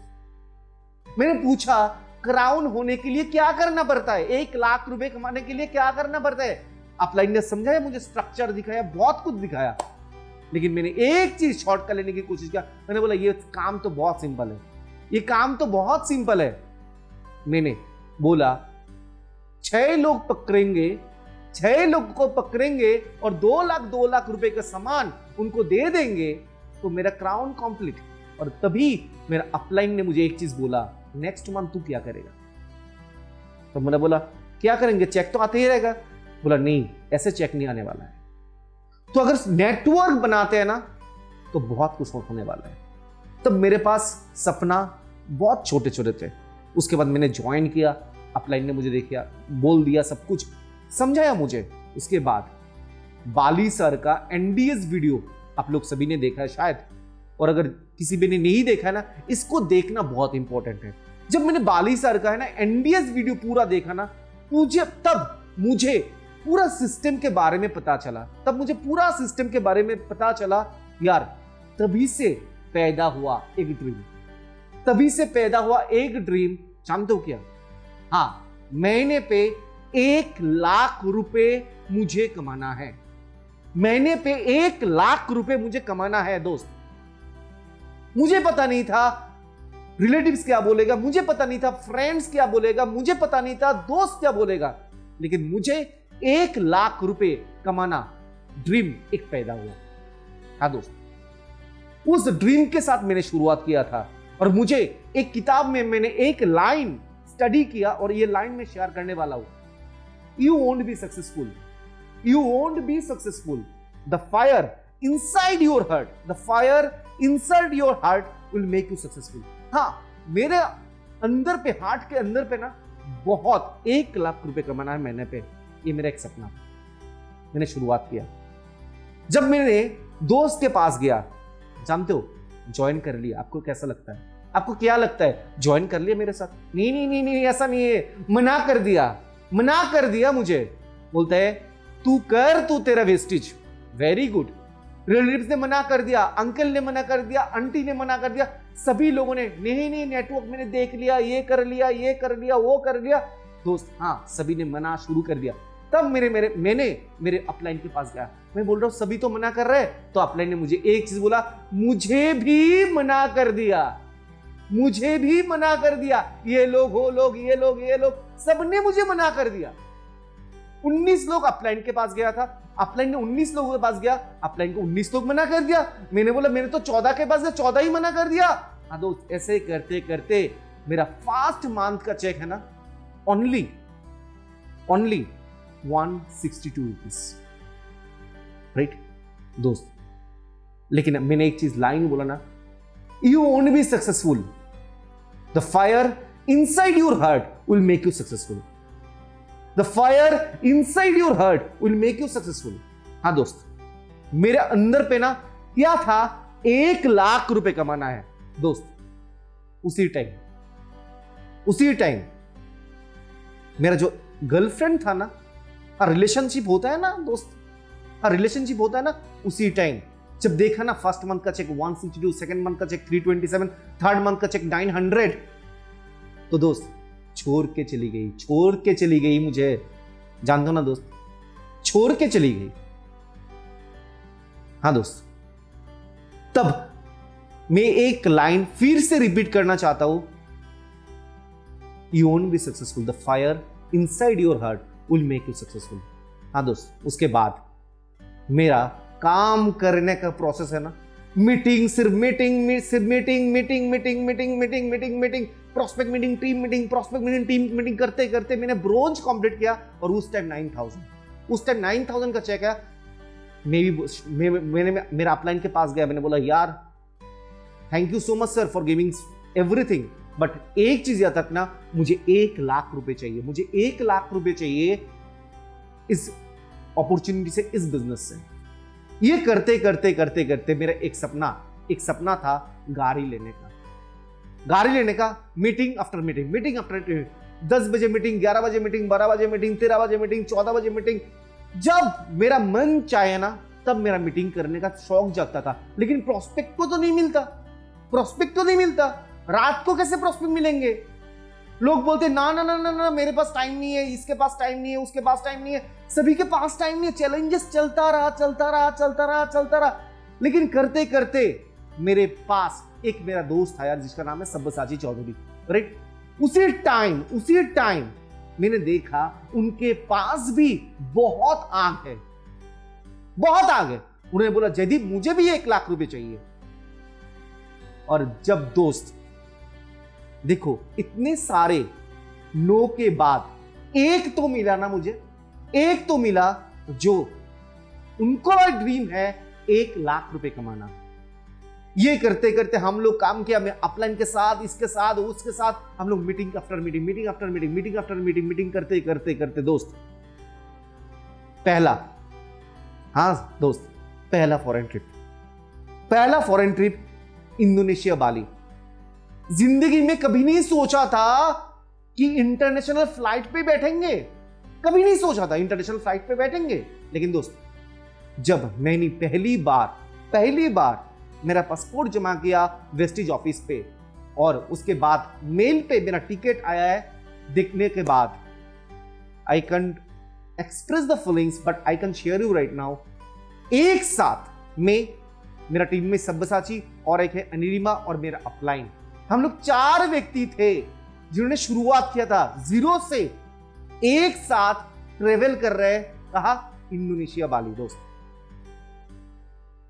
मैंने पूछा क्राउन होने के लिए क्या करना पड़ता है, 1 लाख रुपए कमाने के लिए क्या करना पड़ता है। अपलाइन ने समझाया, मुझे स्ट्रक्चर दिखाया, बहुत कुछ दिखाया, लेकिन मैंने एक चीज शॉर्टकट लेने की कोशिश किया। मैंने बोला ये काम तो बहुत सिंपल है, मैंने बोला 6 लोग को पकड़ेंगे और 2 लाख रुपए का सामान उनको दे देंगे तो मेरा क्राउन कंप्लीट। और तभी मेरा अपलाइन ने मुझे एक चीज बोला, नेक्स्ट मंथ तू क्या करेगा? तो मैंने बोला क्या करेंगे, चेक तो आते ही रहेगा। बोला नहीं, ऐसे चेक नहीं आने वाला है, तो अगर नेटवर्क बनाते हैं ना तो बहुत कुछ होने वाला है। तब मेरे पास सपना बहुत छोटे छोटे थे। उसके बाद मैंने ज्वाइन किया, अपलाइन ने मुझे देखा, बोल दिया, सब कुछ समझाया मुझे। उसके बाद बाली सर का एनडीएस वीडियो आप लोग सभी ने देखा है शायद, और अगर किसी भी ने नहीं देखा है ना, इसको देखना बहुत इंपॉर्टेंट है। जब मैंने बाली सर का है ना एनडीएस वीडियो पूरा देखा ना, मुझे पूरा सिस्टम के बारे में पता चला। यार तभी से पैदा हुआ एक ड्रीम, जानते हो क्या? हाँ, महीने पे 1 लाख रुपए मुझे कमाना है। महीने पे 1 लाख रुपए मुझे कमाना है दोस्त। मुझे पता नहीं था रिलेटिव्स क्या बोलेगा, मुझे पता नहीं था फ्रेंड्स क्या बोलेगा, मुझे पता नहीं था दोस्त क्या बोलेगा, लेकिन मुझे 1 लाख रुपए कमाना ड्रीम एक पैदा हुआ। हाँ दोस्त, उस ड्रीम के साथ मैंने शुरुआत किया था, और मुझे एक किताब में मैंने एक लाइन स्टडी किया और ये लाइन में शेयर करने वाला हूं। You won't be successful. The fire inside your heart will make you successful. हाँ, मेरे अंदर पे, हार्ट के अंदर पे ना बहुत 1 लाख रुपए कमाना है महीने पे, ये मेरा एक सपना। मैंने शुरुआत किया। जब मैंने दोस्त के पास गया, जानते हो, ज्वाइन कर लिया। आपको कैसा लगता है? आपको क्या लगता है? ज्वाइन कर लिया मेरे साथ? नहीं, ऐसा नहीं है। मना कर दिया मुझे। बोलता है तू तेरा वेस्टिज, वेरी गुड। रिलेटिव्स ने मना कर दिया, अंकल ने मना कर दिया, आंटी ने मना कर दिया, सभी लोगों ने नहीं, नेटवर्क मैंने देख लिया, ये कर लिया, वो कर लिया। दोस्त, हाँ, सभी ने मना शुरू कर दिया। तब मैंने मेरे अपलाइन के पास गया। मैं बोल रहा हूं सभी तो मना कर रहे हैं, तो अपलाइन ने मुझे एक चीज बोला, मुझे भी मना कर दिया। ये लोग सबने मुझे मना कर दिया। 19 लोग अपलाइन के पास गया था, अपलाइन ने 19 लोगों के पास गया, अपलाइन को 19 लोग मना कर दिया। मैंने बोला मैंने तो 14 के पास गया, 14 ही मना कर दिया। हाँ दोस्त, ऐसे करते करते मेरा फर्स्ट मंथ का चेक है ना ओनली 162 रुपीज, राइट दोस्त। लेकिन मैंने एक चीज लाइन बोला ना, you won't be successful, the fire inside your heart will make you successful, the fire inside your heart will make you successful. हाँ दोस्त, मेरे अंदर पे ना क्या था, 1 लाख रुपए कमाना है दोस्त। उसी टाइम मेरा जो गर्लफ्रेंड था ना, रिलेशनशिप होता है ना दोस्त, रिलेशनशिप होता है ना, उसी टाइम जब देखा ना फर्स्ट मंथ का चेक 162, सेकंड मंथ का चेक 327, थर्ड मंथ का चेक 900, तो दोस्त छोड़ के चली गई मुझे। जानते हो ना दोस्त, छोड़ के चली गई। हाँ दोस्त, तब मैं एक लाइन फिर से रिपीट करना चाहता हूं, you won't be successful, the fire inside your heart will make you successful. हाँ दोस्त, उसके बाद मेरा काम करने का प्रोसेस है ना, मीटिंग, सिर्फ meeting, prospect meeting, team meeting, prospect meeting, team meeting करते करते मैंने ब्रोंज कंप्लीट किया। और उस टाइम 9,000 का चेक है। मैंने मेरा अपलाइन के पास गया, मैंने बोला यार thank you so much sir for giving everything, but एक चीज याद रखना, मुझे 1 लाख रुपए चाहिए, मुझे 1 लाख रुपए चाहिए इस अपॉर्चुनिटी से, इस बिजनेस से। ये करते करते मेरा एक सपना था गाड़ी लेने का। मीटिंग आफ्टर मीटिंग, 10 बजे मीटिंग, 11 बजे मीटिंग, 12 बजे मीटिंग, 13 बजे मीटिंग, 14 बजे मीटिंग। जब मेरा मन चाहे ना तब मेरा मीटिंग करने का शौक जागता था, लेकिन प्रोस्पेक्ट को तो नहीं मिलता। रात को कैसे प्रोस्पेक्ट मिलेंगे? लोग बोलते ना मेरे पास टाइम नहीं है, इसके पास टाइम नहीं है, उसके पास टाइम नहीं है, सभी के पास टाइम नहीं है। चैलेंजेस चलता रहा। लेकिन करते करते मेरे पास एक मेरा दोस्त था यार, जिसका नाम है सब्यसाची चौधरी, राइट। उसी टाइम मैंने देखा उनके पास भी बहुत आग है। उन्होंने बोला जयदीप मुझे भी 1 लाख रुपए चाहिए। और जब दोस्त देखो इतने सारे नो के बाद एक तो मिला ना मुझे, एक तो मिला जो उनको ड्रीम है 1 लाख रुपए कमाना। ये करते करते हम लोग काम किया, मैं अपलाइन के साथ, इसके साथ, उसके साथ, हम लोग मीटिंग आफ्टर मीटिंग करते करते दोस्त पहला फॉरेन ट्रिप इंडोनेशिया बाली। जिंदगी में कभी नहीं सोचा था कि इंटरनेशनल फ्लाइट पे बैठेंगे, कभी नहीं सोचा था इंटरनेशनल फ्लाइट पे बैठेंगे। लेकिन दोस्त जब मैंने पहली बार मेरा पासपोर्ट जमा किया वेस्टिज ऑफिस पे, और उसके बाद मेल पे मेरा टिकट आया है, देखने के बाद I can express the feelings but I can share you right now. एक साथ में मेरा टीम में सब्यसाची और एक है अनिरिमा और मेरा अपलाइन, हम लोग 4 व्यक्ति थे जिन्होंने शुरुआत किया था 0 से, एक साथ ट्रेवल कर रहे, कहा इंडोनेशिया बाली दोस्त,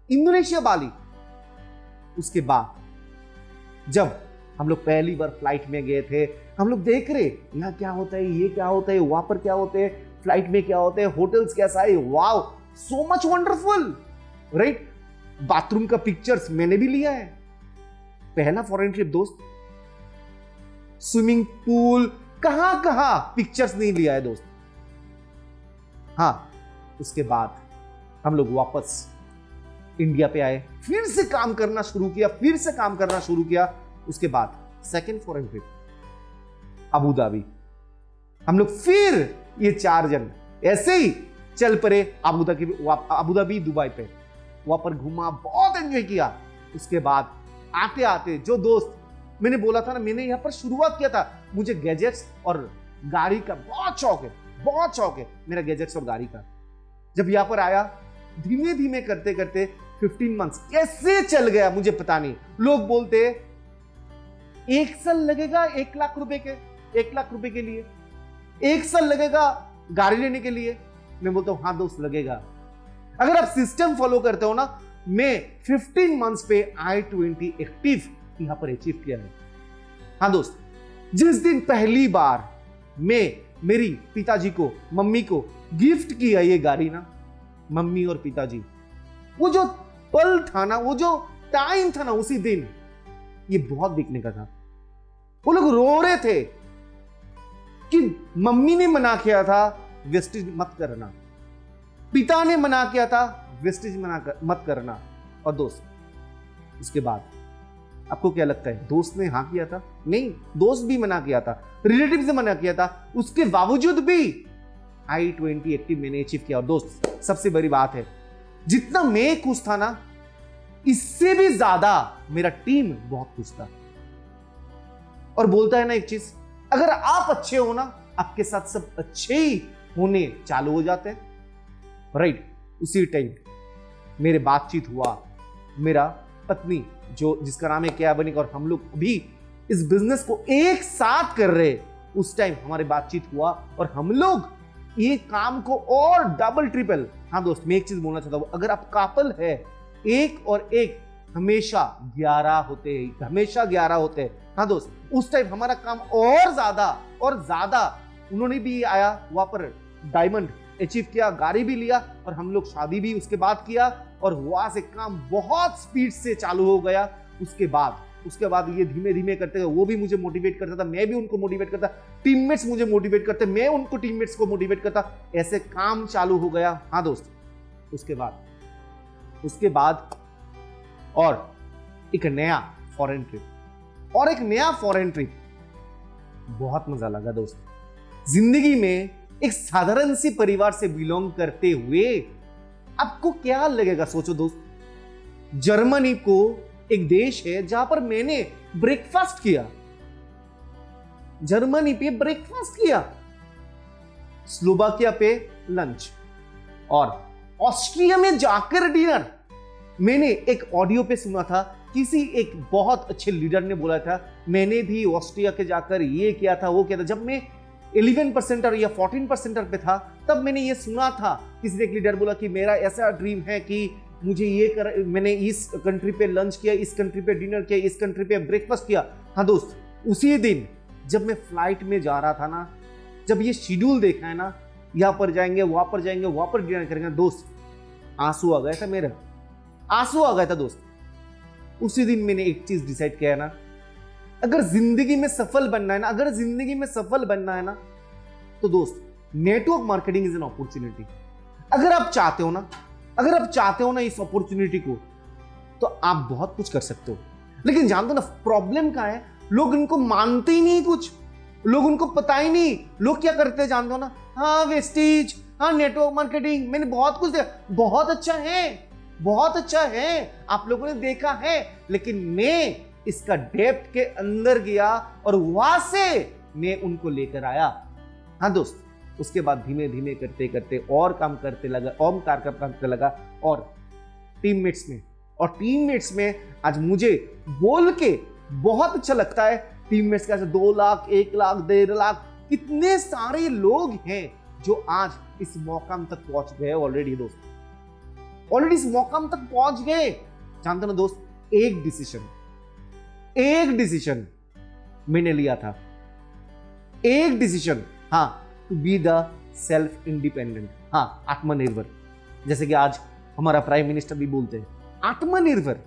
इंडोनेशिया बाली। उसके बाद जब हम लोग पहली बार फ्लाइट में गए थे, हम लोग देख रहे यहाँ क्या होता है, ये क्या होता है, वहां पर क्या होते हैं, फ्लाइट में क्या होते हैं, होटल्स कैसा है, wow so much wonderful, right. Bathroom का पिक्चर्स मैंने भी लिया है। पहला फॉरेन ट्रिप दोस्त, स्विमिंग पूल कहां पिक्चर्स नहीं लिया है दोस्त। हाँ, उसके बाद हम लोग वापस इंडिया पे आए, फिर से काम करना शुरू किया। उसके बाद second foreign trip Abu Dhabi, हम लोग फिर ये 4 जन ऐसे ही चल पड़े अबू धाबी दुबई पे, वहां पर घूमा, बहुत एंजॉय किया। उसके बाद आते आते जो दोस्त मैंने बोला था ना, मैंने यहां पर शुरुआत किया था, मुझे गैजेट्स और गाड़ी का बहुत शौक है मेरा गैजेट्स और गाड़ी का। जब यहां पर आया, धीमे धीमे करते करते 15 मंथ्स कैसे चल गया मुझे पता नहीं। लोग बोलते 1 साल लगेगा 1 लाख रुपए के लिए, 1 साल लगेगा गाड़ी लेने के लिए? मैं बोलता हूं हाँ दोस्त लगेगा। अगर आप सिस्टम फॉलो करते हो ना, मैं 15 मंथ्स पे i20 एक्टिव यहां पर अचीव किया है। हाँ दोस्त, जिस दिन पहली बार मैं मेरी पिताजी को, मम्मी को गिफ्ट किया ये गाड़ी ना, मम्मी और पिताजी, वो जो पल था ना, वो जो टाइम था ना, उसी दिन ये बहुत बिकने का था। वो लोग रो रहे थे कि मम्मी ने मना किया था वेस्टेज मत करना, पिता ने मना किया था वेस्टेज मत करना। और दोस्त उसके बाद आपको क्या लगता है, दोस्त ने हाँ किया था? नहीं, दोस्त भी मना किया था, रिलेटिव से मना किया था, उसके बावजूद भी i20 एक्टिव मैंने अचीव किया। और दोस्त सबसे बड़ी बात है, जितना मैं खुश था ना, इससे भी ज्यादा मेरा टीम बहुत खुश था। और बोलता है ना एक चीज, अगर आप अच्छे हो ना, आपके साथ सब अच्छे ही होने चालू हो जाते हैं। राइट, उसी टाइम मेरे बातचीत हुआ, मेरा पत्नी जो जिसका नाम है क्या बनिक, और हम लोग अभी इस बिजनेस को एक साथ कर रहे, उस टाइम हमारे बातचीत हुआ और हम लोग ये काम को और डबल ट्रिपल। हाँ दोस्त, मैं एक चीज बोलना चाहता हूं, अगर आप कपल है, एक और एक हमेशा 11 होते हैं, हमेशा 11 होते हैं। हाँ दोस्त, उस टाइम हमारा काम और ज्यादा उन्होंने भी आया वहां पर डायमंड अचीव किया, गाड़ी भी लिया, और हम लोग शादी भी उसके बाद किया, और वहां से काम बहुत स्पीड से चालू हो गया। उसके बाद ये धीमे धीमे करते गए, वो भी मुझे मोटिवेट करता था, मैं भी उनको मोटिवेट करता, टीममेट्स मुझे मोटिवेट करते, मैं उनको टीममेट्स को मोटिवेट करता, ऐसे काम चालू हो गया। हाँ दोस्त, उसके बाद और एक नया फॉरेन ट्रिप, बहुत मजा लगा दोस्त। जिंदगी में एक साधारण सी परिवार से बिलोंग करते हुए आपको क्या लगेगा, सोचो दोस्त, जर्मनी को एक देश है जहां पर मैंने ब्रेकफास्ट किया, जर्मनी पे ब्रेकफास्ट किया, स्लोवाकिया पे लंच, और ऑस्ट्रिया में जाकर डिनर। मैंने एक ऑडियो पे सुना था, किसी एक बहुत अच्छे लीडर ने बोला था, मैंने भी ऑस्ट्रिया के जाकर ये किया था, वो किया था। जब मैं 11% या 14% पे था, तब मैंने ये सुना था, किसी ने एक लीडर बोला कि मेरा ऐसा ड्रीम है कि मुझे मैंने इस कंट्री पे लंच किया, इस कंट्री पे डिनर किया, इस कंट्री पे ब्रेकफास्ट किया। हाँ दोस्त, उसी दिन जब मैं फ्लाइट में जा रहा था ना, जब ये शेड्यूल देखा है ना, यहां पर जाएंगे, वहां पर जाएंगे, वहां पर डिनर करेंगे, दोस्त आंसू आ गया था, मेरा आंसू आ गया था दोस्त। उसी दिन मैंने एक चीज डिसाइड किया ना, अगर जिंदगी में सफल बनना है ना, तो दोस्त network marketing is an opportunity. अगर आप चाहते हो ना इस अपॉर्चुनिटी को, तो आप बहुत कुछ कर सकते हो। लेकिन जानते हो ना प्रॉब्लम क्या है, लोग इनको मानते ही नहीं, कुछ लोग उनको पता ही नहीं। लोग क्या करते हैं जानते हो ना, हाँ वेस्टेज, हाँ नेटवर्क मार्केटिंग, मैंने बहुत कुछ देखा, बहुत अच्छा है, आप लोगों ने देखा है। लेकिन मैं इसका डेप्थ के अंदर गया और वहां से मैं उनको लेकर आया। हाँ दोस्त, उसके बाद धीमे धीमे करते करते और काम करते लगा, और टीममेट्स में आज मुझे बोल के बहुत अच्छा लगता है। टीममेट्स का 2 लाख, 1 लाख, 1.5 लाख, कितने सारे लोग हैं जो आज इस मौकाम तक पहुंच गए ऑलरेडी दोस्त, ऑलरेडी इस मौकाम तक पहुंच गए। जानते हो दोस्त, एक डिसीजन मैंने लिया था, एक डिसीजन, हाँ, to be the self independent, हाँ, आत्मनिर्भर। जैसे कि आज हमारा प्राइम मिनिस्टर भी बोलते हैं आत्मनिर्भर।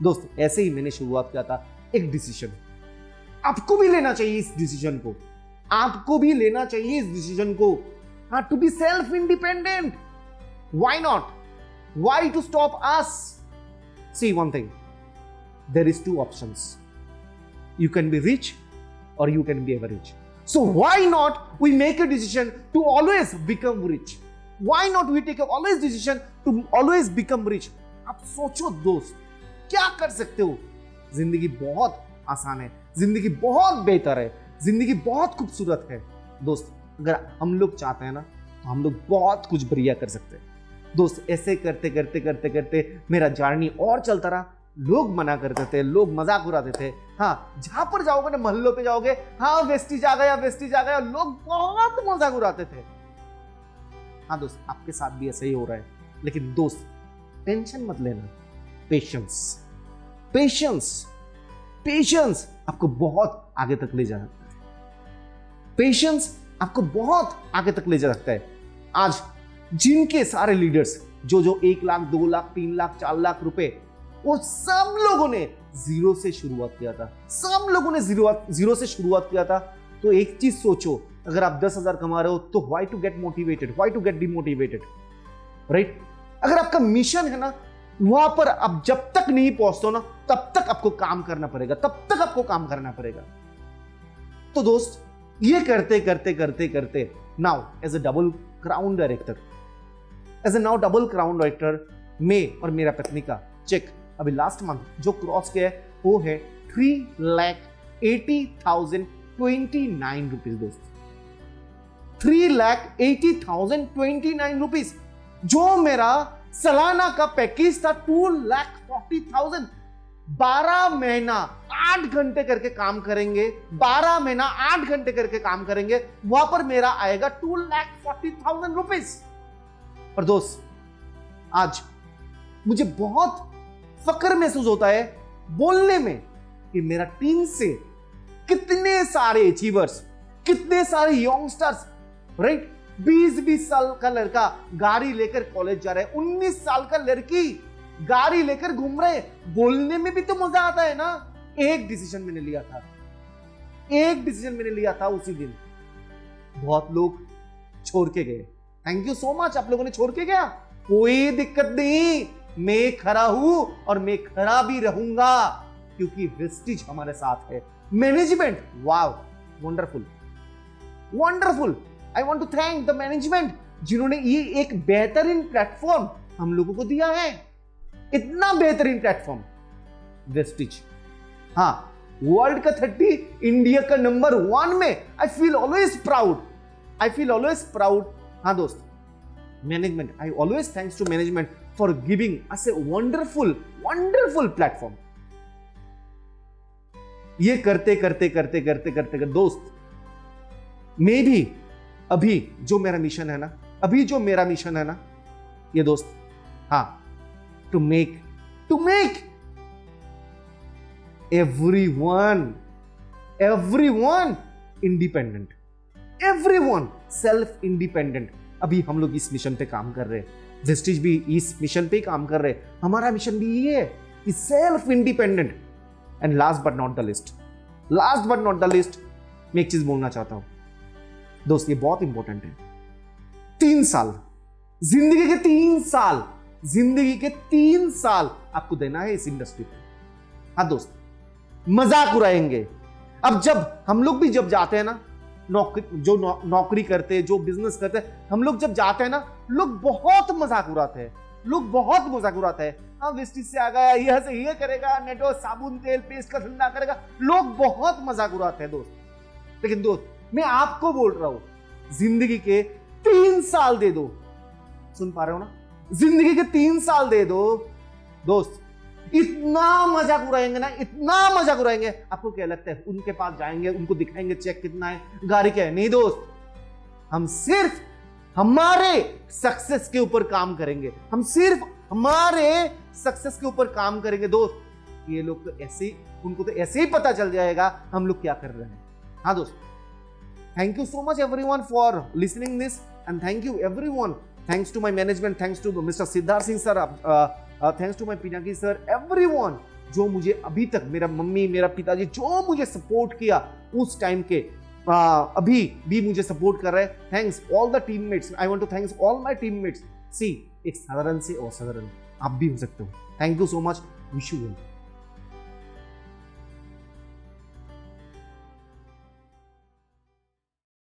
दोस्त ऐसे ही मैंने शुरुआत किया था, एक डिसीजन। आपको भी लेना चाहिए इस डिसीजन को, हाँ, to be self independent. Why not? Why to stop us? See one thing, there is 2 options. You can be rich or you can be average. So why not we make a decision to always become rich? Why not we take a always decision to always become rich? आप सोचो दोस्त, क्या कर सकते हो? जिंदगी बहुत आसान है, जिंदगी बहुत बेहतर है, जिंदगी बहुत खूबसूरत है दोस्त। अगर हम लोग चाहते हैं ना, तो हम लोग बहुत कुछ बढ़िया कर सकते हैं दोस्त। ऐसे करते मेरा जर्नी और चलता रहा। लोग मना करते थे, लोग मजाक उड़ाते थे, हाँ, जहां पर जाओगे ना, महल्लों पे जाओगे, हाँ वेस्टेज आ गया, लोग बहुत मजाक उड़ाते थे। हाँ दोस्त, आपके साथ भी ऐसा ही हो रहा है, लेकिन दोस्त टेंशन मत लेना। पेशेंस, पेशेंस, पेशेंस आपको बहुत आगे तक ले जा सकता है। पेशेंस आपको बहुत आगे तक ले जा सकता है। आज जिनके सारे लीडर्स जो 1 लाख, 2 लाख, 3 लाख, 4 लाख रुपए, वो सब लोगों ने जीरो से शुरुआत किया था। सब लोगों ने जीरो से शुरुआत किया था। तो एक चीज सोचो, अगर आप 10,000 कमा रहे हो तो why to get motivated, why to get demotivated, right? अगर आपका मिशन है ना, वहां पर आप जब तक नहीं पहुंचते हो ना, तब तक आपको काम करना पड़ेगा, तब तक आपको काम करना पड़ेगा। तो दोस्त, ये करते करते करते करते now as a double crown director, मैं और मेरा पत्नी का चेक अभी लास्ट मंथ जो क्रॉस किया है वो है 3,80,029 रुपीज दोस्त। 3,80,029 रुपीज। जो मेरा सालाना का पैकेज था 2,40,000। 12 महीना 8 घंटे करके काम करेंगे, 12 महीना 8 घंटे करके काम करेंगे, वहां पर मेरा आएगा 2,40,000 रुपीज। और दोस्त, आज मुझे बहुत फक्र महसूस होता है बोलने में कि मेरा टीम से कितने सारे अचीवर्स, कितने सारे यंगस्टर्स, राइट? 20-20 साल का लड़का गाड़ी लेकर कॉलेज जा रहा है, 19 साल का लड़की गाड़ी लेकर घूम रहे। बोलने में भी तो मजा आता है ना। एक डिसीजन मैंने लिया था उसी दिन। बहुत लोग छोड़ के गए। थैंक यू सो मच, आप लोगों ने छोड़ के गया, कोई दिक्कत नहीं। मैं खड़ा हूं और मैं खड़ा भी रहूंगा, क्योंकि वेस्टिज हमारे साथ है। Management, wow, wonderful, wonderful. I want to thank the management, जिन्होंने ये एक बेहतरीन प्लेटफॉर्म हम लोगों को दिया है। इतना बेहतरीन प्लेटफॉर्म वेस्टिज, हाँ, वर्ल्ड का 30, इंडिया का नंबर 1 में। I feel always proud. हाँ दोस्त, management, I always thanks to management for giving us a wonderful platform. ये करते करते दोस्त, मैं भी अभी जो मेरा मिशन है ना, ये दोस्त, हाँ, to make everyone independent, everyone self independent। अभी हम लोग इस मिशन पे काम कर रहे हैं, वेस्टिज भी इस मिशन पे काम कर रहे हैं। हमारा मिशन भी ये है कि self independent. And last but not the list, मैं एक चीज बोलना चाहता हूं दोस्त, ये बहुत इंपॉर्टेंट है। 3 साल, जिंदगी के 3 साल आपको देना है इस इंडस्ट्री पे। हाँ दोस्त, मजाक उड़ाएंगे। अब जब हम लोग भी जब जाते हैं ना, नौकरी करते, जो बिजनेस करते, हम लोग जब जाते हैं ना, लोग बहुत मजाक उड़ाते हैं। हाँ, वेस्टिज से आ गया, यह से ये करेगा, नेटो साबुन तेल पेस्ट का धंधा करेगा। लोग बहुत मजाक उड़ाते हैं दोस्त। लेकिन दोस्त, मैं आपको बोल रहा हूं, जिंदगी के 3 साल दे दो। सुन पा रहे हो ना? जिंदगी के 3 साल दे दो दोस्त, इतना मजाक उड़ाएंगे, आपको क्या लगता है उनके पास जाएंगे, उनको दिखाएंगे चेक कितना है, गाड़ी क्या है? नहीं दोस्त, हम सिर्फ हमारे सक्सेस के ऊपर काम करेंगे। दोस्त, ये लोग तो ऐसे ही, उनको तो ऐसे ही पता चल जाएगा हम लोग क्या कर रहे हैं। हाँ दोस्त, thank you so much everyone for listening this, and thank you everyone, thanks to my management, thanks to mister Siddharth Singh sir, thanks to my Pinaki sir, everyone जो मुझे अभी तक, मेरा मम्मी, मेरा पिताजी, जो मुझे सपोर्ट किया उस टाइम के, अभी भी मुझे सपोर्ट कर रहे हैं। Thanks all the teammates, I want to thanks all my teammates. See, एक साधारण से असाधारण आप भी हो सकते हो। Thank you so much, wish you well.